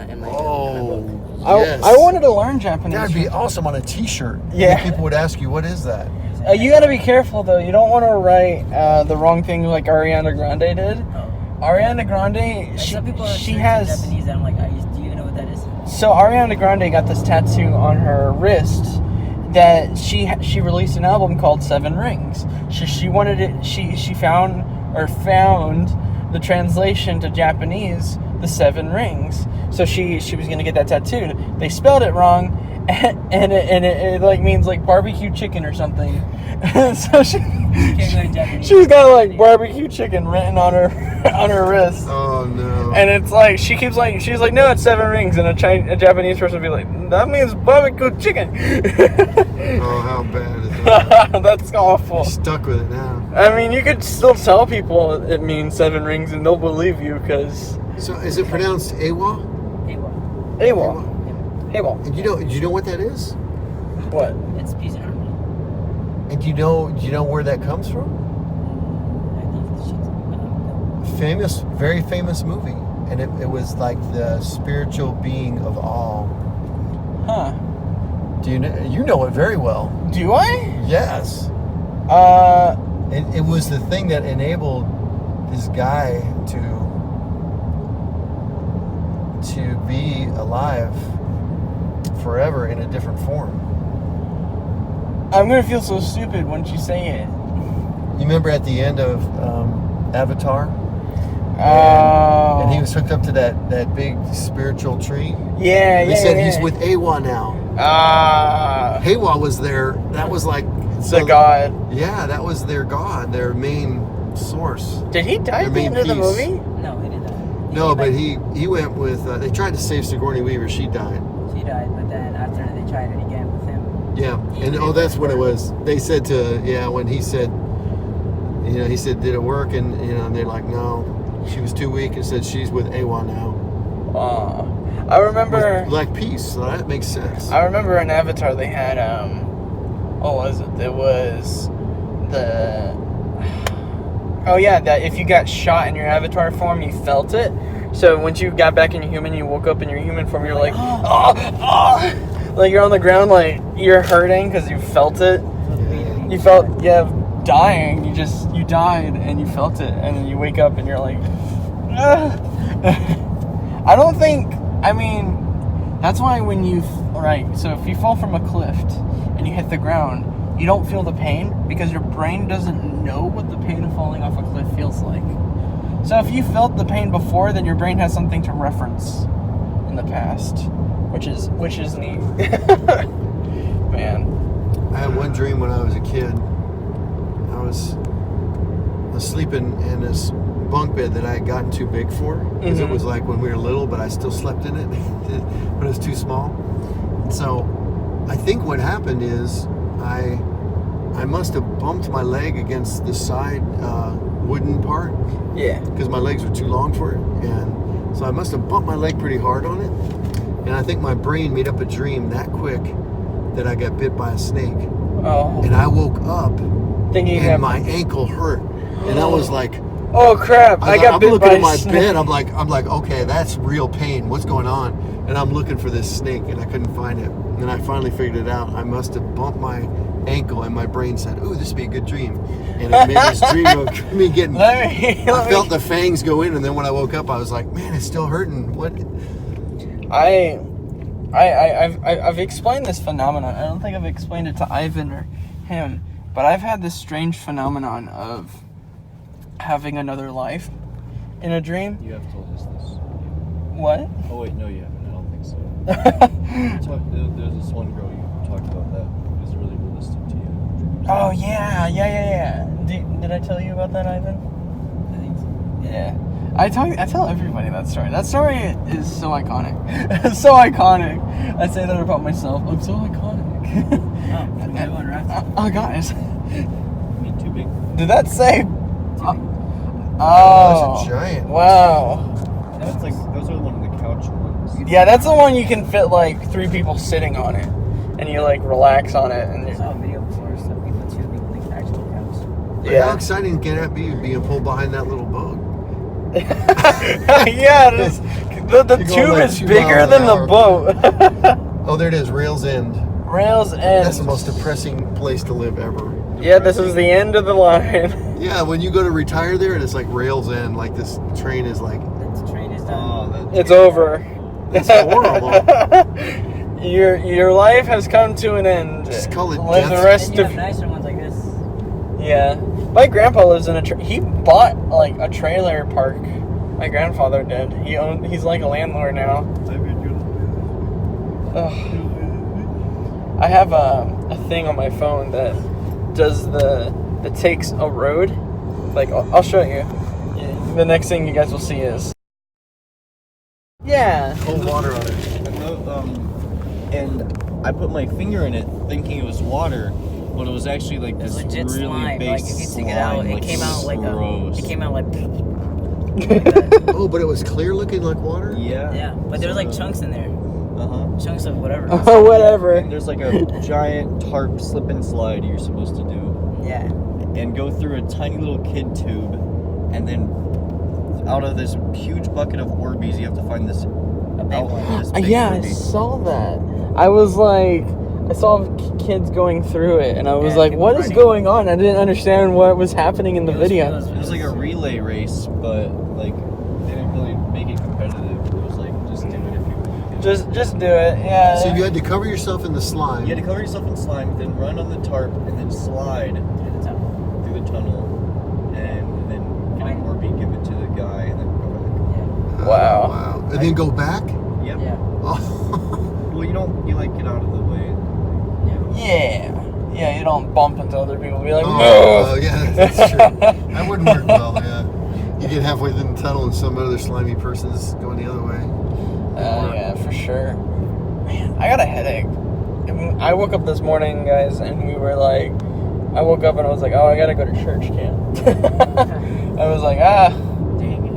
in my book. Yes. I wanted to learn Japanese. That'd be awesome on a T-shirt. Yeah. People would ask you, "What is that?" You gotta be careful though. You don't want to write the wrong thing like Ariana Grande did. Ariana Grande, she has. Japanese. I'm like, do you even know what that is? So Ariana Grande got this tattoo on her wrist that she released an album called Seven Rings. She wanted it. She found the translation to Japanese, the Seven Rings. So she was gonna get that tattooed. They spelled it wrong. And it like means like barbecue chicken or something. So she's got like barbecue chicken written on her wrist. Oh no! And it's like she's like no, it's Seven Rings, and a Japanese person would be like, that means barbecue chicken. Oh, how bad is that? That's awful. You're stuck with it now. I mean, you could still tell people it means Seven Rings, and they'll believe you because. So is it pronounced Awa? AWOL. AWOL. And do you know what that is? What? It's peace and harmony. And do you know where that comes from? Very famous movie, and it was like the spiritual being of all. Huh? Do you know it very well? Do I? Yes. It was the thing that enabled this guy to be alive forever in a different form. I'm gonna feel so stupid once you say it. You remember at the end of Avatar? Oh. And he was hooked up to that big spiritual tree. Yeah, They said he's with Awa now. Awa was there. That was like the god. Yeah, that was their god, their main source. Did he die at the end of the movie? No, he didn't. No, but he went with. They tried to save Sigourney Weaver. She died. She died, but then after they tried it again with him. Yeah, and that's what it was. They said when he said, he said, did it work? And and they're like, no, she was too weak, and said she's with Awa now. I remember like peace, so that makes sense. I remember in Avatar they had what was it? It was that if you got shot in your Avatar form, you felt it. So once you got back in your human, you woke up in your human form, you're like, like you're on the ground, like you're hurting because you felt it. You felt, dying. You died and you felt it, and then you wake up and you're like, I don't think. I mean, that's why so if you fall from a cliff and you hit the ground, you don't feel the pain because your brain doesn't know what the pain of falling off a cliff feels like. So if you felt the pain before, then your brain has something to reference in the past, which is neat. Man. I had one dream when I was a kid. I was sleeping in this bunk bed that I had gotten too big for, because it was like when we were little, but I still slept in it, but it was too small. So I think what happened is I must have bumped my leg against the side wooden part. Yeah. Because my legs were too long for it, and so I must have bumped my leg pretty hard on it. And I think my brain made up a dream that quick that I got bit by a snake. Oh. And I woke up thinking and my ankle hurt, and I was like, "Oh crap! I got bit by a snake." I'm looking at my bed. I'm like, okay, that's real pain. What's going on? And I'm looking for this snake, and I couldn't find it. And I finally figured it out. I must have bumped my ankle, and my brain said, "Ooh, this would be a good dream." And it made this dream of me getting. I felt the fangs go in, and then when I woke up, I was like, "Man, it's still hurting." What? I've explained this phenomenon. I don't think I've explained it to Ivan or him, but I've had this strange phenomenon of having another life in a dream. You have told us this. What? Oh wait, no, you haven't. I don't think so. There's this one girl you talked about that was really realistic to you. Oh yeah. Did I tell you about that, Ivan? I think so. Yeah. I tell everybody that story. That story is so iconic. It's so iconic. I say that about myself. I'm so iconic. Oh, guys. Me too big. Did that say? Oh, that's a giant. Wow. That's like those are one of the couch ones. Yeah, that's the one you can fit like 3 people sitting on it, and you like relax on it, and I saw a video before, so we put 2 people in the actual couch. Yeah. How exciting can that be being pulled behind that little boat? Yeah, the You're going tube like is 2 bigger miles than an the hour. boat. Oh, there it is, Rails End. Rails End. That's the most depressing place to live ever. Yeah, this is the end of the line. Yeah, when you go to retire there and it's like Rails End, like this train is like, The train is done. It's over. it's horrible. Your life has come to an end. Just call it Live death. the rest And you of have nicer ones like this. Yeah. My grandpa lives in he bought like a trailer park. My grandfather did. He's like a landlord now. Ugh. I have a thing on my phone that does that takes a road. Like I'll show you. The next thing you guys will see is Cold water on it. And I put my finger in it thinking it was water, but it was actually like It's this legit really slime. big Like if you take it out, slime, it came out like gross. it came out like Oh, but it was clear looking like water? Yeah. yeah. But there was like chunks in there. Chunks of whatever. Oh, whatever. And there's like a giant tarp slip and slide you're supposed to do. Yeah. And go through a tiny little kid tube, and then out of this huge bucket of Orbeez, you have to find this outline. This big Yeah, I Orbeez. saw that. I was like, I saw kids going through it, and I was Yeah, like, people what is riding. going on? I didn't understand what was happening in the video. It was like a relay race, but like they didn't really make it competitive. It was like just do it if you can. Just do it, yeah. So you had to cover yourself in the slime. You had to cover yourself in slime, then run on the tarp, and then slide through the tunnel, and then find Orbeez, give it to the guy, and then go back. Wow. Wow. And then go back? Yep. Yeah. Oh. Well, you like get out of the way. Yeah, you don't bump into other people and be like, Oh, move. yeah, that's true. That wouldn't work well, yeah. You get halfway through the tunnel and some other slimy person's going the other way. Yeah, for sure. Man, I got a headache. I woke up this morning, guys, and we were like, I woke up and I was like, oh, I gotta go to church camp. I was like, Dang it.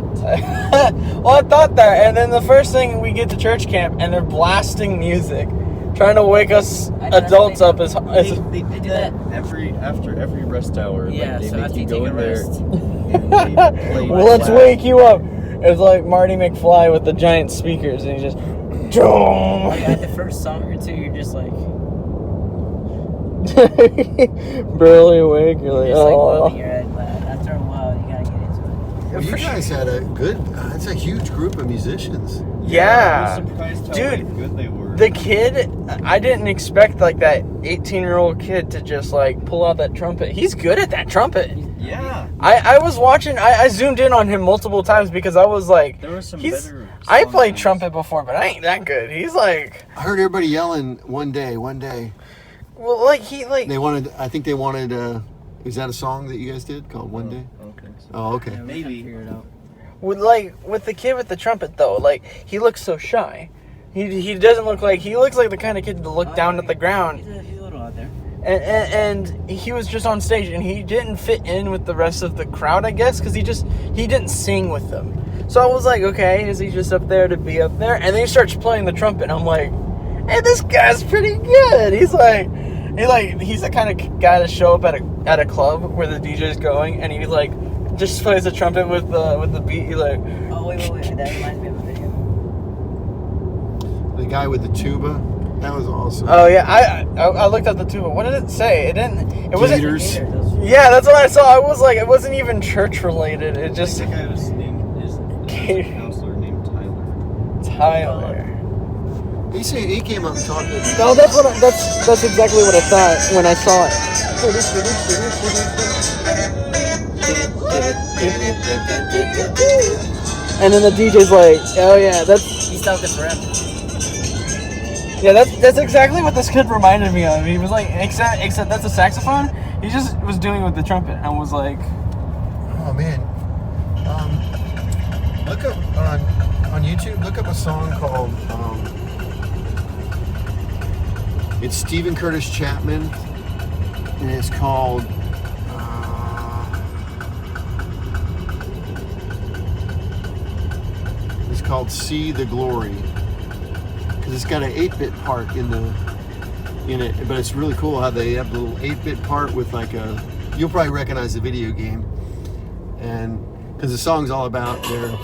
well, I thought that, and then the first thing we get to church camp, and they're blasting music, trying to wake us adults up as They do that. After every rest hour, Yeah, like, they so make after you you go take a in there. rest. And they play well, let's loud. wake you up. It's like Marty McFly with the giant speakers, and he just, Like at the first song or two, you're just like, barely awake. You're like, just like oh. loving your head. But after a while, you gotta get into it. Well, you guys had a good, it's a huge group of musicians. Yeah. I was surprised how Dude, like, good they were. The kid, I didn't expect like that 18-year-old kid to just like pull out that trumpet. He's good at that trumpet. Yeah. I was watching, I zoomed in on him multiple times because I was like, There were some he's, better I songs played on trumpet before, but I ain't that good. He's like, I heard everybody yelling one day. well, like he like. I think they wanted, is that a song that you guys did called One Day? Okay. So Oh, okay. Yeah, we Maybe. figure it out. With the kid with the trumpet though, like he looks so shy. He doesn't look like, he looks like the kind of kid to look down at the ground. He's a little out there. And he was just on stage and he didn't fit in with the rest of the crowd, I guess, because he didn't sing with them. So I was like, okay, is he just up there to be up there? And then he starts playing the trumpet and I'm like, hey, this guy's pretty good. He's the kind of guy to show up at a club where the DJ's going and he like just plays the trumpet with the beat. He like, Oh wait, that reminds me of a video. The guy with the tuba, that was awesome. oh yeah, I looked at the tuba. What did it say? It wasn't. Gators. Yeah, that's what I saw. I was like, it wasn't even church related. It just The guy was named is a counselor named Tyler. Tyler. He came up and talked to me. No, that's exactly what I thought when I saw it. And then the DJ's like, oh yeah, He stopped it forever. that's exactly what this kid reminded me of. He was like, except that's a saxophone. He just was doing it with the trumpet and was like, Oh man, look up on YouTube. Look up a song called it's Stephen Curtis Chapman, and it's called "See the Glory," because it's got an 8-bit part in it, but it's really cool how they have the little 8-bit part with like a you'll probably recognize the video game, and because the song's all about their.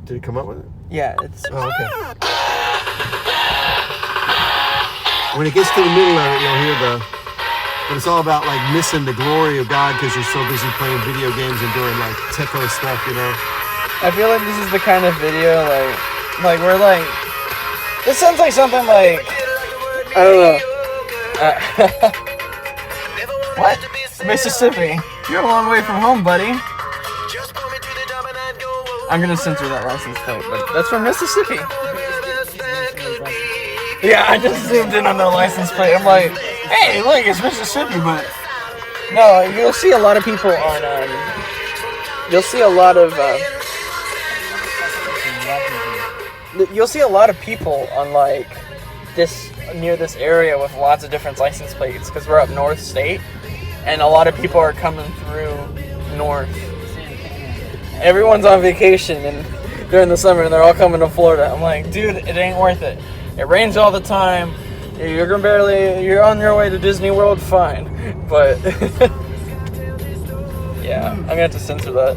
Did it come up with it? Yeah, it's. Oh, okay. When it gets to the middle of it, you'll hear but it's all about like missing the glory of God because you're so busy playing video games and doing like techno stuff, you know. I feel like this is the kind of video like we're like. This sounds like something like. I don't know. What? Mississippi. You're a long way from home, buddy. I'm gonna censor that license plate, but that's from Mississippi. Yeah, I just zoomed in on the license plate. I'm like, hey, look, it's Mississippi, but no, you'll see a lot of people on. You'll see a lot of. You'll see a lot of people on like this near this area with lots of different license plates because we're up north state, and a lot of people are coming through north. Everyone's on vacation and during the summer, and they're all coming to Florida. I'm like, dude, it ain't worth it. It rains all the time. You're on your way to Disney World, fine, but yeah, I'm gonna have to censor that.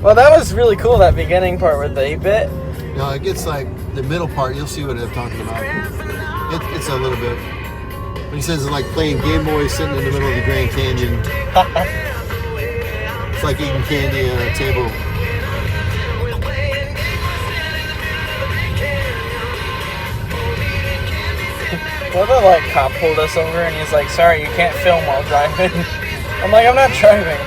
Well, that was really cool, that beginning part with the 8-bit. No, it gets like the middle part. You'll see what I'm talking about. It's a little bit. When he says it's like playing Game Boy sitting in the middle of the Grand Canyon. It's like eating candy on a table. What if a like cop pulled us over and he's like, sorry, you can't film while driving? I'm like, I'm not driving.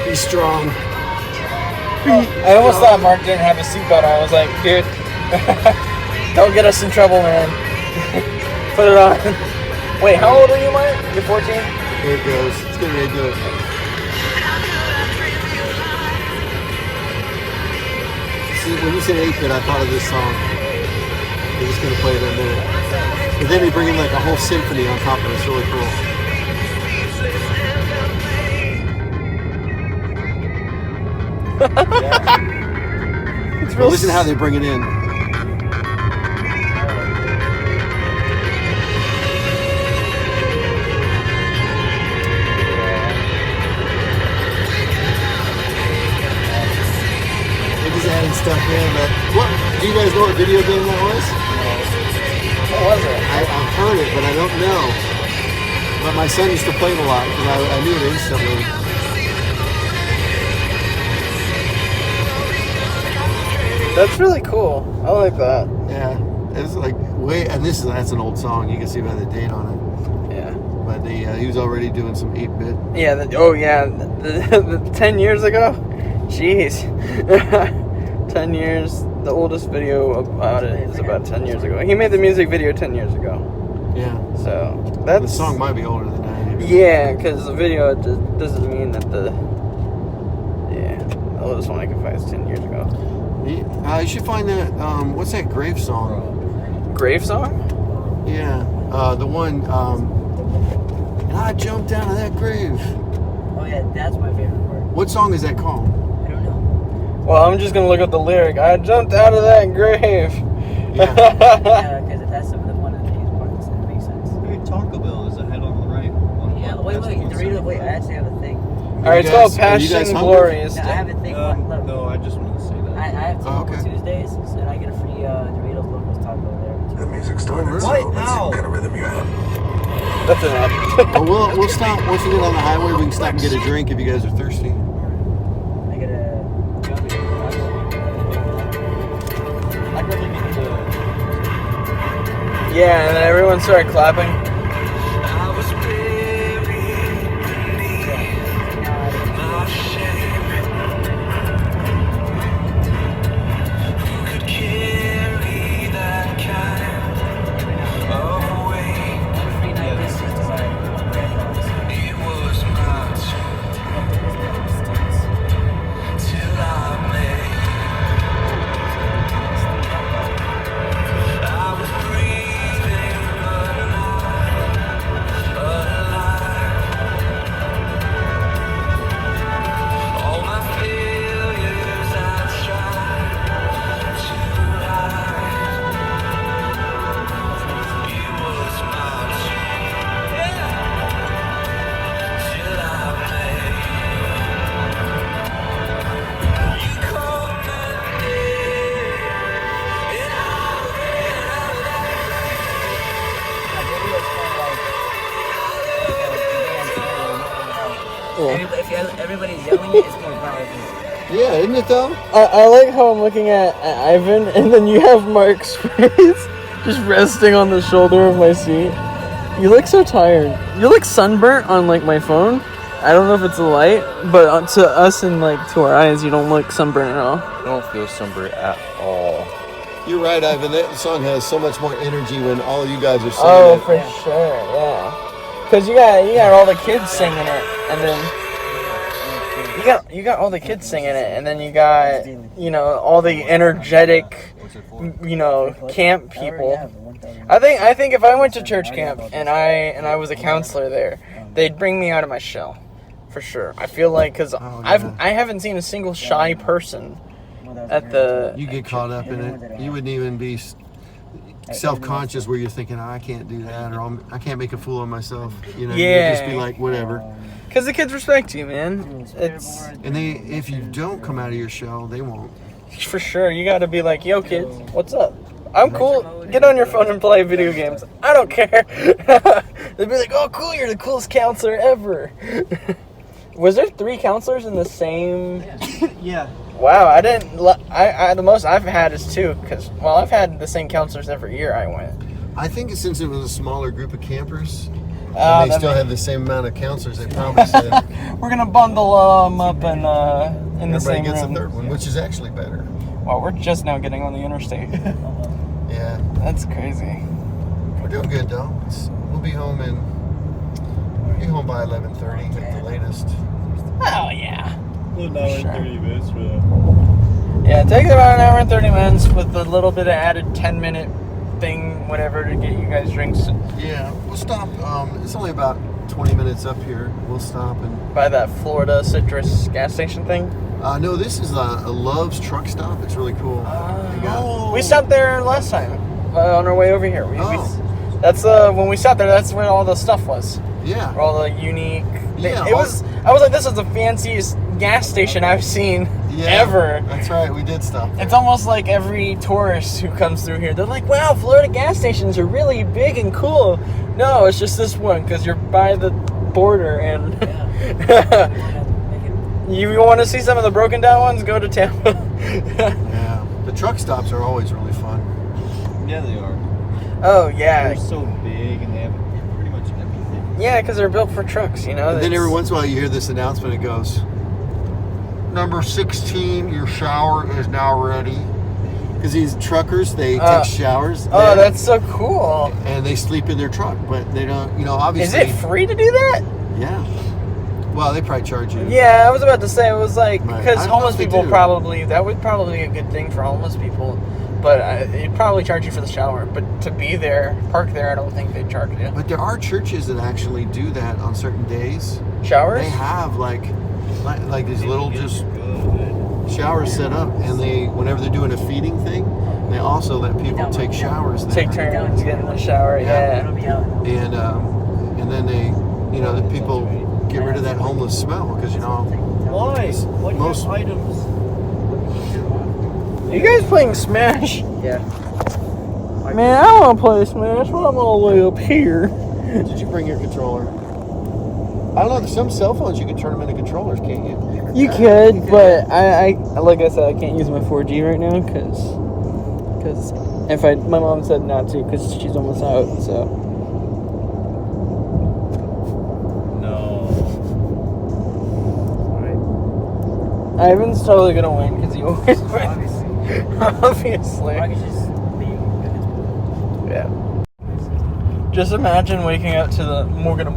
Be strong. I almost thought Mark didn't have a seatbelt on. I was like, dude, don't get us in trouble, man. Put it on. Wait, how old are you, Mark? You're 14? There it goes. It's getting ready to do it. See, when you said 8-bit, I thought of this song. We're just going to play it in a minute. But then they bring in like a whole symphony on top of it. It's really cool. It's real. Listen to how they bring it in. They're just adding stuff in. But what? Do you guys know what video game that was? What was it? I've heard it, but I don't know. But my son used to play it a lot because I knew it instantly. That's really cool. I like that. Yeah, it's like and that's an old song. You can see by the date on it. Yeah. But he was already doing some 8-bit. Yeah. The 10 years ago. Jeez. 10 years. The oldest video about it is about 10 years ago. He made the music video 10 years ago. Yeah. So that's. The song might be older than that. Maybe. Yeah, because the video doesn't mean that the oldest one I can find is 10 years ago. You should find that. What's that Grave song? Grave song? Yeah. The one. And I jumped out of that grave. Oh yeah, that's my favorite part. What song is that called? I don't know. Well, I'm just gonna look up the lyric. I jumped out of that grave. Yeah, because if that's the one of the biggest parts, that makes sense. Hey, Taco Bell is ahead on the right. Yeah. Wait. Wait. I actually have a thing. All right, it's called Passion Glories. No, I have a thing. No, I just wanted to say that. I have Taco Tuesdays, and I get a free Doritos Locos taco there. The music started, so What? let's see what kind of rhythm you have. That's enough. We'll stop once we get on the highway. We can stop and get a drink if you guys are thirsty. I get a. I really need to. Yeah, and then everyone started clapping. cool. If everybody's yelling it, it's more powerful. Yeah, isn't it though? I like how I'm looking at Ivan, and then you have Mark's face just resting on the shoulder of my seat. You look so tired. You look sunburnt on like my phone. I don't know if it's the light, but to us and like to our eyes, you don't look sunburnt at all. I don't feel sunburnt at all. You're right, Ivan. That song has so much more energy when all you guys are singing Oh, it. for sure, yeah. Cause you got all the kids singing it, and then you got all the kids singing it, and then you got all the energetic, camp people. I think if I went to church camp and I was a counselor there, they'd bring me out of my shell, for sure. I feel like because I haven't seen a single shy person at the. You get caught up in it. You wouldn't even be self-conscious where you're thinking, I can't do that, or I can't make a fool of myself. You'd just be like, whatever. Because the kids respect you, man. And if you don't come out of your shell, they won't. For sure, you got to be like, yo, kids, what's up? I'm cool. Get on your phone and play video games. I don't care. They'd be like, oh, cool, you're the coolest counselor ever. Was there 3 counselors in the same? Yeah. Wow, I didn't. I the most I've had is 2, because I've had the same counselors every year I went. I think since it was a smaller group of campers, Oh, and they still had the same amount of counselors, they probably said we're gonna bundle them up and in the same everybody gets room. a third one, which is actually better. Well, we're just now getting on the interstate. Yeah, that's crazy. We're doing good though. We'll be home by 11:30 at the latest. Oh yeah. An hour and 30 minutes for that. Yeah, it takes about an hour and 30 minutes with a little bit of added 10-minute thing, whatever, to get you guys drinks. Yeah, we'll stop. It's only about 20 minutes up here. We'll stop and by that Florida Citrus gas station thing. No, this is a Love's truck stop. It's really cool. We stopped there last time on our way over here. That's when we stopped there. That's where all the stuff was. Yeah. Where all the unique. Yeah, I was like, this is the fanciest gas station I've seen ever. That's right. We did stop there. It's almost like every tourist who comes through here, they're like, wow, Florida gas stations are really big and cool. No, it's just this one because you're by the border and you want to see some of the broken down ones, go to Tampa. Yeah. The truck stops are always really fun. Yeah, they are. Oh, yeah. They're so big and they have pretty much everything. Yeah, because they're built for trucks, And then every once in a while you hear this announcement, it goes, number 16, your shower is now ready. Because these truckers, they take showers. Oh, that's so cool. And they sleep in their truck, but they don't, obviously. Is it free to do that? Yeah. Well, they probably charge you. Yeah, I was about to say, it was like, Right. because I don't know homeless if they people do. that would probably be a good thing for homeless people. But they'd probably charge you for the shower. But to be there, park there, I don't think they'd charge you. But there are churches that actually do that on certain days. Showers? They have like these little just showers set up, and whenever they're doing a feeding thing, they also let people take showers there. Take turns to get in the shower, yeah. And then they, the people get rid of that homeless smell because Why? What most items? You guys playing Smash? Yeah. Man, I want to play Smash, but I'm all the way up here. Did you bring your controller? I don't know. There's some cell phones you can turn them into controllers, can't you? You could, but I like I said, I can't use my 4G right now because my mom said not to because she's almost out. So No. Ivan's totally gonna win because he always wins. Obviously. Yeah. Just imagine waking up to the Morgan.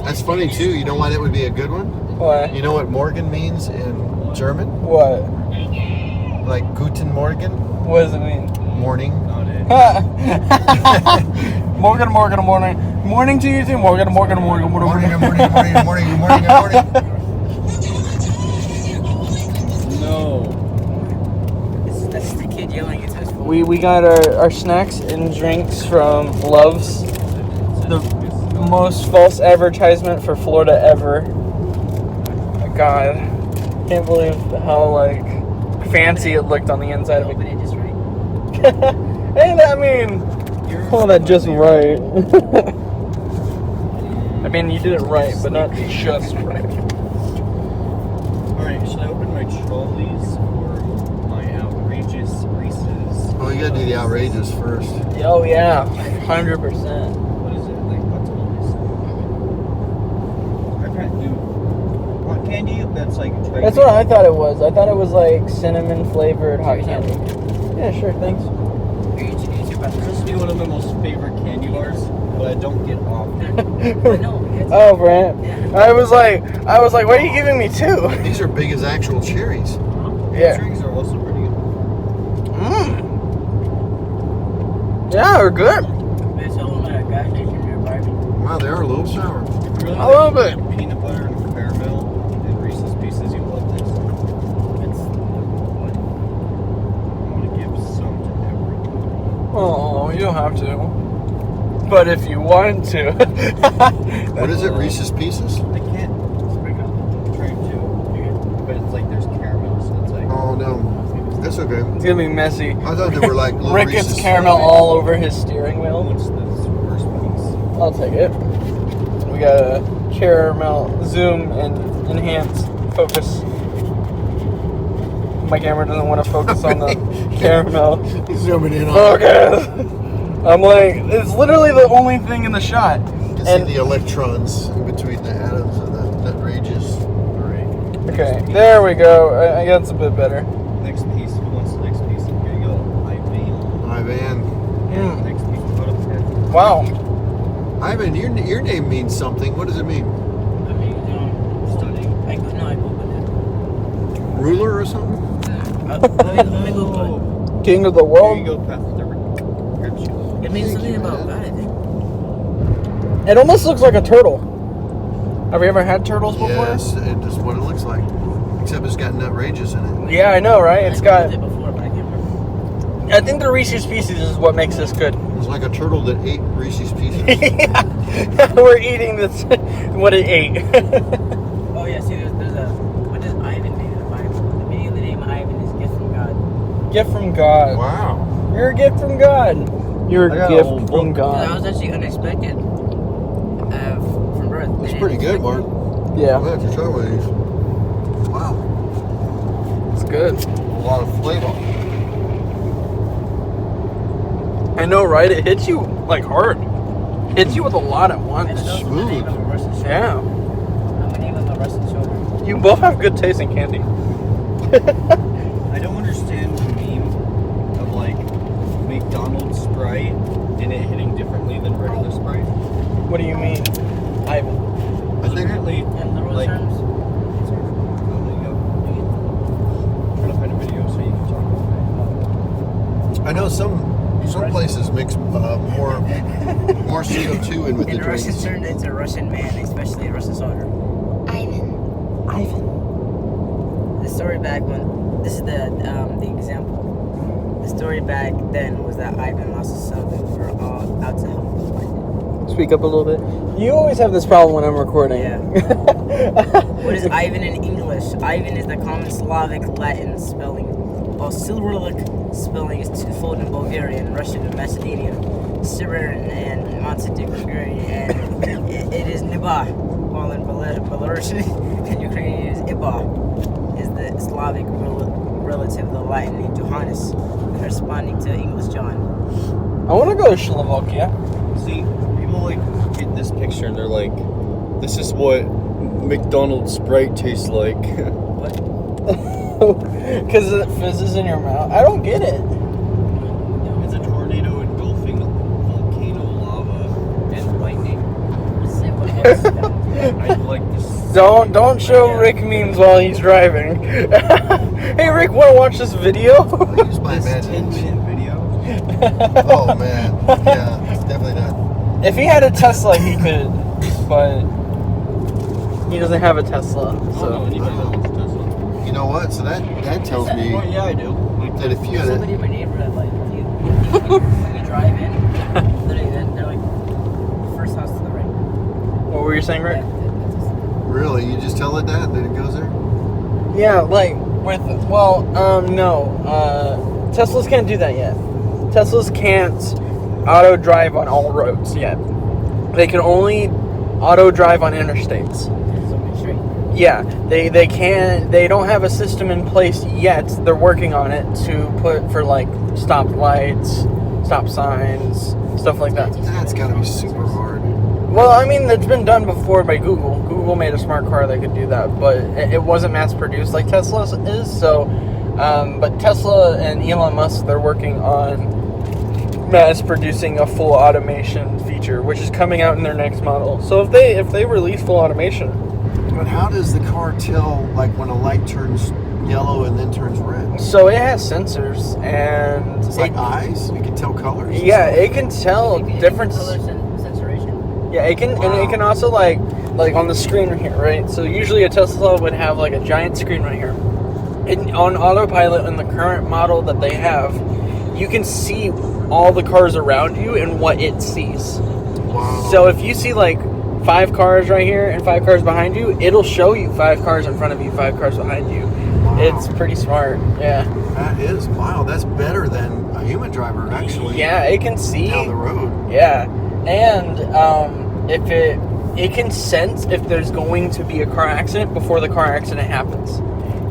That's funny too. You know why that would be a good one? Why? You know what Morgan means in German? What? Like Guten Morgen? What does it mean? Morning. Morgan. Morning to you too. Morgan. No. That's the kid yelling into his phone. We got our snacks and drinks from Love's. The most false advertisement for Florida ever. God. Can't believe how fancy it looked on the inside of it. Open it just right. And I mean, Call that just right. I mean, you did it right, but not just right. Alright, should I open my trolleys or my outrageous Reese's? Oh, you gotta do the outrageous first. Oh yeah, 100%. What is it? Like, what's all this? I can't do hot candy that's like... That's what I thought it was. I thought it was like cinnamon flavored hot candy. Yeah, sure, thanks. This would be one of my most favorite candy bars, but I don't get often. Oh, Brant. I was like, why are you giving me two? These are big as actual cherries. Yeah. Drinks are also pretty good. Yeah, they're good. Wow, they are a little sour. Really I love it. Peanut butter and caramel and Reese's Pieces. You love this. I'm gonna give some to everyone. Oh, you don't have to. But if you want to. What is it, Reese's Pieces? I can't break up. I'm trying to, but it's like there's caramel, so it's like. Oh no, that's okay. It's gonna be messy. I thought they were like little Rick Reese's. gets caramel all over his steering wheel. What's this first piece? I'll take it. We got a caramel zoom and enhance focus. My camera doesn't want to focus on the caramel. He's zooming in on Focus! I'm like, it's literally the only thing in the shot. You can see the electrons in between the atoms of that outrageous. Okay, there we go. I guess it's a bit better. Next piece. Who wants the next piece? Here you go. Ivan. Next piece. Put up there. Wow. Ivan, your name means something. What does it mean? Studying. Ruler or something? King of the world. Here you go, Pat. It means something about God, I think. It almost looks like a turtle. Have you ever had turtles before? Yes, it is what it looks like. Except it's got outrageous in it. Yeah, I know, right? It's got. I've before, but I can't remember. I think the Reese's Pieces is what makes this good. It's like a turtle that ate Reese's Pieces. Yeah. We're eating this. What it ate. Oh yeah, see, there's a. What does Ivan mean in the Bible? The meaning of the name Ivan is gift from God. Gift from God. Wow. You're a gift from God. You're a gift from That God. was actually unexpected. From birth. That's pretty good, Mark. Yeah. I'm gonna have to try one of these. Wow. It's good. A lot of flavor. I know, right? It hits you like hard. Hits you with a lot at once. Smooth. Yeah. I'm gonna name him a Russian shoulder. You both have good taste in candy. I don't understand the meme of like McDonald's Sprite and it hitting differently than regular Sprite. What do you mean, Ivan? I think Apparently, In literal like, terms. I'm trying to find a video so you can talk about I know some places mix more CO2 in with the In Russian drinks. terms, it's a Russian man, especially a Russian soldier. Ivan. The story back when this is the example. The story back then was that Ivan lost his son. We were all out to help him find it. Speak up a little bit. You always have this problem when I'm recording. Yeah. What is Ivan in English? Ivan is the common Slavic Latin spelling, while Cyrillic spelling is twofold in Bulgarian, Russian, and Macedonian, Syrian, and Montenegrin, and it is Niba, while in Belarusian and Ukrainian is Iba, is the Slavic relative of the Latin in Johannes, corresponding to English John. I want to go to Slovakia. See, people like get this picture and they're like, this is what McDonald's Sprite tastes like. What? Because it fizzes in your mouth. I don't get it. It's a tornado engulfing volcano lava and lightning. I like this. Don't show Rick memes while he's driving. Hey Rick, want to watch this video? Use my This imagination. 10-minute video. Oh man, yeah, definitely not. If he had a Tesla, he could, but he doesn't have a Tesla. I don't know So anybody that wants Tesla. You know what? So that tells me Well, yeah, I do. that if you had Somebody in my neighborhood, like, when you drive in, literally, they're like, first house to the right. what were you saying, Rick? really, you just tell it that, then it goes there. Yeah, like with no, Teslas can't do that yet. Teslas can't auto drive on all roads yet. They can only auto drive on interstates. Yeah, they can't. They don't have a system in place yet. They're working on it to put for like stop lights, stop signs, stuff like that. That's gotta be super hard. Well, I mean, it's been done before by Google. Google made a smart car that could do that, but it wasn't mass produced like Tesla is. So, but Tesla and Elon Musk, they're working on mass producing a full automation feature, which is coming out in their next model. So if they release full automation. But how does the car tell, like, when a light turns yellow and then turns red? So it has sensors, and it's like eyes. It can tell colors. Yeah, it can tell different. Yeah, it can, and it can also like on the screen right here, right? So usually a Tesla would have like a giant screen right here. On autopilot, in the current model that they have, you can see all the cars around you and what it sees. Wow. So if you see like 5 cars right here and 5 cars behind you, it'll show you 5 cars in front of you, 5 cars behind you. Wow. It's pretty smart. Yeah. That is, wow, that's better than a human driver, actually. Yeah, it can see down the road. Yeah. And if it can sense if there's going to be a car accident before the car accident happens.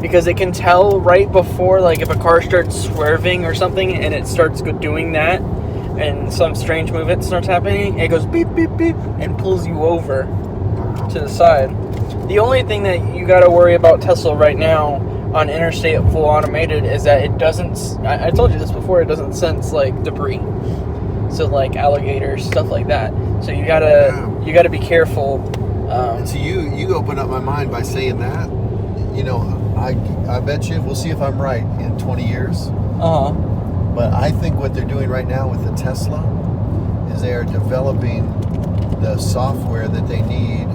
Because it can tell right before, like if a car starts swerving or something and it starts doing that and some strange movement starts happening, it goes beep, beep, beep and pulls you over to the side. The only thing that you got to worry about Tesla right now on interstate full automated is that it doesn't, I told you this before, it doesn't sense like debris. So like alligators, stuff like that. So you gotta be careful. And so you opened up my mind by saying that. You know, I bet you, we'll see if I'm right in 20 years. But I think what they're doing right now with the Tesla is they are developing the software that they need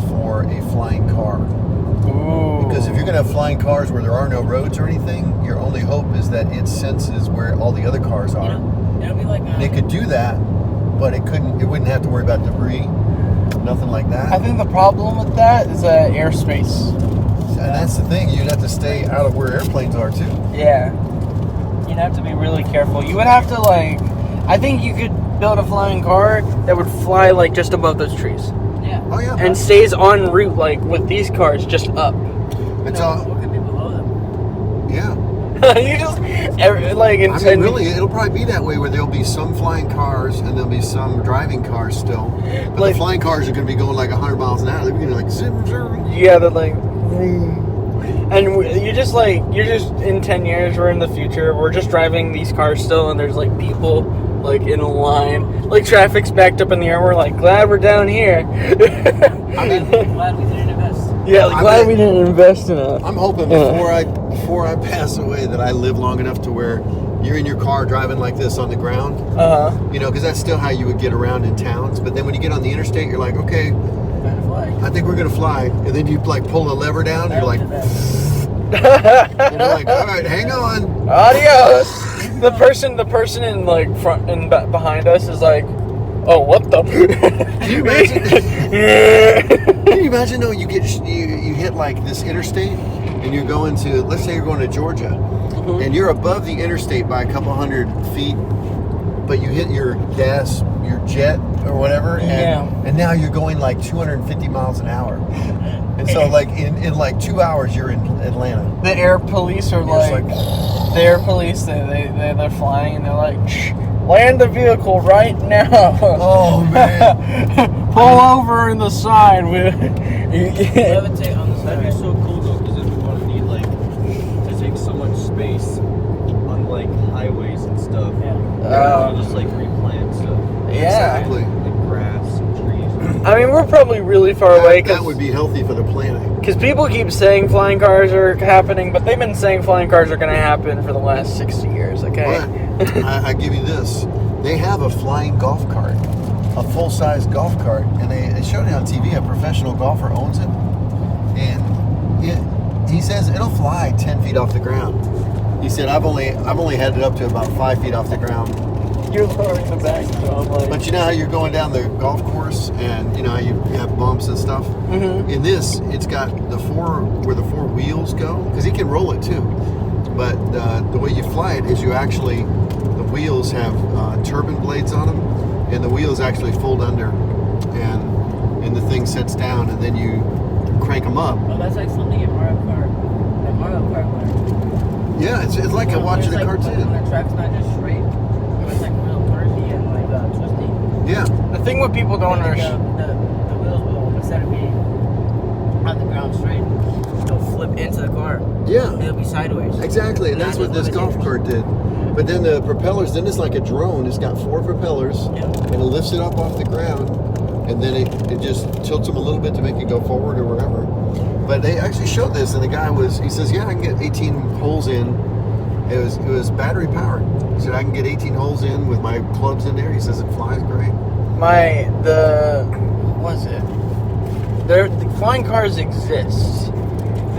for a flying car. Ooh. Because if you're going to have flying cars where there are no roads or anything, your only hope is that it senses where all the other cars are. It'll be like They could do that, but it wouldn't have to worry about debris, nothing like that. I think the problem with that is airspace. And that's the thing, you'd have to stay out of where airplanes are too. Yeah. You'd have to be really careful. You would have to I think you could build a flying car that would fly like just above those trees. Yeah. Oh yeah. And stays en route like with these cars just up. It's all. What could be below them? Yeah. You just really, it'll probably be that way where there'll be some flying cars and there'll be some driving cars still. But the flying cars are going to be going like 100 miles an hour. They're going to like zoom, zoom. Yeah, they're like. And you're just in 10 years, we're in the future, we're just driving these cars still, and there's like people like in a line, like traffic's backed up in the air, we're like, glad we're down here. I mean, glad we didn't invest. Yeah, glad we didn't invest in it. I'm hoping before I pass away that I live long enough to where you're in your car driving like this on the ground. You know, because that's still how you would get around in towns. But then when you get on the interstate, you're like, okay, I think we're gonna fly, and then you like pull the lever down, and you're like, and you're like, all right, hang on, adios. The person in like front and behind us is like, oh, what the? Can you imagine? Can you imagine though? You hit like this interstate, and you're going to, let's say you're going to Georgia, and you're above the interstate by a couple hundred feet, but you hit your gas, your jet or whatever, and now you're going like 250 miles an hour. And so like in like 2 hours you're in Atlanta. The air police are like the air police, they're flying and they're like, shh, land the vehicle right now. Oh man. Pull over in the side. Levitate on the side. That'd be so cool though, because if you want to need like to take so much space on like highways and stuff, just like replant stuff. Yeah. Exactly. Like grass and trees. I mean, we're probably really far away. That would be healthy for the planet. Because people keep saying flying cars are happening, but they've been saying flying cars are going to happen for the last 60 years, okay? But I give you this. They have a flying golf cart, a full-size golf cart, and they showed it on TV. A professional golfer owns it, and he says it'll fly 10 feet off the ground. He said, I've only had it up to about 5 feet off the ground. You're lowering the back, so I'm like... But you know how you're going down the golf course and you know how you have bumps and stuff? In this, it's got where the four wheels go, because he can roll it too. But the way you fly it is you actually, the wheels have turbine blades on them, and the wheels actually fold under, and the thing sets down, and then you crank them up. Oh, that's like something in Mario Kart. Like Mario Kart. Yeah, it's like watching a cartoon. When the track's not just straight, it's like real curvy and like twisty. Yeah. The thing what people don't understand. The wheels will, instead of being on the ground straight, they'll flip into the car. Yeah. It'll be sideways. Exactly, and that's what this golf cart did. But then the propellers, then it's like a drone. It's got 4 propellers, and it lifts it up off the ground, and then it just tilts them a little bit to make it go forward or wherever. But they actually showed this, and the guy he says, yeah, I can get 18 holes in. It was battery powered. He said, I can get 18 holes in with my clubs in there. He says it flies great. The flying cars exist.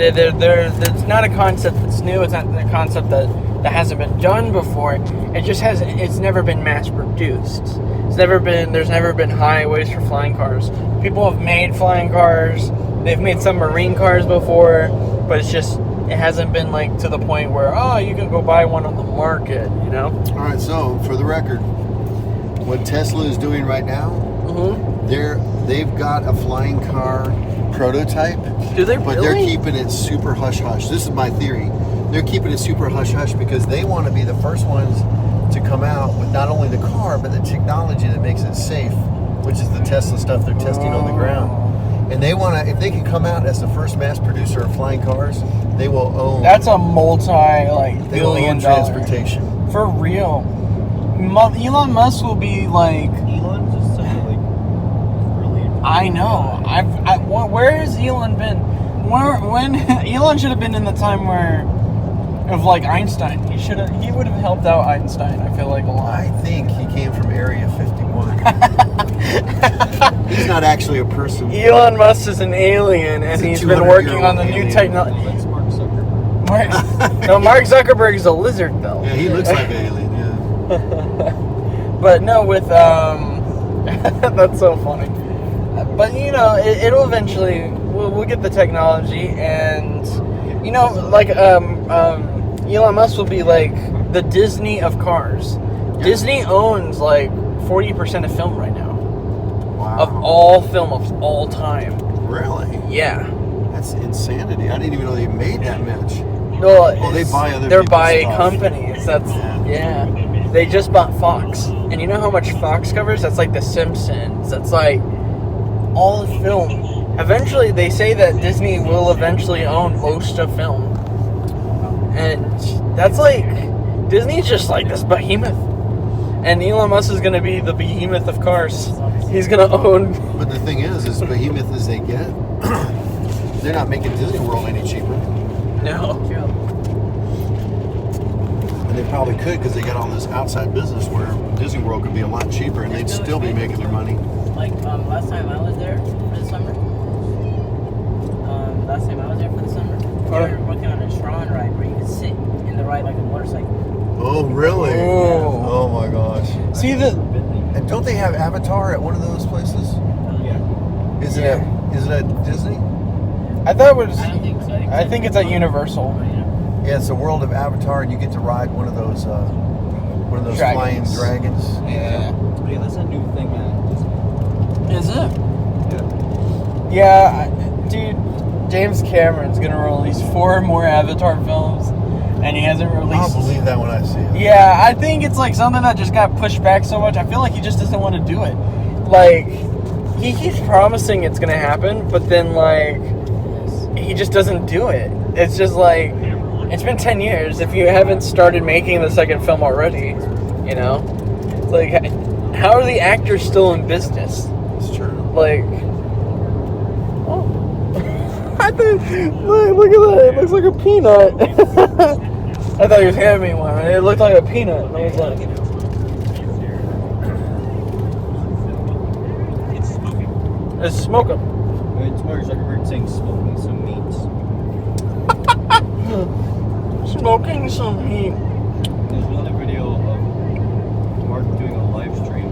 It's not a concept that's new. It's not a concept that hasn't been done before. It's never been mass produced. There's never been highways for flying cars. People have made flying cars. They've made some marine cars before, but it hasn't been like to the point where, you can go buy one on the market, you know? All right, so for the record, what Tesla is doing right now, they've got a flying car prototype. Do they But they're keeping it super hush-hush. This is my theory. They're keeping it super hush-hush because they want to be the first ones to come out with not only the car, but the technology that makes it safe, which is the Tesla stuff they're testing on the ground. And they want to, if they can come out as the first mass producer of flying cars, they will own. That's a multi-billion dollar transportation. For real. Elon Musk will be like. Elon just said like earlier. I know. Where has Elon been? When Elon should have been in the time of like Einstein. He would have helped out Einstein. I feel like a lot. I think he came from Area 51. He's not actually a person. Elon Musk is an alien, and he's been working on the new technology. Mark Zuckerberg's a lizard, though. Yeah, he looks like an alien. Yeah. But no, with that's so funny. But it'll eventually. We'll get the technology, and like Elon Musk will be like the Disney of cars. Yeah. Disney owns like 40% of film right now. Wow. Of all film of all time. Really? Yeah. That's insanity. I didn't even know they made that much. Well, they buy other they're people's by stuff. companies. Yeah. They just bought Fox. And you know how much Fox covers? That's like The Simpsons. That's like all the film. Eventually, they say that Disney will eventually own most of film. And that's like, Disney's just like this behemoth. And Elon Musk is going to be the behemoth of cars. He's going to own... But the thing is, as behemoth as they get, they're not making Disney World any cheaper. No. And they probably could because they got all this outside business where Disney World could be a lot cheaper and they'd still be making their money. Like, last time I was there for the summer, they were working on a Tron ride where you could sit in the ride like a motorcycle. Oh, really? Oh my gosh. See and don't they have Avatar at one of those places? Yeah. Is it at Disney? I thought it was... I don't think so. I think it's at Universal. Yeah, it's the world of Avatar, and you get to ride one of those flying dragons. Yeah. Yeah, that's a new thing, man. Is it? Yeah, dude. James Cameron's gonna release 4 more Avatar films, and he hasn't released. I'll believe that when I see it. Yeah, I think it's like something that just got pushed back so much. I feel like he just doesn't want to do it. Like, he keeps promising it's gonna happen, but then like he just doesn't do it. It's just like, it's been 10 years. If you haven't started making the second film already, it's like, how are the actors still in business? It's true. Like, I think, look at that. It looks like a peanut. I thought he was handing me one. It looked like a peanut. And I was like, it's smoking. It's Mark Zuckerberg saying smoking some meats. Smoking some meat. There's another video of Mark doing a live stream.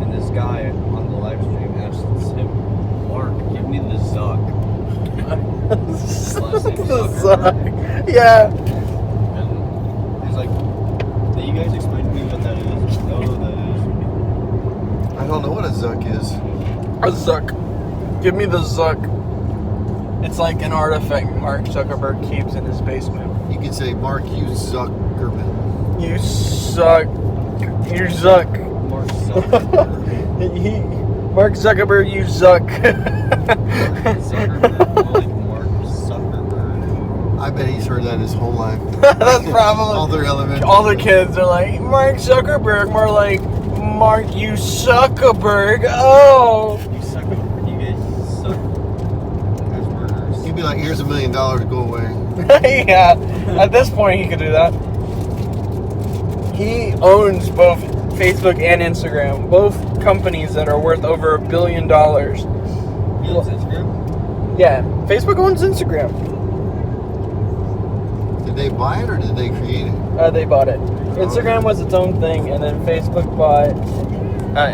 And this guy on the live stream asks him, Mark, give me the Zuck. The Zuck. Yeah. Can you guys explain to me what that is? I don't know what a Zuck is. A Zuck. Give me the Zuck. It's like an artifact Mark Zuckerberg keeps in his basement. You can say, Mark, you Zuckerman. You suck. You Zuck. Mark Zuckerberg. Mark Zuckerberg, you Zuck. I bet he's heard that his whole life. That's probably all their elementary. All their kids are like, Mark Zuckerberg, more like, Mark, you Zuckerberg. Oh. You suck. You guys suck. He'd be like, here's $1 million, go away. Yeah, at this point he could do that. He owns both Facebook and Instagram, both companies that are worth over $1 billion. He owns Instagram? Yeah, Facebook owns Instagram. Did they buy it or did they create it? They bought it. Instagram was its own thing, and then Facebook bought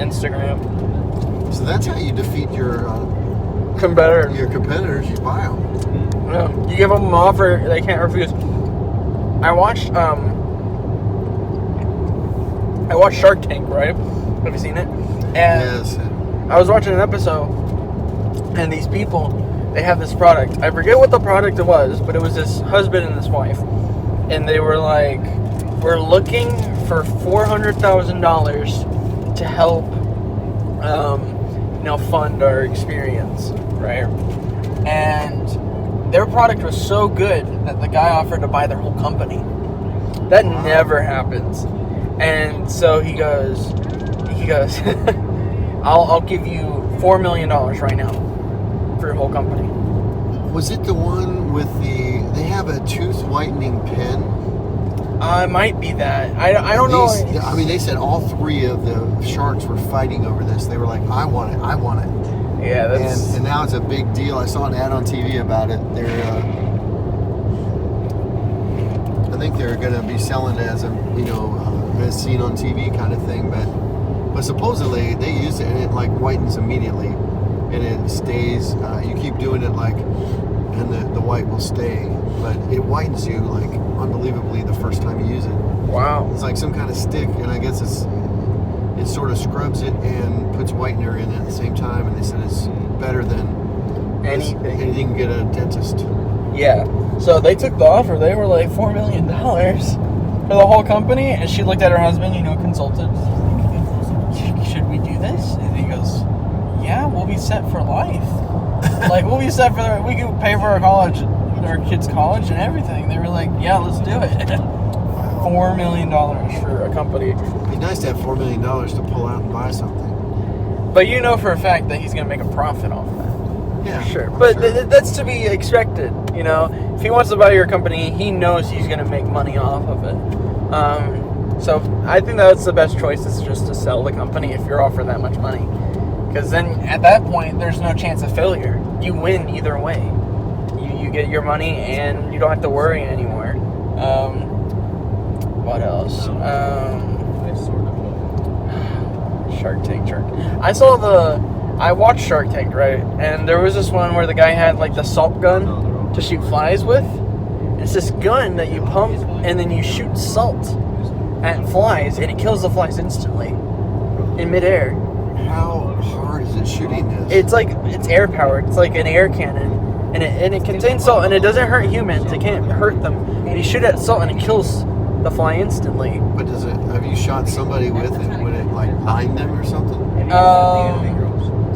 Instagram. So that's how you defeat your competitors. Your competitors, you buy them. Yeah, you give them an offer they can't refuse. I watched Shark Tank, right? Have you seen it? And yes. I was watching an episode, and these people, they have this product. I forget what the product it was, but it was this husband and this wife, and they were like, "We're looking for $400,000 to help, fund our experience, right?" And their product was so good that the guy offered to buy their whole company. That never happens. And so he goes, I'll give you $4 million right now for your whole company. Was it the one with they have a tooth whitening pen? It might be that. I don't know. I mean, they said all three of the sharks were fighting over this. They were like, I want it. Yeah, that's... And now it's a big deal. I saw an ad on TV about it. I think they're going to be selling it as a, as seen on TV kind of thing. But supposedly they use it and it like whitens immediately, and it stays. You keep doing it and the white will stay, but it whitens you like unbelievably the first time you use it. Wow. It's like some kind of stick, and I guess it sort of scrubs it and puts whitener in it at the same time, and they said it's better than anything you can get at a dentist. Yeah. So they took the offer. They were like $4 million for the whole company, and she looked at her husband, consulted. Should we do this? And he goes, yeah, we'll be set for life. We'll be set for we can pay for our kids' college and everything. They were like, yeah, let's do it. $4 million for a company. It'd be nice to have $4 million to pull out and buy something. But you know for a fact that he's going to make a profit off of that. Yeah, for sure. But that's to be expected. If he wants to buy your company, he knows he's going to make money off of it. So I think that's the best choice, is just to sell the company if you're offered that much money. Because then at that point, there's no chance of failure. You win either way. You get your money and you don't have to worry anymore. What else? Shark Tank. I watched Shark Tank, right? And there was this one where the guy had like the salt gun to shoot flies with. It's this gun that you pump and then you shoot salt at flies and it kills the flies instantly in midair. How hard is it shooting this? It's air powered. It's like an air cannon, and it contains salt, and it doesn't hurt humans. It can't hurt them. And you shoot at salt, and it kills the fly instantly. But have you shot somebody with it? Would it like blind them or something?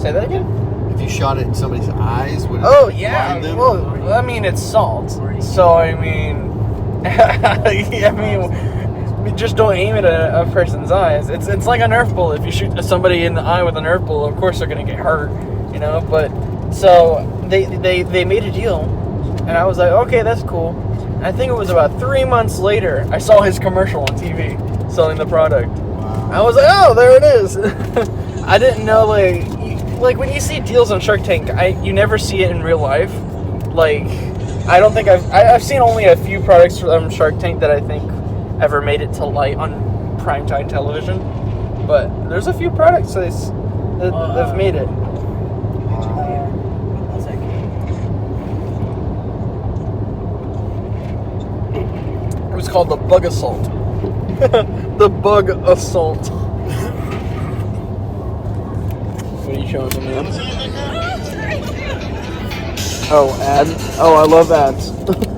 Say that again. If you shot it in somebody's eyes, would it blind them? Well, I mean, it's salt, so I mean, we just don't aim it at a person's eyes. It's like a Nerf bullet. If you shoot somebody in the eye with a Nerf bullet, of course they're gonna get hurt, But so they made a deal, and I was like, okay, that's cool. And I think it was about 3 months later, I saw his commercial on TV selling the product. Wow. I was like, oh, there it is. I didn't know like when you see deals on Shark Tank, you never see it in real life. I don't think I've seen only a few products from Shark Tank that I think ever made it to light on primetime television, but there's a few products that have made it. It was called the Bug Assault. The bug assault. What are you showing them, man? Oh, ad. Oh, I love ads.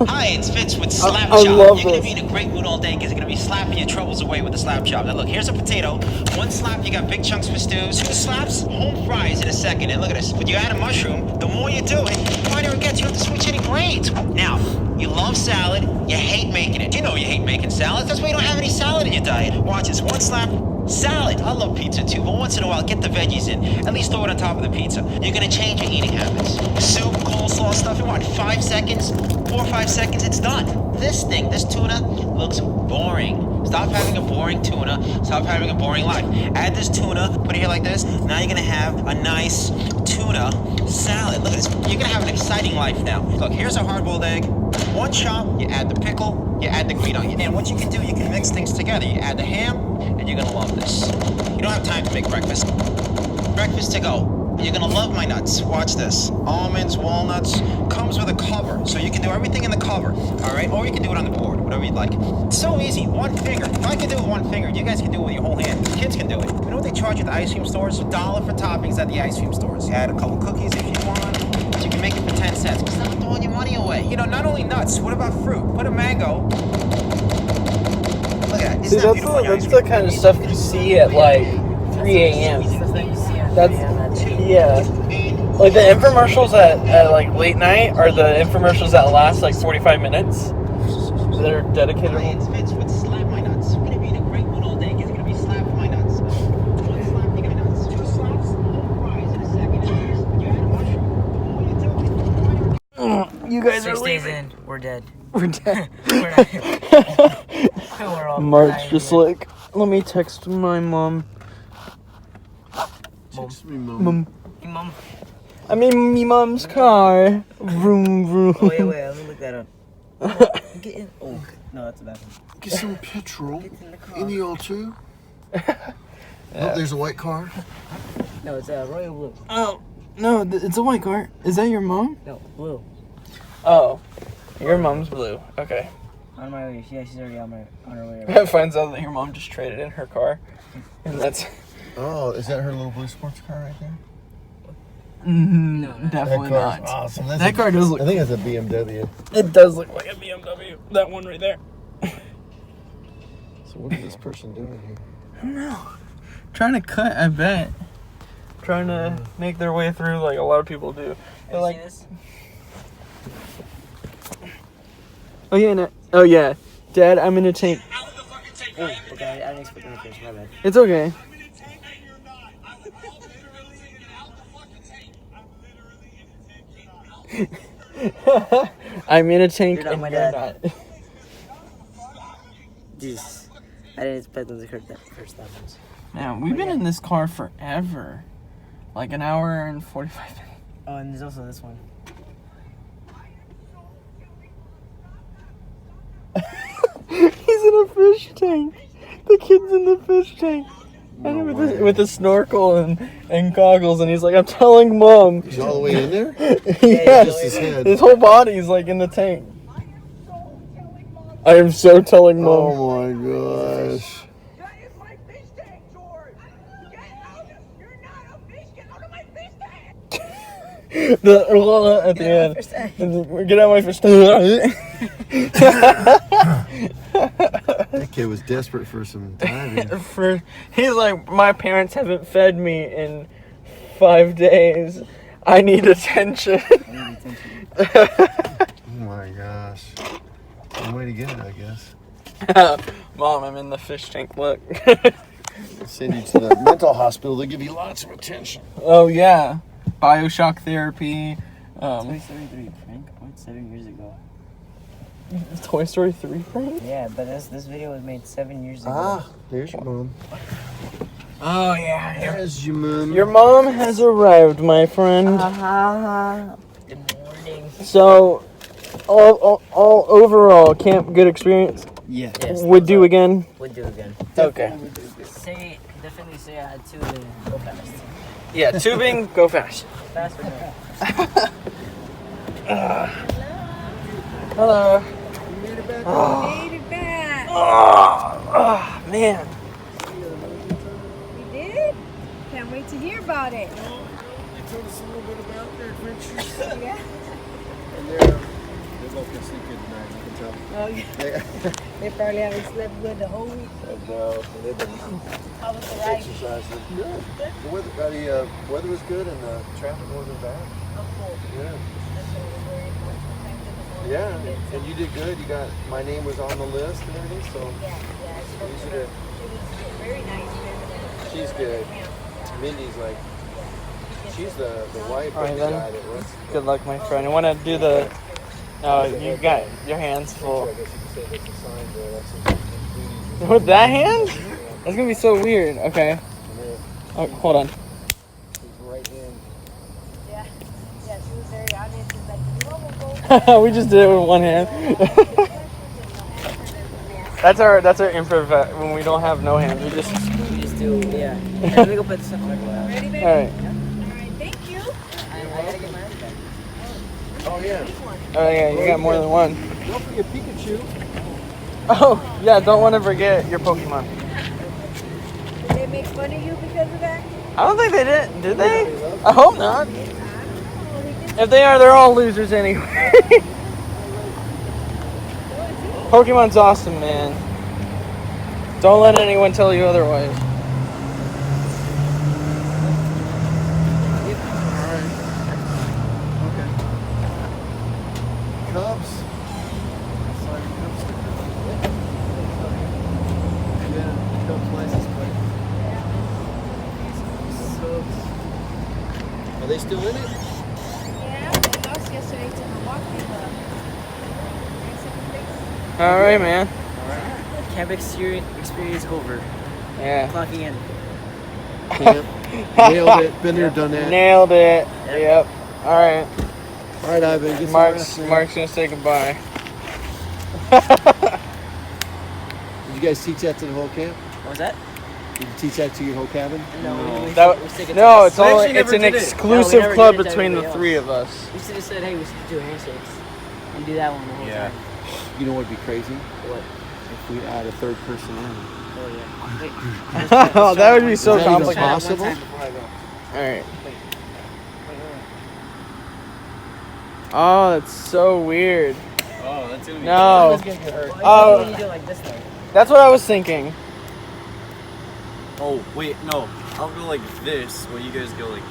Hi, it's Vince with Slap I Chop. love You're going to this. be in a great mood all day because you're going to be slapping your troubles away with the Slap Chop. Now look, here's a potato. One slap, you got big chunks for stews. Two slaps, home fries in a second. And look at this. When you add a mushroom, the more you do it, the finer it gets. You don't have to switch any grains. Now, you love salad. You hate making it. You know you hate making salads. That's why you don't have any salad in your diet. Watch this. One slap. Salad. I love pizza too, but once in a while, get the veggies in. At least throw it on top of the pizza. You're gonna change your eating habits. Soup, coleslaw, stuff. In what? 5 seconds? 4 or 5 seconds, it's done. This tuna, looks boring. Stop having a boring tuna. Stop having a boring life. Add this tuna, put it here like this. Now you're gonna have a nice tuna salad. Look at this. You're gonna have an exciting life now. Look, here's a hard-boiled egg. One chop, you add the pickle, you add the green onion. And what you can do, you can mix things together. You add the ham, and you're gonna love this. You don't have time to make breakfast. Breakfast to go. You're gonna love my nuts. Watch this. Almonds, walnuts, comes with a cover. So you can do everything in the cover, all right? Or you can do it on the board, whatever you'd like. It's so easy, one finger. If I can do it with one finger, you guys can do it with your whole hand. Kids can do it. You know what they charge at the ice cream stores? $1 for toppings at the ice cream stores. You add a couple cookies if you want. You can make it for 10 cents. It's not throwing your money away. You know, not only nuts, what about fruit? Put a mango. Look at that. See, that's the kind of stuff you see at like 3 a.m. That's, yeah. Like the infomercials at like late night are the infomercials that last like 45 minutes. They're dedicated. It's Vince with Slap My Nuts. You're gonna be in a great mood all day because you're gonna be slapping my nuts. One slap, you got nuts. Two slaps, home fries in a second. You add a mushroom. You guys are 6 days leaving. in, we're dead. We're dead. We're not here. We're all Mark's just like, let me text my mom. Text me, Mom. Mom. I'm in me mom's car. Vroom vroom. Oh, wait, let me look that up. Get in. Oh, no, that's a bad one. Get some petrol in the O2. Oh, there's a white car. No, it's a royal blue. Oh, no, it's a white car. Is that your mom? No, blue. Oh, your mom's blue. Okay. On my way. Yeah, she's already on her way. Finds out that your mom just traded in her car, and that's. Oh, is that her little blue sports car right there? No, definitely That car's not. awesome. That car does look. I think it's a BMW. It does look like a BMW. That one right there. So what is this person doing here? I don't know. Trying to cut, I bet. Trying to make their way through like a lot of people do. They're like, this? oh yeah, no, oh yeah, Dad, I'm in a tank. Oh, okay, I didn't expect that first. My bad. It's okay. I'm in a tank You're not and my you're dad. not. Jesus. I didn't expect them to hurt that first time. Man, we've been in this car forever. Like an hour and 45 minutes. Oh, and there's also this one. He's in a fish tank. The kid's in the fish tank. And with a snorkel and goggles, and he's like, I'm telling Mom. He's all the way in there? Yeah, Just his head. his whole body's like in the tank. I am so telling Mom. Oh my gosh. The at the end. Get out of my fish tank. That kid was desperate for some diving. He's like, my parents haven't fed me in 5 days. I need attention. Oh my gosh. One way to get it, I guess. Mom, I'm in the fish tank. Look. They'll send you to the mental hospital. They'll give you lots of attention. Oh yeah, Bioshock therapy. Toy Story 3, Frank. What, 7 years ago? Toy Story 3, Frank? Yeah, but this video was made 7 years ago. Ah, there's your mom. Oh yeah. There's your mom. Your mom has arrived, my friend. Good morning. So, all overall, camp good experience. Yeah. Would do again. Would do again. Okay. Definitely say I had 2 and go fast. Yeah, tubing, go fast. Fast or no? Hello. Made it back. man. You did? Can't wait to hear about it. They told us a little bit about their adventures. Yeah. And they're both gonna sleep good tonight, I can tell. Oh, yeah. They probably haven't slept good the whole week. No, they've been How was the ride? exercising. Good. The weather was good and the traffic wasn't bad. Oh, cool. Yeah. That's what we're worried about. Sometimes in the morning. Yeah, and you did good. You got my name was on the list and everything, so Yeah, I spoke to her. She was very nice. she's good. Mindy's like, she's the wife All right, of the then. guy that runs. Good luck, my friend. I want to do the. Oh, you got your hands full. I guess you could say that's a sign there. That's his duties. With that hand? That's gonna be so weird. Okay. Oh, hold on. His right hand. Yeah, she was very honest. She's like, We just did it with one hand. That's our improv when we don't have no hands. We just do, yeah. Let me go put this up. Ready, baby? All right. Alright, thank you. I gotta get my other bag. Oh yeah. Oh yeah, you got more than one. Don't forget Pikachu. Oh yeah, don't want to forget your Pokemon. Did they make fun of you because of that? I don't think they did. Did they? I hope not. If they are, they're all losers anyway. Pokemon's awesome, man. Don't let anyone tell you otherwise. Cubs. Sorry, Cubs sticker. Yeah, Cubs license plate. Subs. Are they still in it? Yeah, they lost yesterday to Milwaukee, but All right, man. Camp experience over. Yeah. Clocking in. Camp. Nailed it. Been there, done that. Nailed it. Yep. All right. All right, Ivan. Get some Mark's rest, man. gonna say goodbye. Did you guys teach that to the whole camp? What was that? Did you teach that to your whole cabin? No, we stick it No, to it's us. only it's an exclusive never club did it to between the everybody three else. of us. We should have said, hey, we should do handshakes and do that one the whole time. You know what'd be crazy? What? If we add a third person in. Oh yeah. Wait. Oh, that would be so Is that even complicated. possible? One time before I go. All right. Oh, that's so weird. Oh, that's gonna be. No. Well, it's Oh, when you do it like this though. that's what I was thinking. Oh wait, no. I'll go like this. While you guys go like.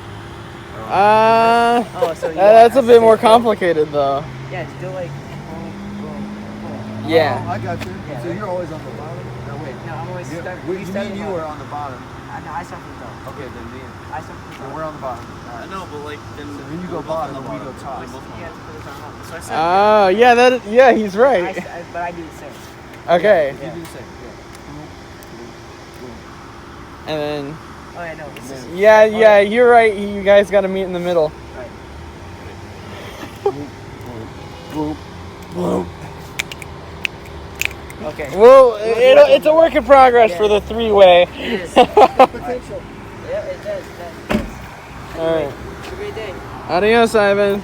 Oh, so That's a bit more complicated though. Yeah, just do like. Yeah. Oh, I got you. Yeah. So you're always on the bottom? No, wait. No, I'm always You, stuck. we, me and you are on the bottom. No, I start from the top. Okay, then me and I start from the so top. we're on the bottom. I know, but like then. So then you go bottom and we go top. You have to put this on up. So I said. Oh, yeah, yeah, he's right. But I do the same. Okay. You do the same. And then Oh yeah, no. This is. yeah, you're right. You guys got to meet in the middle. Right. Boom. Boom. Okay. Well, it's a work in progress for the three-way. It is. Potential. Yeah, it does. All right. Have a great day. Adios, Ivan.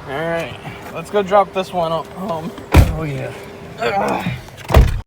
All right. Let's go drop this one home. Oh yeah.